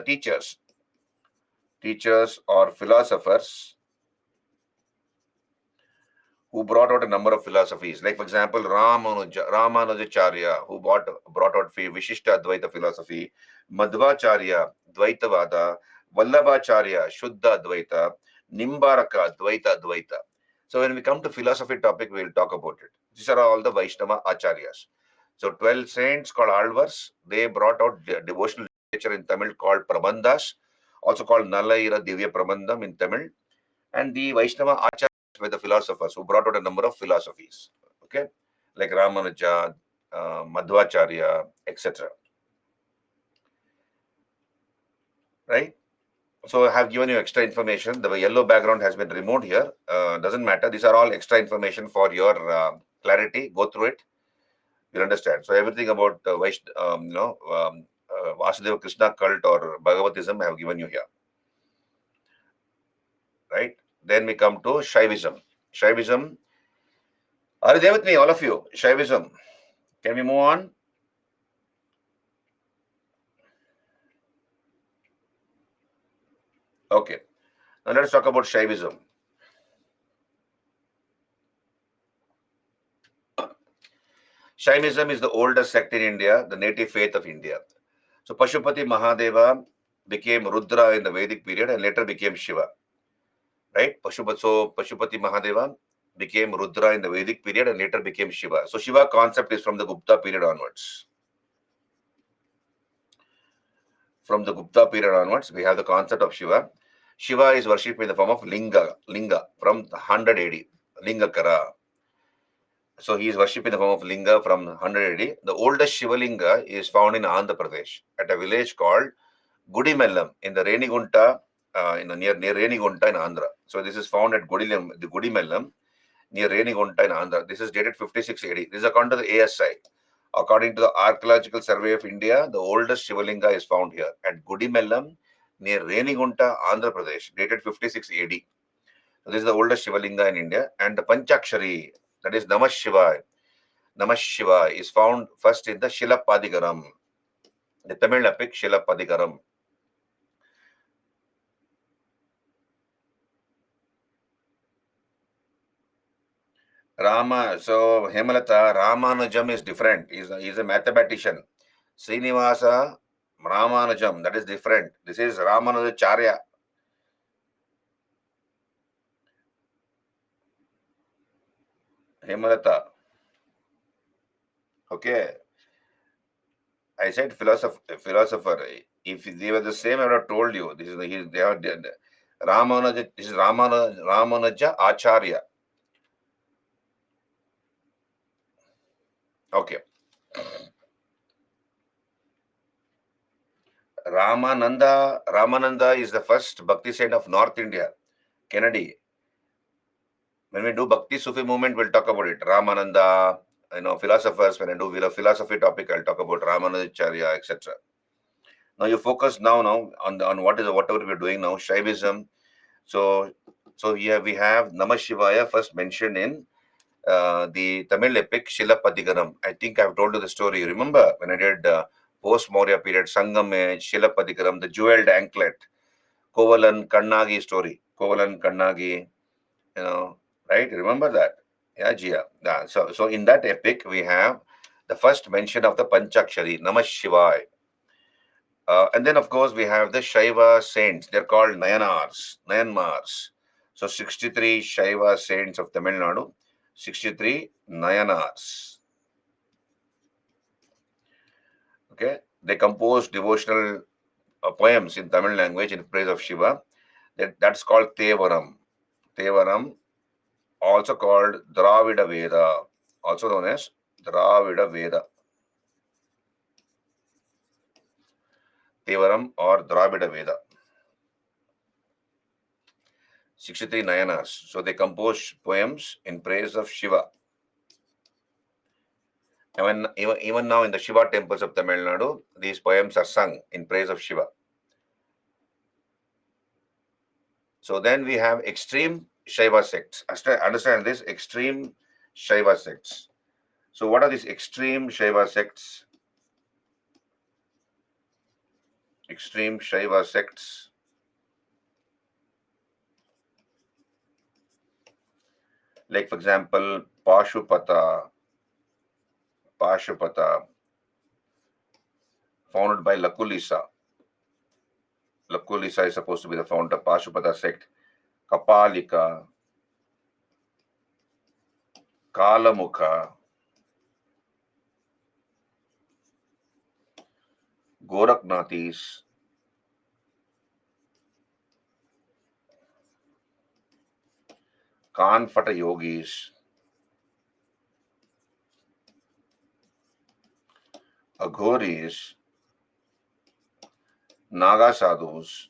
teachers or philosophers who brought out a number of philosophies. Like, for example, Ramanujacharya, who brought out Vishishta Advaita philosophy, Madhvacharya, Dvaitavada, Vallabhacharya, Shuddha Advaita, Nimbaraka, Advaita. So when we come to philosophy topic, we will talk about it. These are all the Vaishnava Acharyas. So 12 saints called Alvars, they brought out devotional literature in Tamil called Prabandhas, also called Nalayira Divya Prabandham in Tamil. And the Vaishnava Acharyas were the philosophers who brought out a number of philosophies, okay, like Ramanuja, Madhvacharya, etc. Right? So I have given you extra information. The yellow background has been removed here. Doesn't matter. These are all extra information for your clarity. Go through it. You'll understand. So everything about Vasudeva Krishna cult or Bhagavatism I have given you here. Right? Then we come to Shaivism. Shaivism. Are you there with me, all of you? Shaivism. Can we move on? Okay. Now let's talk about Shaivism. Shaivism is the oldest sect in India, the native faith of India. So Pashupati Mahadeva became Rudra in the Vedic period and later became Shiva. Right? Pashupati Mahadeva became Rudra in the Vedic period and later became Shiva. So Shiva concept is from the Gupta period onwards. From the Gupta period onwards, we have the concept of Shiva. Shiva is worshipped in the form of Linga from 100 AD, Lingakara. So he is worshipped in the form of Linga from 100 AD. The oldest Shiva Linga is found in Andhra Pradesh at a village called Gudimellam in the Renigunta, near Renigunta in Andhra. So this is found at Gudimellam near Renigunta in Andhra. This is dated 56 AD. This is according to the ASI. According to the Archaeological Survey of India, the oldest Shivalinga is found here at Gudimellam near Renigunta, Andhra Pradesh, dated 56 AD. So this is the oldest Shivalinga in India. And the Panchakshari, that is Namah Shivaya. Namah Shivaya is found first in the Shilapadigaram, the Tamil epic Shilapadigaram. Rama, so Hemalata, Ramanujam is different. He's a mathematician. Srinivasa Ramanujam, that is different. This is Ramanujacharya. Hemalata. Okay. I said philosopher. If they were the same, I would have told you. This is they are Ramanuja. This is Ramanuja Acharya. Okay. Ramananda is the first Bhakti saint of North India. Kennedy. When we do Bhakti Sufi movement, we'll talk about it. Ramananda, philosophers. When I do philosophy topic, I'll talk about Ramanujacharya, etc. Now you focus now on whatever we're doing now, Shaivism. So here we have Namah Shivaya first mentioned in the Tamil epic Shilapadigaram. I think I've told you the story. You remember when I did post-Maurya period, Sangame, Shilapadigaram, the jeweled anklet, Kovalan Kannagi story. Kovalan Kannagi, right? Remember that? Yeah, Jia. Yeah. So in that epic, we have the first mention of the Panchakshari, Namah Shivaya. And then, of course, we have the Shaiva saints. They're called Nayanmars. So 63 Shaiva saints of Tamil Nadu, 63 Nayanars. Okay, they composed devotional poems in Tamil language in praise of Shiva. That's called Tevaram. Tevaram, also called Dravida Veda, also known as Dravida Veda. Tevaram or Dravida Veda. 63 Nayanas. So they composed poems in praise of Shiva. Even now in the Shiva temples of Tamil Nadu, these poems are sung in praise of Shiva. So then we have extreme Shaiva sects. Understand this, extreme Shaiva sects. So what are these extreme Shaiva sects? Extreme Shaiva sects. Like for example, Pashupata, founded by Lakulisa. Lakulisa is supposed to be the founder of Pashupata sect. Kapalika, Kalamukha, Goraknathis, Kanfata yogis, Aghoris, Naga sadhus.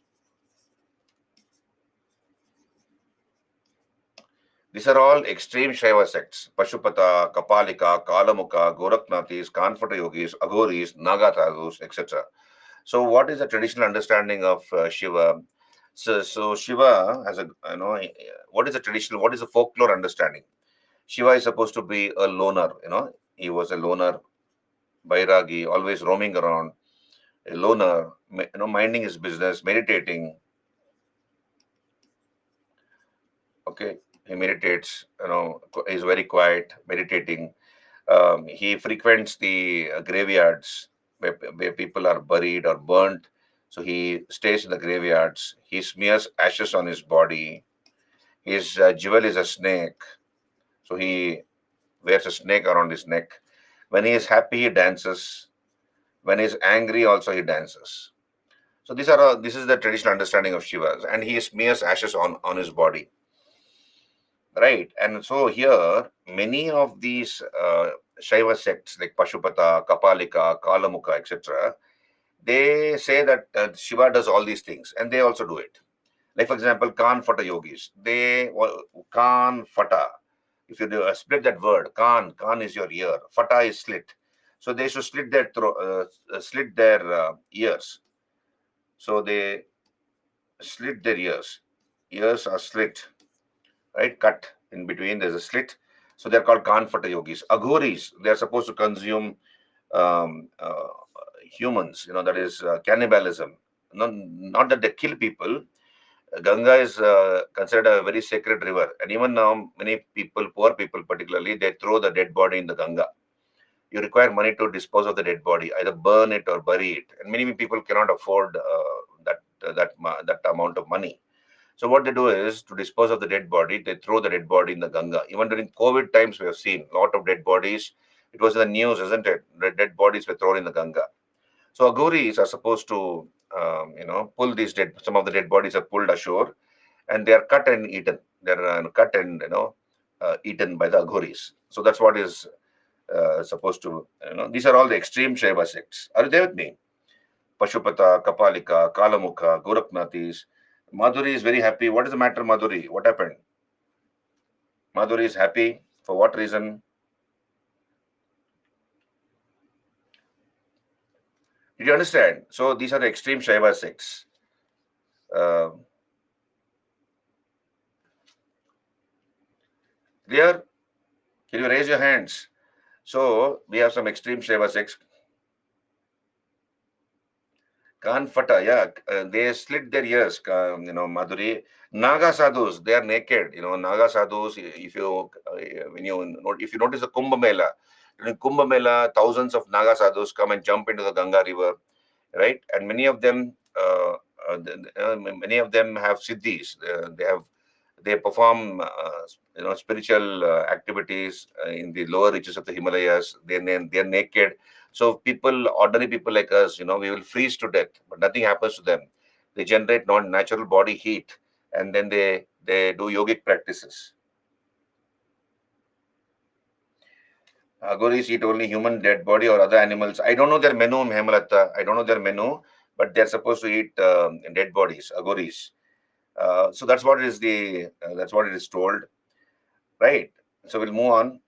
These are all extreme Shaiva sects. Pashupata, Kapalika, Kalamukha, Goraknathis, Kanfata yogis, Aghoris, Naga sadhus, etc. So what is the traditional understanding of Shiva? So Shiva has what is the folklore understanding? Shiva is supposed to be a loner, he was a loner, Bairagi, always roaming around, a loner, minding his business, meditating. Okay, he meditates, he's very quiet, meditating. He frequents the graveyards where people are buried or burnt. So he stays in the graveyards. He smears ashes on his body. His jewel is a snake. So he wears a snake around his neck. When he is happy, he dances. When he is angry, also he dances. So this is the traditional understanding of Shiva, and he smears ashes on his body, right? And so here, many of these Shaiva sects like Pashupata, Kapalika, Kalamukha, etc., they say that Shiva does all these things, and they also do it. Like for example, Kanfata yogis, Kanfata. If you split that word, Khan is your ear, Fata is slit. So they should slit their ears. So they slit their ears. Ears are slit, right? Cut in between. There's a slit. So they're called Kanfata yogis. Aghoris, they're supposed to consume uh, humans. That is cannibalism. Not that they kill people. Ganga is considered a very sacred river, and even now, many people, poor people particularly, they throw the dead body in the Ganga. You require money to dispose of the dead body, either burn it or bury it, and many people cannot afford that amount of money. So what they do is, to dispose of the dead body, they throw the dead body in the Ganga. Even during COVID times, we have seen a lot of dead bodies. It was in the news, isn't it? The dead bodies were thrown in the Ganga. So Aghoris are supposed to, pull these dead. Some of the dead bodies are pulled ashore, and they are cut and eaten. They're cut and eaten by the Aghoris. So that's what is supposed to. These are all the extreme Shaiva sects. Are you there with me? Pashupata, Kapalika, Kalamukha, Goraknathis. Madhuri is very happy. What is the matter, Madhuri? What happened? Madhuri is happy. For what reason? Did you understand? So these are the extreme Shaiva sects. Uh, Clear? Can you raise your hands? So we have some extreme Shaiva sects. Kanfata, yeah, they slit their ears, Madhuri. Naga sadhus, they are naked. Naga sadhus. If you if you notice the Kumbh Mela, during Kumbh Mela, thousands of Naga sadhus come and jump into the Ganga River, right? And many of them have siddhis. They perform spiritual activities in the lower reaches of the Himalayas. They're naked. So ordinary people like us, we will freeze to death, but nothing happens to them. They generate non-natural body heat, and then they do yogic practices. Agoris eat only human dead body or other animals. I don't know their menu, Hemalata. I don't know their menu, but they're supposed to eat dead bodies, Agoris. So that's what it is told, right? So we'll move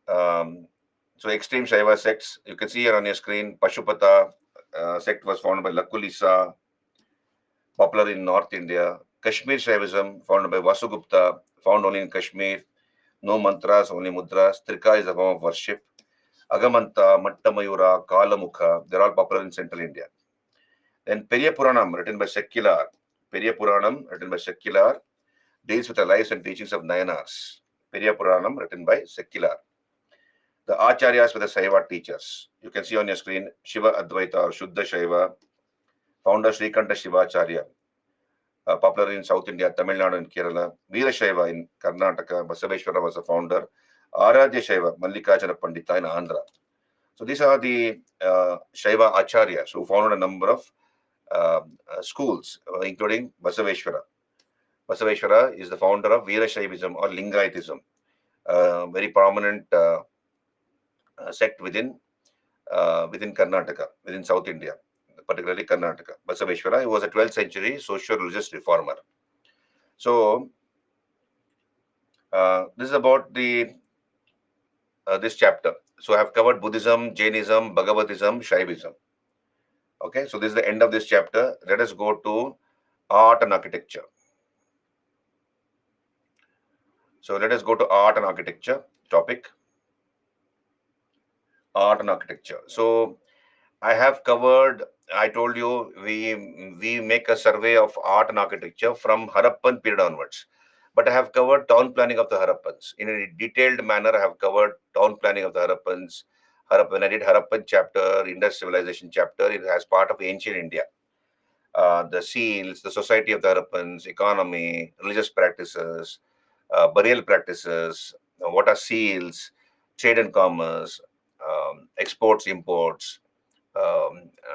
on. So extreme Shaiva sects, you can see here on your screen. Pashupata sect was founded by Lakulisa, popular in North India. Kashmir Shaivism, founded by Vasugupta, found only in Kashmir. No mantras, only mudras. Trika is a form of worship. Agamanta, Mattamayura, Kalamukha, they're all popular in Central India. Then Periya Puranam, written by Secular. Periya Puranam, written by Secular, deals with the lives and teachings of Nayanars. Periya Puranam, written by Secular. The Acharyas were the Saiva teachers. You can see on your screen Shiva Advaita or Shuddha Shaiva, founder Srikanta Shivacharya, popular in South India, Tamil Nadu and Kerala. Veera Shaiva in Karnataka, Basaveshwara was the founder. Aradhya Shaiva, Mallikarjuna Pandita in Andhra. So these are the Shaiva Acharyas who founded a number of schools, including Basaveshwara. Basaveshwara is the founder of Veera Shaivism or Lingayitism, very prominent sect within Karnataka, within South India, particularly Karnataka. Basaveshwara, he was a 12th century socio-religious reformer. So this is about this chapter. So I have covered Buddhism, Jainism, Bhagavatism, Shaivism. Okay, so this is the end of this chapter. Let us go to art and architecture. So let us go to art and architecture topic. Art and architecture. So I have covered, I told you, we make a survey of art and architecture from Harappan period onwards. But I have covered town planning of the Harappans. In a detailed manner, I have covered town planning of the Harappans. When I did Harappan chapter, Indus civilization chapter, it has part of ancient India. The seals, the society of the Harappans, economy, religious practices, burial practices, what are seals, trade and commerce, exports, imports,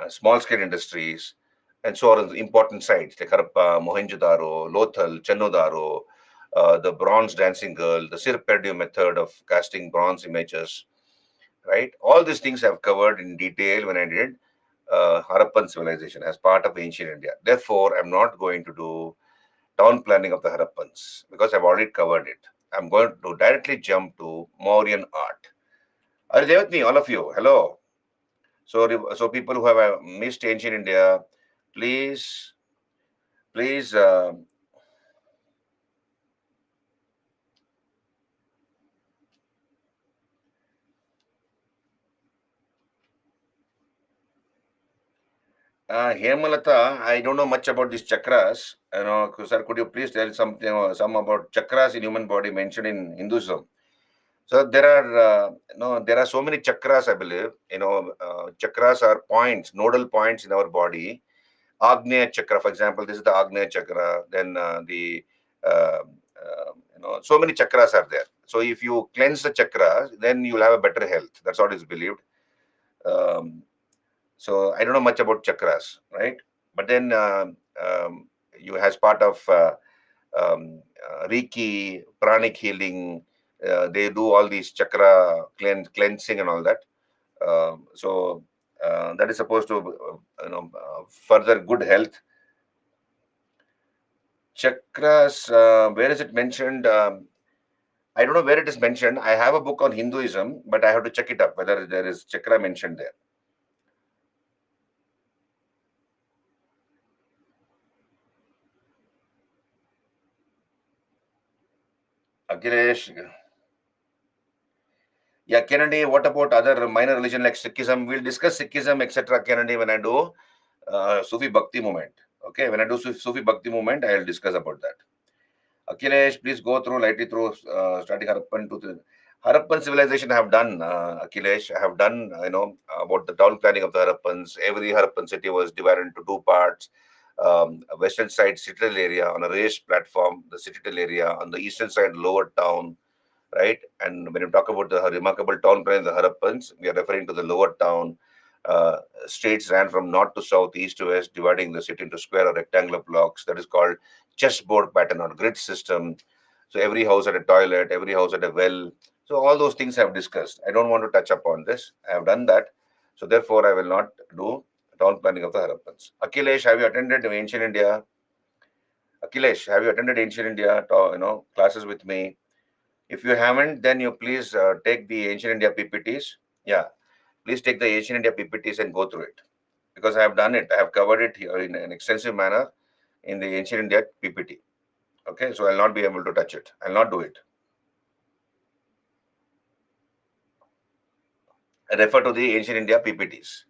small scale industries, and so on. Important sites like Harappa, Mohenjo-daro, Lothal, Chennodaro, the bronze dancing girl, the Sir Perdue method of casting bronze images, right? All these things I've covered in detail when I did Harappan civilization as part of ancient India. Therefore, I'm not going to do town planning of the Harappans because I've already covered it. I'm going to directly jump to Mauryan art. Are you there with me, all of you? Hello. So people who have missed ancient India, please, please. Hemalata, I don't know much about these chakras. Sir, could you please tell something, some about chakras in human body mentioned in Hinduism? So there are, there are so many chakras. I believe, chakras are points, nodal points in our body. Agneya chakra, for example, this is the Agneya chakra. Then so many chakras are there. So if you cleanse the chakras, then you will have a better health. That's what is believed. Um, so I don't know much about chakras, right? But then you as part of Reiki, pranic healing, they do all these chakra cleansing and all that. That is supposed to further good health. Chakras, where is it mentioned? I don't know where it is mentioned. I have a book on Hinduism, but I have to check it up whether there is chakra mentioned there. Akhilesh, yeah, Kennedy, what about other minor religion like Sikhism? We'll discuss Sikhism, etc. Kennedy, when I do Sufi Bhakti movement. Okay, when I do Sufi Bhakti movement, I'll discuss about that. Akhilesh, please go through lightly through starting Harappan to the Harappan civilization. I have done, Akhilesh. I have done, about the town planning of the Harappans. Every Harappan city was divided into two parts. Western side, citadel area on a raised platform, the citadel area. On the eastern side, lower town, right? And when you talk about the remarkable town plan, the Harappans, we are referring to the lower town. Streets ran from north to south, east to west, dividing the city into square or rectangular blocks. That is called chessboard pattern or grid system. So every house had a toilet, every house had a well. So all those things I have discussed. I don't want to touch upon this. I have done that. So therefore, I will not do town planning of the Harappans. Akhilesh, have you attended ancient India? Akhilesh, have you attended ancient India? Classes with me. If you haven't, then you please take the ancient India PPTs. Yeah, please take the ancient India PPTs and go through it because I have done it. I have covered it here in an extensive manner in the ancient India PPT. Okay, so I'll not be able to touch it. I'll not do it. I refer to the ancient India PPTs.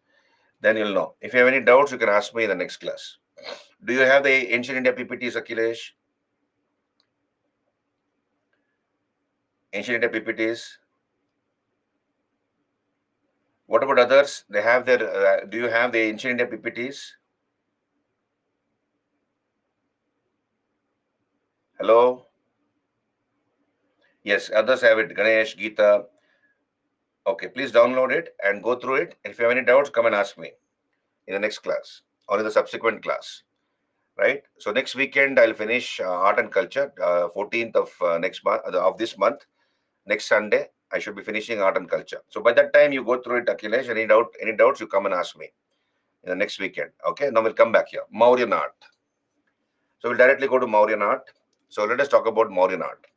Then you'll know. If you have any doubts, you can ask me in the next class. Do you have the ancient India PPTs, Akhilesh? Ancient India PPTs. What about others? They have their. Do you have the ancient India PPTs? Hello. Yes, others have it. Ganesh, Geeta. Okay, please download it and go through it. If you have any doubts, come and ask me in the next class or in the subsequent class. Right. So next weekend I'll finish art and culture. 14th of next month of this month. Next Sunday I should be finishing art and culture. So by that time you go through it, Akhilesh. Any doubts, you come and ask me in the next weekend. Okay. Now we'll come back here. Mauryan art. So we'll directly go to Mauryan art. So let us talk about Mauryan art.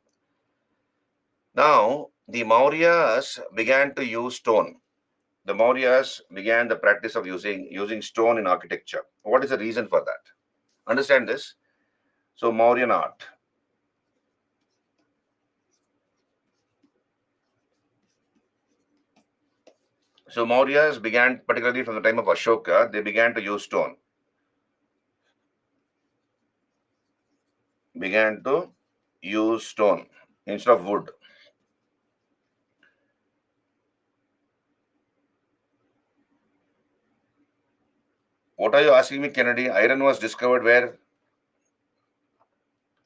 Now the Mauryas began to use stone. The Mauryas began the practice of using stone in architecture. What is the reason for that? Understand this. So Mauryan art. So Mauryas began, particularly from the time of Ashoka, they began to use stone. Began to use stone instead of wood. What are you asking me, Kennedy? Iron was discovered where?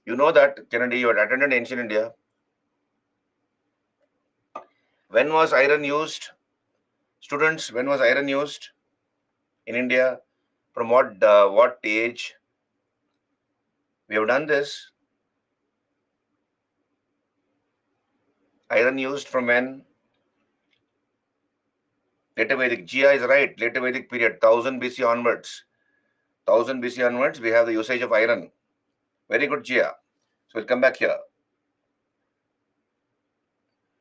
You know that, Kennedy, you had attended ancient India. When was iron used? Students, when was iron used in India? From what age? We have done this. Iron used from when? Later Vedic. Gia is right. Later Vedic period, 1000 BC onwards. 1000 BC onwards, we have the usage of iron. Very good, Gia. So we'll come back here.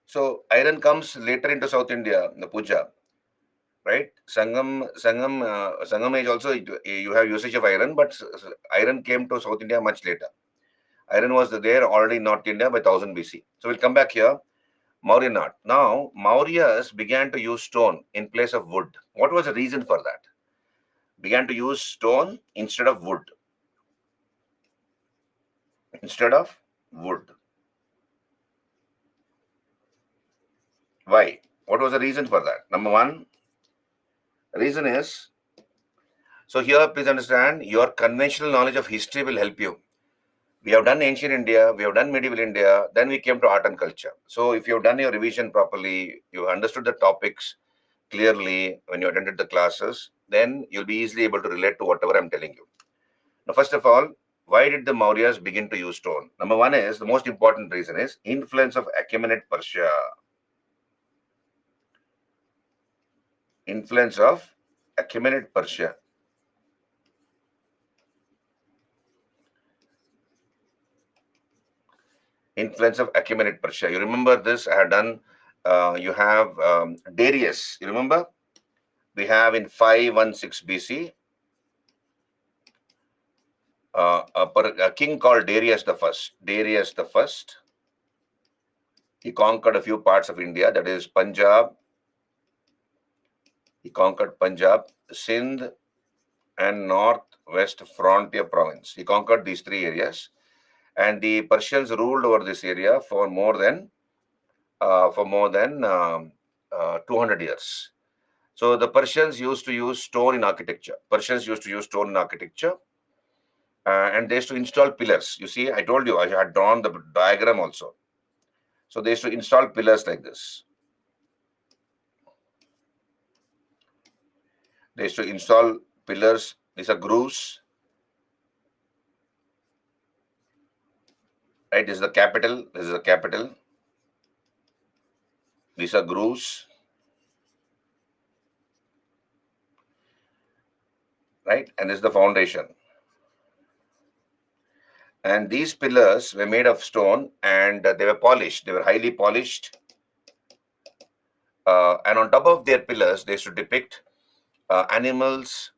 So iron comes later into South India, the puja, right? Sangam age also you have usage of iron, but iron came to South India much later. Iron was there already in North India by 1000 BC. So we'll come back here. Mauryan art. Now, Mauryas began to use stone in place of wood. What was the reason for that? Began to use stone instead of wood. Instead of wood. Why? What was the reason for that? Number one, reason is, so here please understand, your conventional knowledge of history will help you. We have done ancient India, we have done medieval India, then we came to art and culture. So if you have done your revision properly, you understood the topics clearly when you attended the classes, then you'll be easily able to relate to whatever I'm telling you. Now, first of all, why did the Mauryas begin to use stone? Number one is, the most important reason is influence of Achaemenid Persia. Influence of Achaemenid Persia. Influence of Achaemenid Persia. You remember this? I had done. You have Darius. You remember? We have in 516 BC a king called Darius the First. Darius the First. He conquered a few parts of India. That is Punjab. He conquered Punjab, Sindh, and northwest frontier province. He conquered these three areas, and the Persians ruled over this area for more than 200 years. So the Persians used to use stone in architecture. And they used to install pillars. You see, I told you I had drawn the diagram also. So they used to install pillars like this. They used to install pillars. These are grooves. Right, this is the capital. This is the capital. These are grooves. Right, and this is the foundation. And these pillars were made of stone, and they were polished. They were highly polished. And on top of their pillars, they used to depict animals,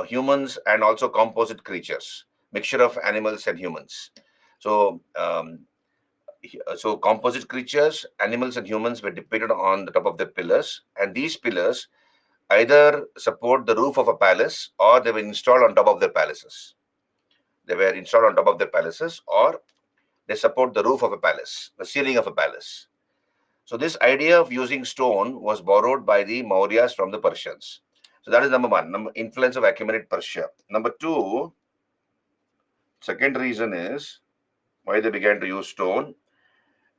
humans, and also composite creatures, mixture of animals and humans. So, so composite creatures, animals, and humans were depicted on the top of the pillars, and these pillars either support the roof of a palace or they were installed on top of their palaces. They were installed on top of their palaces, or they support the roof of a palace, the ceiling of a palace. So this idea of using stone was borrowed by the Mauryas from the Persians. So that is number one, influence of Achaemenid Persia. Number two, second reason is why they began to use stone,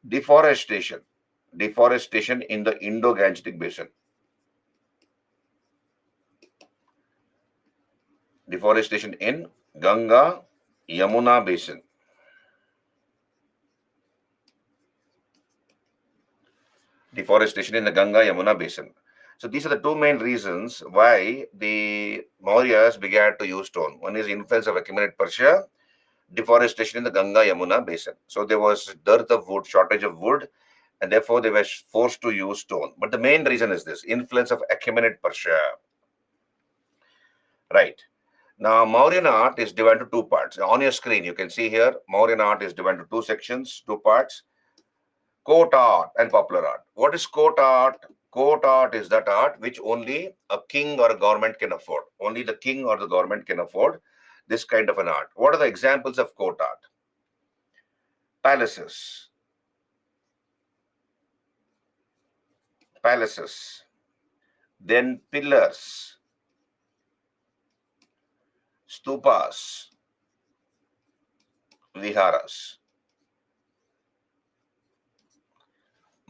deforestation. Deforestation in the Indo-Gangetic basin. Deforestation in Ganga, Yamuna basin. Deforestation in the Ganga Yamuna basin. So these are the two main reasons why the Mauryas began to use stone. One is influence of Achaemenid Persia, deforestation in the Ganga Yamuna basin. So there was dearth of wood, shortage of wood, and therefore they were forced to use stone. But the main reason is this, influence of Achaemenid Persia. Right. Now, Mauryan art is divided into two parts. On your screen, you can see here, Mauryan art is divided into two sections, two parts. Court art and popular art. What is court art? Court art is that art which only a king or a government can afford. Only the king or the government can afford this kind of an art. What are the examples of court art? Palaces. Palaces. Then pillars. Stupas. Viharas.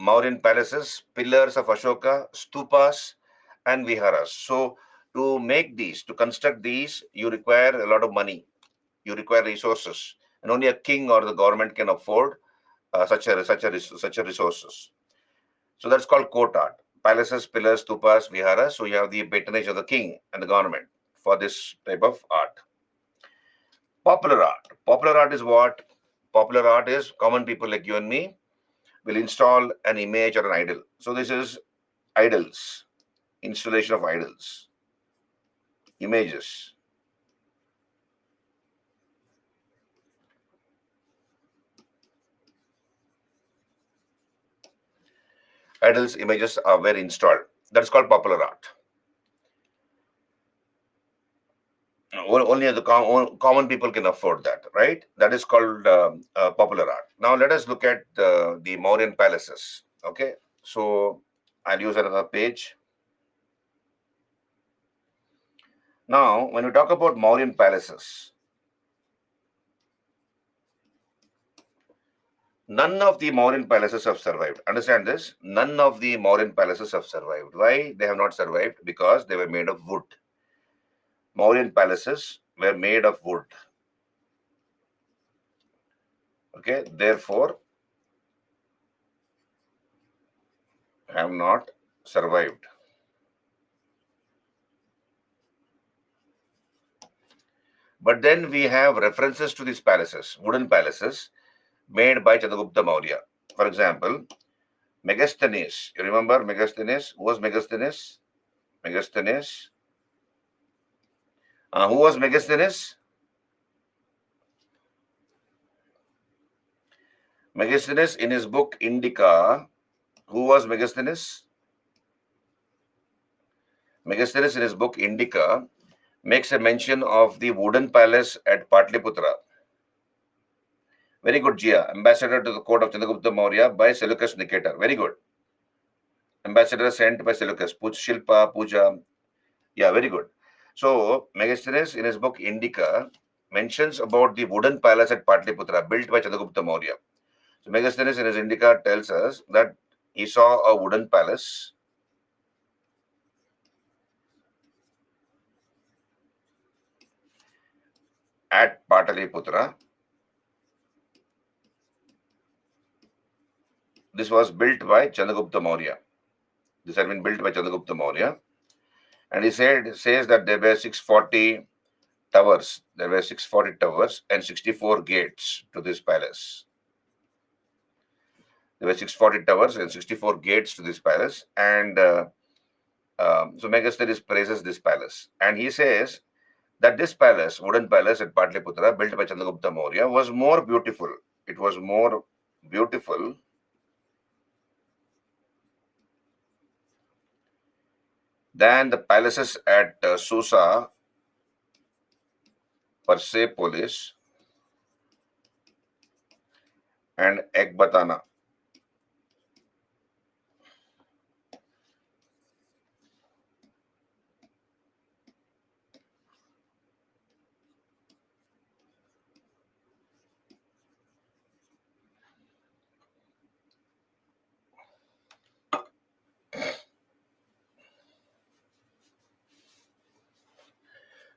Mauryan palaces, pillars of Ashoka, stupas, and viharas. So, to make these, to construct these, you require a lot of money. You require resources, and only a king or the government can afford such a resources. So that's called court art. Palaces, pillars, stupas, viharas. So you have the patronage of the king and the government for this type of art. Popular art. Popular art is what? Popular art is common people like you and me. will install an image or an idol. So this is idols, installation of idols, images. Idols, images were installed. That's called popular art. Only the common people can afford that, right? That is called popular art. Now let us look at the Mauryan palaces. Okay, so I'll use another page. Now, when we talk about Mauryan palaces, none of the Mauryan palaces have survived. Understand this? None of the Mauryan palaces have survived. Why they have not survived? Because they were made of wood. Mauryan palaces were made of wood. Okay, therefore, have not survived. But then we have references to these palaces, wooden palaces, made by Chandragupta Maurya. For example, Megasthenes. You remember Megasthenes? Who was Megasthenes? Megasthenes. Who was Megasthenes? Megasthenes in his book Indica. Who was Megasthenes? Megasthenes in his book Indica makes a mention of the wooden palace at Patliputra. Very good, Jia. Ambassador to the court of Chandragupta Maurya by Seleucus Nicator. Very good. Ambassador sent by Seleucus. Shilpa, Puja. Yeah, very good. So, Megasthenes in his book Indica mentions about the wooden palace at Patliputra built by Chandragupta Maurya. So, Megasthenes in his Indica tells us that he saw a wooden palace at Pataliputra. This was built by Chandragupta Maurya. This had been built by Chandragupta Maurya. And he says that there were 640 towers. There were 640 towers and 64 gates to this palace. There were 640 towers and 64 gates to this palace. And so Megasthenes praises this palace. And he says that this palace, wooden palace at Patliputra, built by Chandragupta Maurya, was more beautiful. It was more beautiful than the palaces at Susa, Persepolis, and Ekbatana.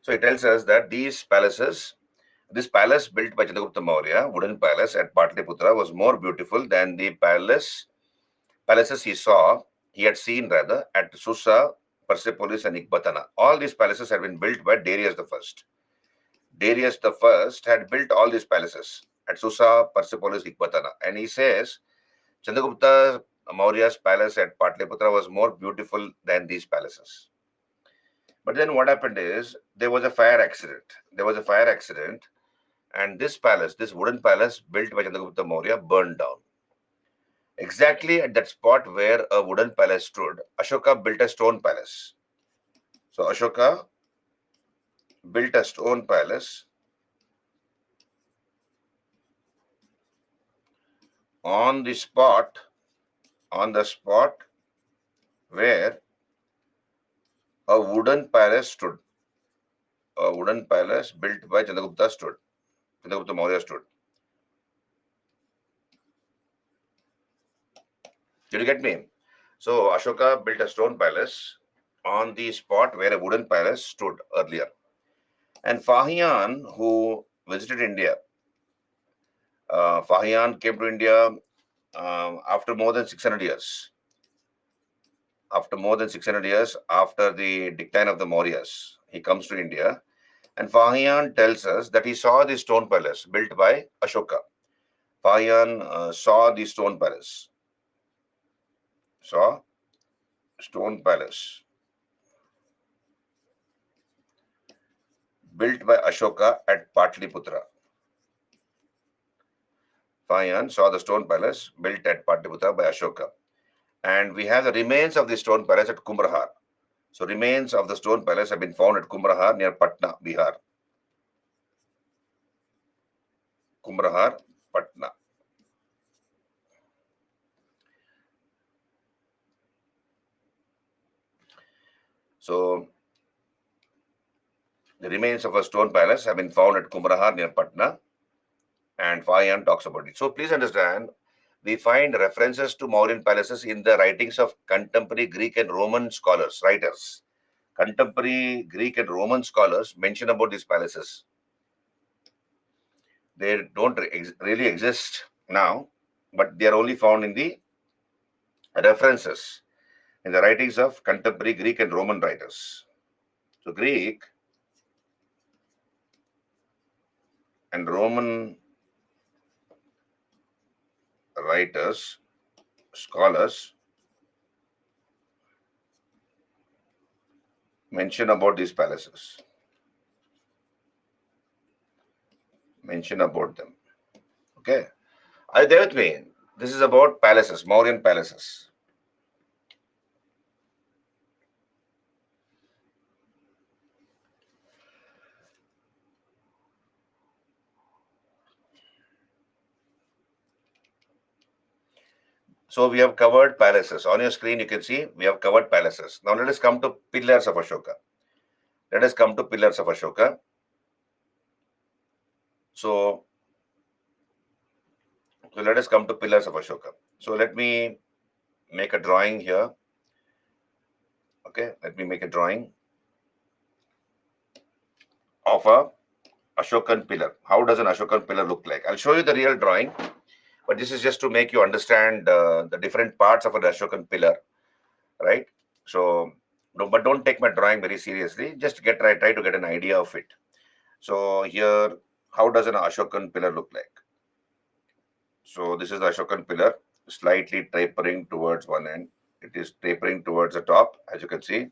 So it tells us that this palace built by Chandragupta Maurya, wooden palace at Patliputra, was more beautiful than the palaces he had seen rather, at Susa, Persepolis, and Ekbatana. All these palaces had been built by Darius the First. Darius the First had built all these palaces at Susa, Persepolis, Ekbatana. And he says Chandragupta Maurya's palace at Patliputra was more beautiful than these palaces. But then what happened is there was a fire accident. And this palace, this wooden palace built by Chandragupta Maurya, burned down. Exactly at that spot where a wooden palace stood, Ashoka built a stone palace. So Ashoka built a stone palace on the spot where a wooden palace stood. A wooden palace built by Chandragupta Maurya stood. Did you get me? So Ashoka built a stone palace on the spot where a wooden palace stood earlier. And Fahian, who visited India, Fahian came to India after more than 600 years. After more than 600 years, after the decline of the Mauryas, he comes to India. And Fahian tells us that he saw the stone palace built by Ashoka. Fahian saw the stone palace. saw stone palace built by Ashoka at Patliputra. Fayan saw the stone palace built at Patliputra by Ashoka. And we have the remains of the stone palace at Kumrahar. So remains of the stone palace have been found at Kumrahar near Patna, Bihar. Kumrahar, Patna. So the remains of a stone palace have been found at Kumrahar near Patna, and Fayan talks about it. So please understand, we find references to Mauryan palaces in the writings of contemporary Greek and Roman scholars, writers. Contemporary Greek and Roman scholars mention about these palaces. They don't really exist now, but they are only found in the references in the writings of contemporary Greek and Roman writers. So Greek and Roman writers, scholars mention about these palaces, mention about them. Okay. Are you there with me? This is about palaces, Mauryan palaces. So we have covered palaces. On your screen, you can see we have covered palaces. Now let us come to pillars of Ashoka. Let us come to pillars of Ashoka. So let us come to pillars of Ashoka. So let me make a drawing here. Okay, let me make a drawing of a Ashokan pillar. How does an Ashokan pillar look like? I'll show you the real drawing, but this is just to make you understand the different parts of an Ashokan pillar, right? So, no, but don't take my drawing very seriously. Just try to get an idea of it. So here, how does an Ashokan pillar look like? So this is the Ashokan pillar, slightly tapering towards one end. It is tapering towards the top, as you can see.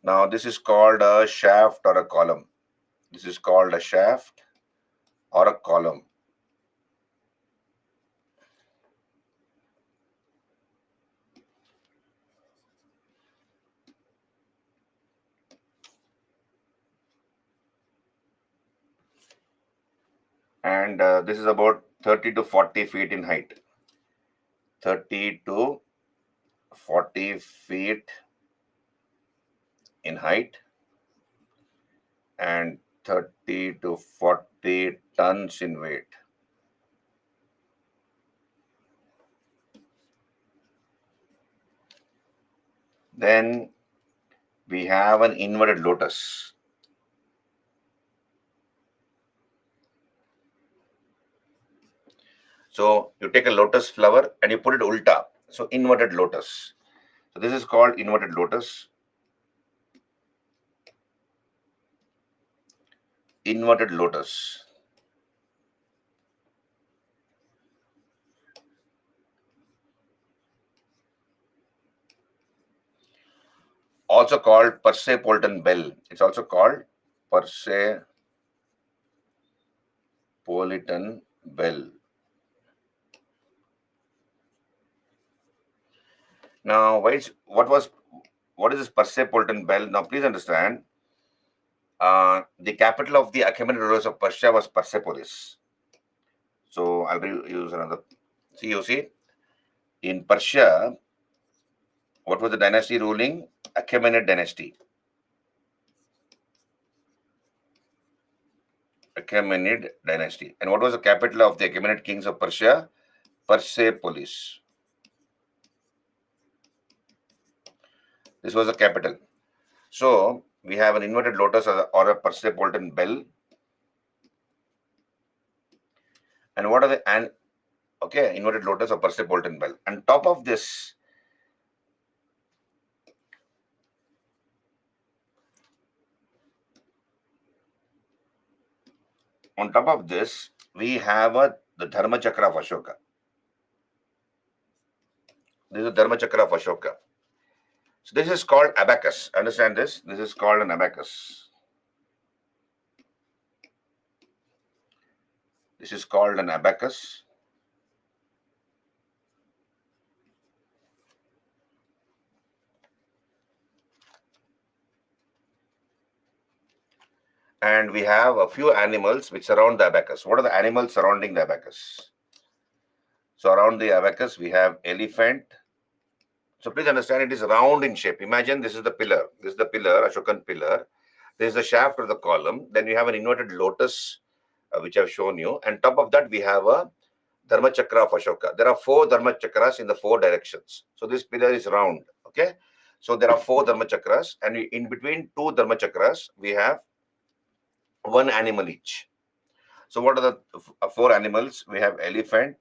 Now this is called a shaft or a column. This is called a shaft or a column. And this is about 30 to 40 feet in height. 30 to 40 feet in height and 30 to 40 tons in weight. Then we have an inverted lotus. So you take a lotus flower and you put it ulta. So inverted lotus. So this is called inverted lotus. Inverted lotus. Also called Persepolitan bell. It's also called Persepolitan bell. Now, what is this Persepolitan bell? Now, please understand, the capital of the Achaemenid rulers of Persia was Persepolis. So I'll use another. See, you see, in Persia, what was the dynasty ruling? Achaemenid dynasty. Achaemenid dynasty. And what was the capital of the Achaemenid kings of Persia? Persepolis. This was the capital. So we have an inverted lotus or a Persepolitan bell. And what are the okay, inverted lotus or Persepolitan bell. On top of this, we have the Dharma Chakra of Ashoka. This is the Dharma Chakra of Ashoka. So this is called abacus. Understand this? This is called an abacus. This is called an abacus. And we have a few animals which surround the abacus. What are the animals surrounding the abacus? So around the abacus, we have elephant. So please understand it is round in shape. Imagine this is the pillar. This is the pillar, Ashokan pillar. This is the shaft of the column. Then you have an inverted lotus, which I've shown you. And top of that, we have a Dharma Chakra of Ashoka. There are 4 Dharma Chakras in the 4 directions. So this pillar is round. Okay. So there are 4 Dharma Chakras. And in between 2 Dharma Chakras, we have 1 animal each. So what are the 4 animals? We have elephant,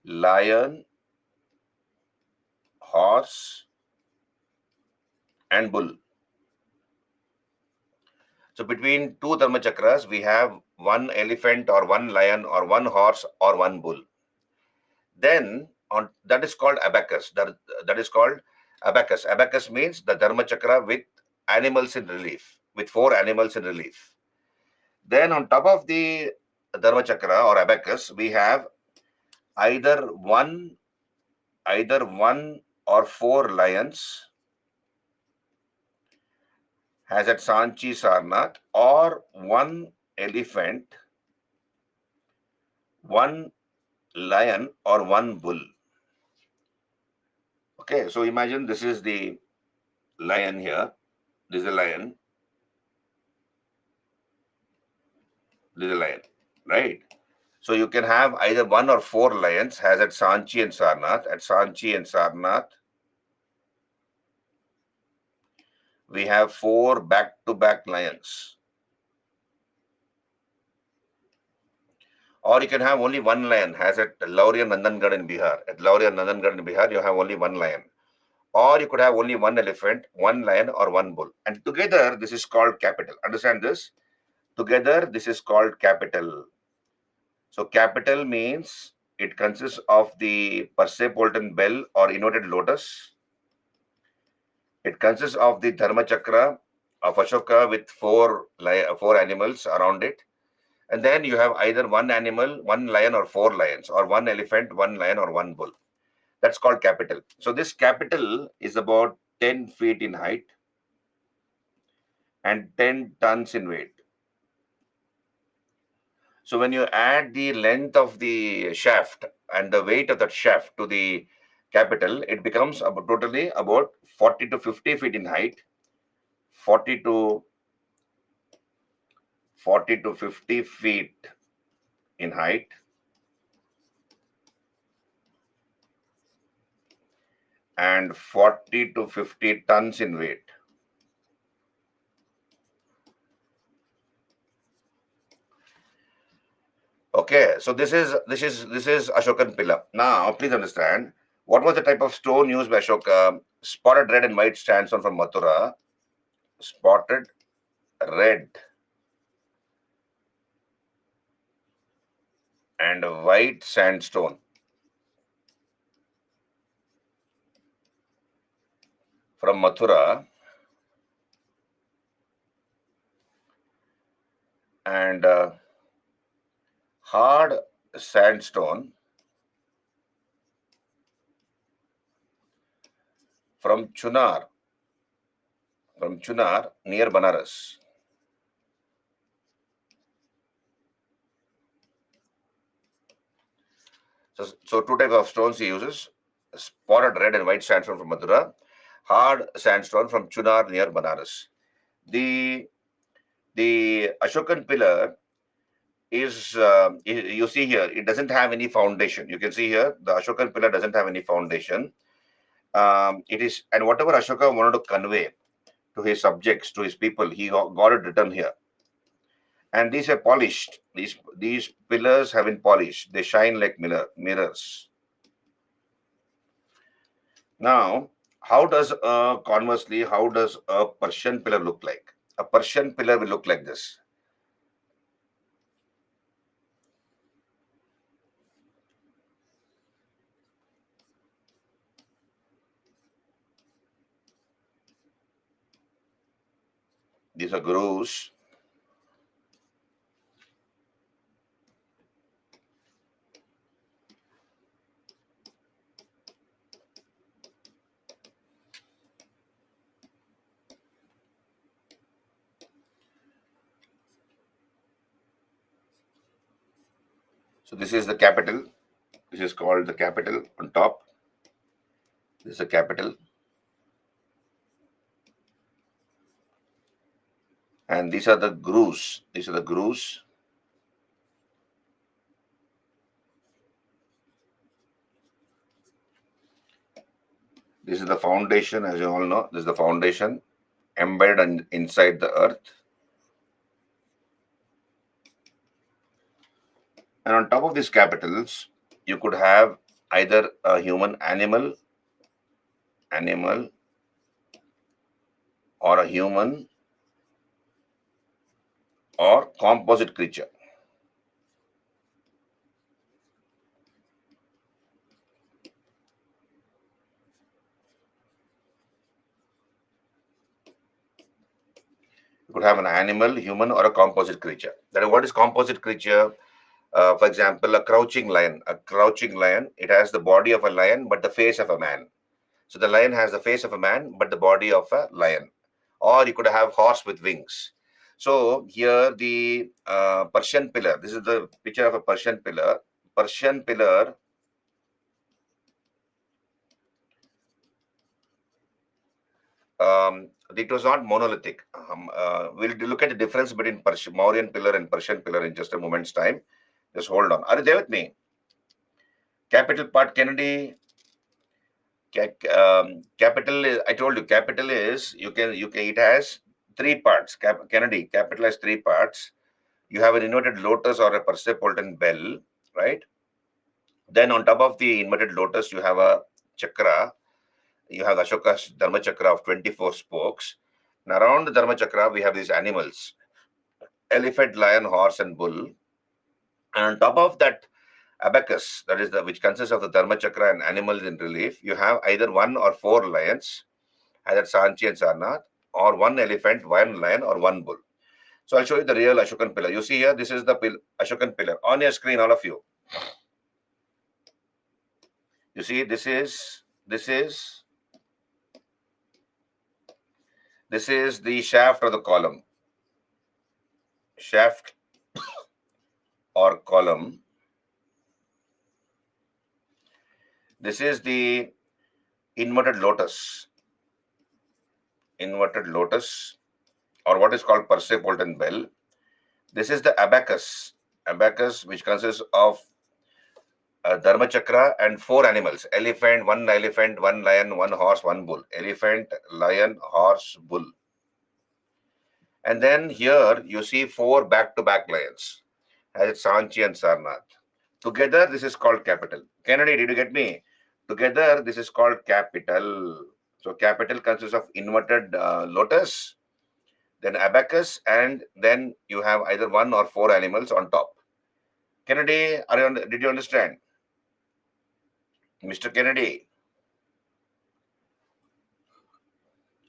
lion, horse, and bull. So between 2 Dharma Chakras, we have 1 elephant or 1 lion or 1 horse or 1 bull. Then on that is called abacus. That is called abacus. Abacus means the Dharma Chakra with animals in relief, with 4 animals in relief. Then on top of the Dharma Chakra or abacus, we have either one or 4 lions has at Sanchi Sarnath, or 1 elephant, 1 lion, or 1 bull. Okay, so imagine this is the lion here. This is the lion. This is the lion, right? So you can have either 1 or 4 lions has at Sanchi and Sarnath. At Sanchi and Sarnath, we have 4 back-to-back lions. Or you can have only 1 lion, as at Lauri and Nandangarh in Bihar. At Lauri and Nandangarh in Bihar, you have only 1 lion. Or you could have only 1 elephant, 1 lion, or 1 bull. And together, this is called capital. Understand this? Together, this is called capital. So capital means it consists of the Persepolton bell or inverted lotus. It consists of the Dharma Chakra of Ashoka with 4 animals around it. And then you have either 1 animal, 1 lion, or 4 lions, or 1 elephant, 1 lion, or 1 bull. That's called capital. So this capital is about 10 feet in height and 10 tons in weight. So when you add the length of the shaft and the weight of that shaft to the capital, it becomes totally about 40 to 50 feet in height, 40 to 50 feet in height, and 40 to 50 tons in weight. Okay, so this is Ashokan pillar. Now, please understand what was the type of stone used by Ashoka. Spotted red and white sandstone from Mathura. Spotted red and white sandstone from Mathura, and hard sandstone from Chunar near Banaras. So 2 types of stones he uses: spotted red and white sandstone from Mathura, hard sandstone from Chunar near Banaras. The Ashokan pillar is, you see here, it doesn't have any foundation. You can see here, the Ashokan pillar doesn't have any foundation. It is, and whatever Ashoka wanted to convey to his subjects, to his people, he got it written here. And these are polished. These pillars have been polished. They shine like mirrors. Now, conversely, how does a Persian pillar look like? A Persian pillar will look like this. These are grooves. So this is the capital. This is called the capital on top. This is a capital. And these are the grooves. These are the grooves. This is the foundation, as you all know. This is the foundation embedded inside the earth. And on top of these capitals, you could have either a human animal, or a human or composite creature. You could have an animal, human, or a composite creature. That is, what is composite creature? For example, a crouching lion. A crouching lion, it has the body of a lion but the face of a man. So the lion has the face of a man but the body of a lion. Or you could have horse with wings. So here the Persian pillar. This is the picture of a Persian pillar. Persian pillar. It was not monolithic. We'll look at the difference between Mauryan pillar and Persian pillar in just a moment's time. Just hold on. Are you there with me? Capital part, Kennedy. Capital is, I told you, capital is, you can, it has three parts. Kennedy, capital has three parts. You have an inverted lotus or a Persepolitan bell, right? Then on top of the inverted lotus, you have a chakra. You have Ashoka's Dharma chakra of 24 spokes. And around the Dharma chakra, we have these animals: elephant, lion, horse, and bull. And on top of that abacus, that is the which consists of the Dharma chakra and animals in relief, you have either one or four lions, either Sanchi and Sarnath, or one elephant, one lion, or one bull. So I'll show you the real Ashokan pillar. You see here, this is the Ashokan pillar on your screen, all of you. You see, this is the shaft or the column. Shaft or column. This is the inverted lotus. Inverted lotus, or what is called Persepolitan bell. This is the abacus. Abacus, which consists of Dharma chakra and four animals: elephant, one lion, one horse, one bull. Elephant, lion, horse, bull. And then here you see four back-to-back lions, as Sanchi and Sarnath. Together, this is called capital. Kennedy, did you get me? Together, this is called capital. So capital consists of inverted lotus, then abacus, and then you have either one or four animals on top. Kennedy, did you understand? Mr. Kennedy?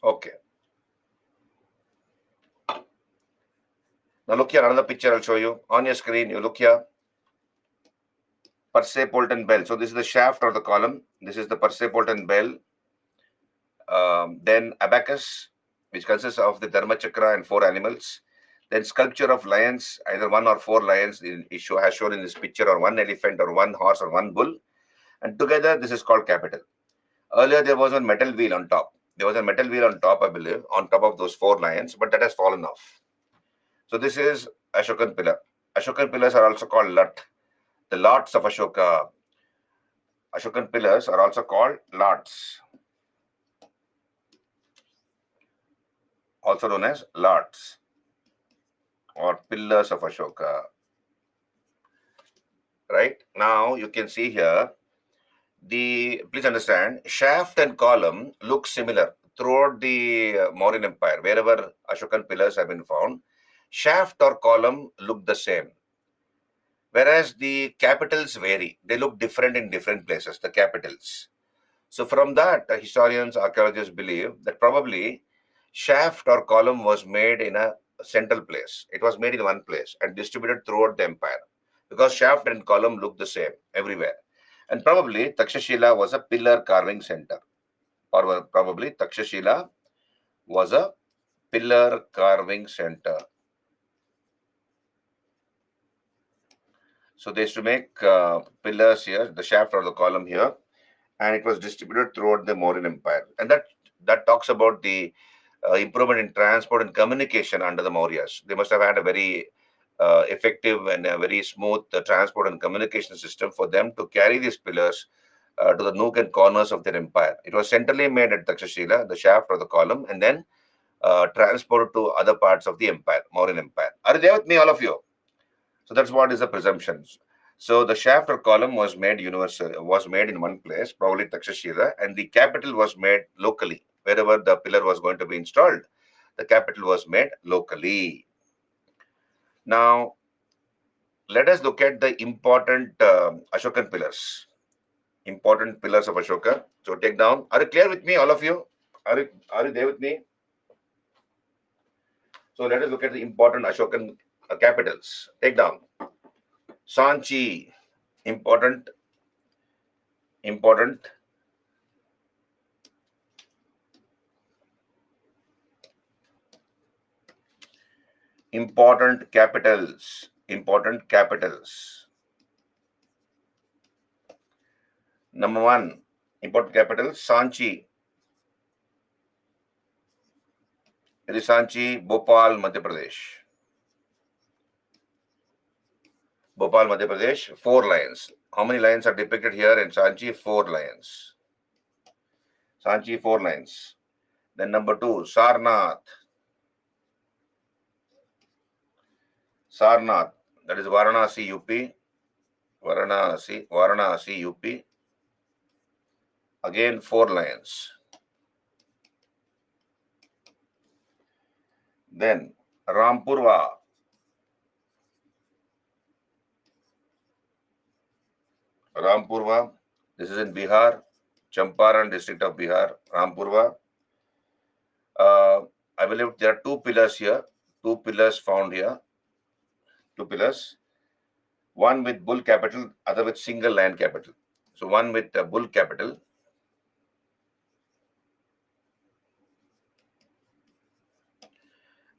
Okay. Now look here, another picture I'll show you. On your screen, you look here. Persepolitan bell. So this is the shaft or the column. This is the Persepolitan bell. Then abacus, which consists of the Dharma chakra and four animals. Then sculpture of lions, either one or four lions has shown in this picture, or one elephant or one horse or one bull. And together, this is called capital. Earlier, there was a metal wheel on top. There was a metal wheel on top, I believe, on top of those four lions, but that has fallen off. So this is Ashokan pillar. Ashokan pillars are also called Lat. The lots of Ashoka. Ashokan pillars are also called lots, also known as lots or pillars of Ashoka. Right? Now you can see here, please understand, shaft and column look similar throughout the Mauryan Empire. Wherever Ashokan pillars have been found, shaft or column look the same. Whereas the capitals vary. They look different in different places, the capitals. So from that, historians, archaeologists believe that probably Shaft or column was made in a central place. It was made in one place and distributed throughout the empire because shaft and column look the same everywhere. And probably Takshashila was a pillar carving center. Or probably Takshashila was a pillar carving center. So they used to make pillars here, the shaft or the column here, and it was distributed throughout the Mauryan Empire. And that talks about the improvement in transport and communication under the Mauryas. They must have had a very effective and a very smooth transport and communication system for them to carry these pillars to the nook and corners of their empire. It was centrally made at Takshashila, the shaft or the column, and then transported to other parts of the empire, Mauryan Empire. Are you there with me, all of you? So that's what is the presumptions. So the shaft or column was made was made in one place, probably Takshashila, and the capital was made locally. Wherever the pillar was going to be installed, the capital was made locally. Now, let us look at the important Ashokan pillars. Important pillars of Ashoka. So take down. Are you clear with me, all of you? Are you there with me? So let us look at the important Ashokan capitals. Take down. Sanchi, important, important. Important capitals. Important capitals. Number one, important capital, Sanchi. It is Sanchi, Bhopal, Madhya Pradesh. Bhopal, Madhya Pradesh, 4 lions. How many lions are depicted here in Sanchi? 4 lions. Sanchi, 4 lions. Then number two, Sarnath. Sarnath, that is Varanasi, UP. Varanasi, UP. Again, 4 lions. Then Rampurva. Rampurva. This is in Bihar, Champaran district of Bihar. Rampurva. I believe there are 2 pillars here. 2 pillars found here. 2 pillars. One with bull capital, other with single lion capital. So one with bull capital.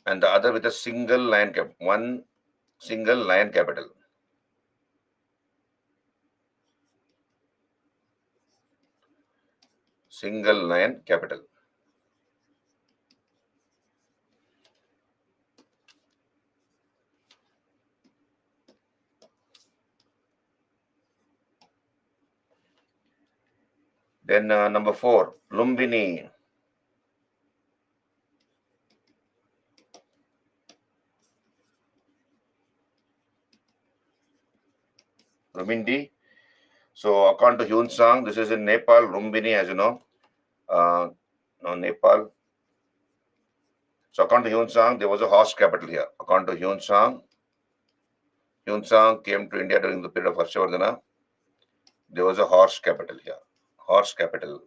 And the other with a single lion capital. One single lion capital. Single lion capital. Then number 4, Lumbini. Lumbini. So according to Hyun Sang, this is in Nepal. Lumbini, as you know, Nepal. So according to Hyun Sang, there was a horse capital here. According to Hyun Sang came to India during the period of Harshavardhana. There was a horse capital here. Horse capital.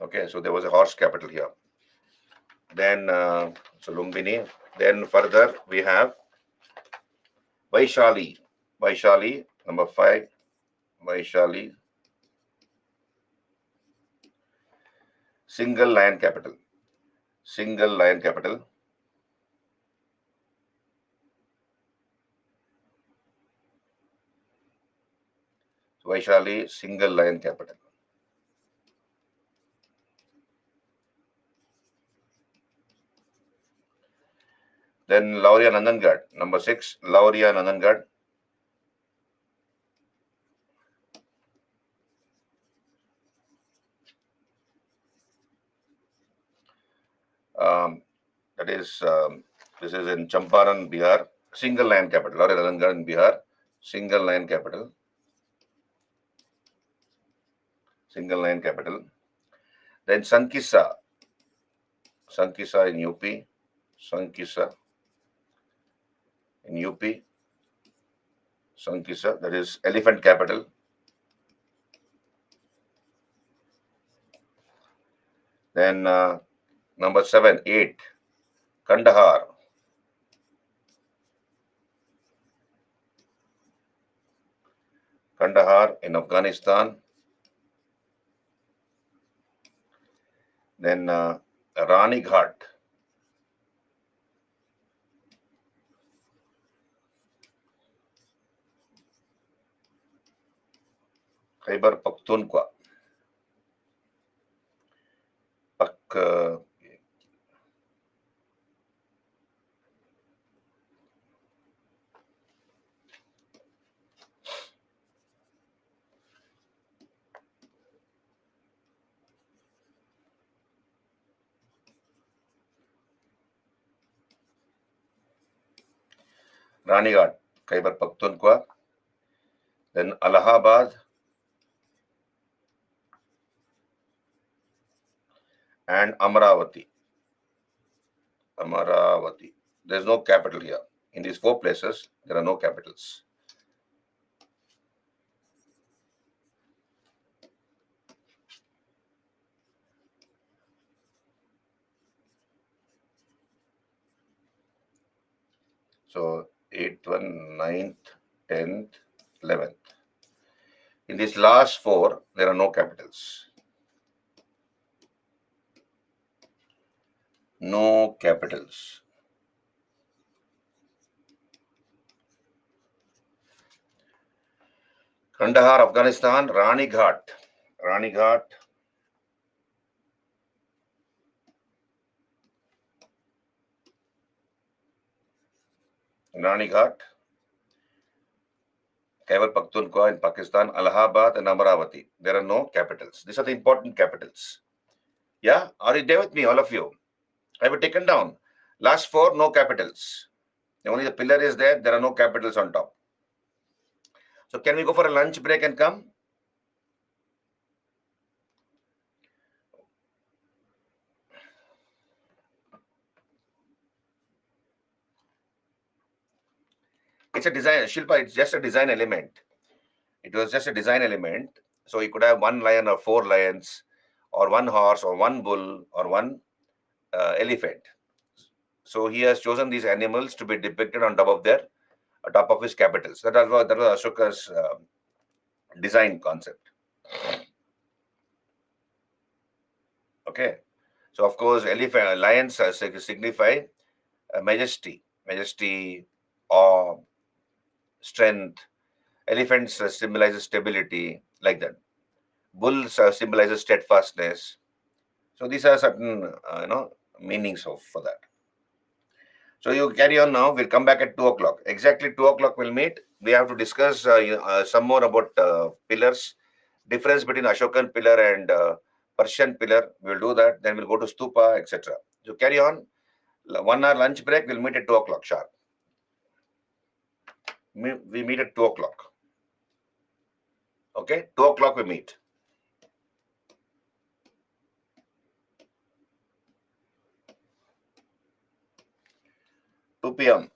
Okay, so there was a horse capital here. Then, so Lumbini. Then further we have Vaishali. Vaishali, number 5. Vaishali. Single lion capital. Single lion capital. Vaishali, single lion capital. Then Lauria Nandangad, number 6, Lauria Nandangad. That is, this is in Champaran, Bihar. Single lion capital. Lauria Nandangad in Bihar. Single lion capital. Single lion capital. Then Sankissa. Sankissa in UP. Sankissa in UP. Sankissa, that is elephant capital. Then number 7, 8, Kandahar. Kandahar in Afghanistan. Then Rani Ghat. Khyber Pakhtunkhwa. Rani Ghat, Khyber Pakhtunkhwa. Then Allahabad and Amravati. Amaravati. There's no capital here. In these 4 places, there are no capitals. So 8th one, 9th, 10th, 11th. In these last 4, there are no capitals. No capitals. Kandahar, Afghanistan, Rani Ghat. Rani Ghat. Rani Ghat. Khyber Pakhtunkhwa in Pakistan, Allahabad and Amaravati. There are no capitals. These are the important capitals. Yeah? Are you there with me, all of you? I have taken down. Last 4, no capitals. Only the pillar is there. There are no capitals on top. So can we go for a lunch break and come? It's a design, Shilpa, it's just a design element. It was just a design element. So you could have 1 lion or 4 lions, or 1 horse, or 1 bull, or 1 elephant. So he has chosen these animals to be depicted on top of his capitals. That was Ashoka's design concept. Okay. So of course, lions signify majesty, awe, strength. Elephants symbolizes stability, like that. Bulls symbolizes steadfastness. So these are certain meanings for that. So you carry on now. We'll come back at 2 o'clock. Exactly 2 o'clock we'll meet. We have to discuss some more about pillars, difference between Ashokan pillar and Persian pillar. We'll do that. Then we'll go to stupa, etc. So carry on. 1 hour lunch break. We'll meet at 2 o'clock sharp. We meet at 2 o'clock. Okay? 2 o'clock we meet. 2 p.m.